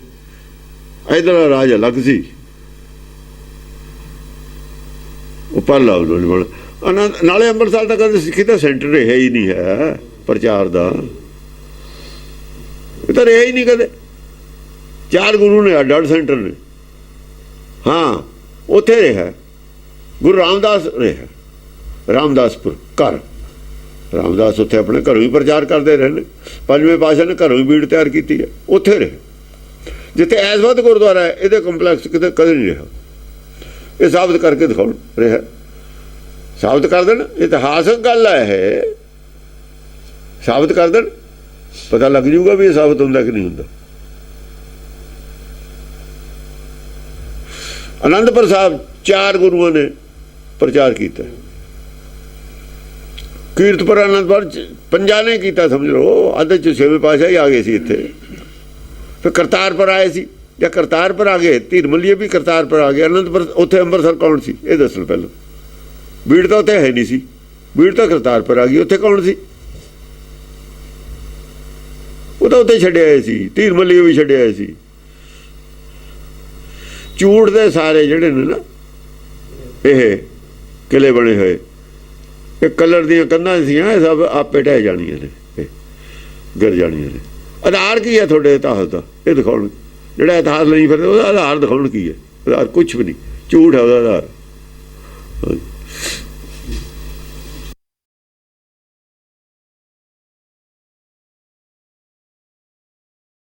ਇਧਰ ਦਾ ਰਾਜ ਅਲੱਗ ਸੀ, ਉਹ ਪਹਿਲਾ ਉਹਨਾਂ ਨੇ ਬਣਾ। ਨਾਲੇ ਅੰਮ੍ਰਿਤਸਰ ਦਾ ਕਦੇ ਸਿੱਖੀ ਦਾ ਸੈਂਟਰ ਰਿਹਾ ਹੀ ਨਹੀਂ ਹੈ ਪ੍ਰਚਾਰ ਦਾ, ਇਹ ਤਾਂ ਰਿਹਾ ਹੀ ਨਹੀਂ ਕਦੇ। 4 ਗੁਰੂ ਨੇ, ਅੱਡ ਅੱਡ ਸੈਂਟਰ ਨੇ। ਹਾਂ, ਉੱਥੇ ਰਿਹਾ ਗੁਰੂ ਰਾਮਦਾਸ ਰਿਹਾ, ਰਾਮਦਾਸਪੁਰ ਘਰ। ਰਾਮਦਾਸ ਉੱਥੇ ਆਪਣੇ ਘਰੋਂ ਹੀ ਪ੍ਰਚਾਰ ਕਰਦੇ ਰਹੇ ਨੇ। 5ਵੇਂ ਪਾਤਸ਼ਾਹ ਨੇ ਘਰੋਂ ਹੀ ਬੀੜ ਤਿਆਰ ਕੀਤੀ ਹੈ, ਉੱਥੇ ਰਹੇ। ਜਿੱਥੇ ਇਸ ਵਕਤ ਗੁਰਦੁਆਰਾ ਹੈ, ਇਹਦੇ ਕੰਪਲੈਕਸ ਕਿਤੇ ਕਦੇ ਨਹੀਂ ਰਿਹਾ। ਇਹ ਸਾਬਤ ਕਰਕੇ ਦਿਖਾਉਣ ਰਿਹਾ, ਸਾਬਤ ਕਰ ਦੇਣ। ਇਤਿਹਾਸਕ ਗੱਲ ਹੈ, ਇਹ ਸਾਬਤ ਕਰ ਦੇਣ, ਪਤਾ ਲੱਗ ਜੂਗਾ ਵੀ ਇਹ ਸਾਬਤ ਹੁੰਦਾ ਕਿ ਨਹੀਂ ਹੁੰਦਾ। ਅਨੰਦਪੁਰ ਸਾਹਿਬ 4 ਗੁਰੂਆਂ ਨੇ ਪ੍ਰਚਾਰ ਕੀਤਾ। ਕੀਰਤਪੁਰ ਅਨੰਦਪੁਰ 5 ਨੇ ਕੀਤਾ, ਸਮਝ ਲਓ। ਅੱਧ 'ਚ 6ਵੇਂ ਪਾਤਸ਼ਾਹ ਹੀ ਆ ਗਏ ਸੀ ਇੱਥੇ। ਫਿਰ ਕਰਤਾਰਪੁਰ ਆਏ ਸੀ ਜਾਂ ਕਰਤਾਰਪੁਰ ਆ ਗਏ, ਧੀਰ ਮੱਲੀਏ ਵੀ ਕਰਤਾਰਪੁਰ ਆ ਗਏ, ਅਨੰਦਪੁਰ ਉੱਥੇ ਅੰਮ੍ਰਿਤਸਰ ਕੌਣ ਸੀ ਇਹ ਦੱਸਣ ਪਹਿਲਾਂ। ਬੀੜ ਤਾਂ ਉੱਥੇ ਹੈ ਨਹੀਂ ਸੀ, ਬੀੜ ਤਾਂ ਕਰਤਾਰਪੁਰ ਆ ਗਈ, ਉੱਥੇ ਕੌਣ ਸੀ? ਉਹ ਤਾਂ ਉੱਥੇ ਛੱਡੇ ਆਏ ਸੀ, ਧੀਰ ਮੱਲੀਏ ਵੀ ਛੱਡੇ ਆਏ ਸੀ। ਝੂਠ ਦੇ ਸਾਰੇ ਜਿਹੜੇ ਨੇ ਨਾ ਇਹ ਕਿਲੇ ਬਣੇ ਹੋਏ, ਇਹ ਕਲਰ ਦੀਆਂ ਕੰਧਾਂ ਸੀਆਂ, ਇਹ ਸਭ ਆਪੇ ਢਹਿ ਜਾਣੀਆਂ ਨੇ, ਇਹ ਗਿਰ ਜਾਣੀਆਂ ਨੇ। ਆਧਾਰ ਕੀ ਹੈ ਤੁਹਾਡੇ ਇਤਿਹਾਸ ਦਾ? ਇਹ ਦਿਖਾਉਣ, ਜਿਹੜਾ ਇਤਿਹਾਸ ਨਹੀਂ ਫਿਰ ਉਹਦਾ ਆਧਾਰ ਦਿਖਾਉਣ ਕੀ ਹੈ? ਆਧਾਰ ਕੁਛ ਵੀ ਨਹੀਂ, ਝੂਠ ਹੈ ਉਹਦਾ ਆਧਾਰ।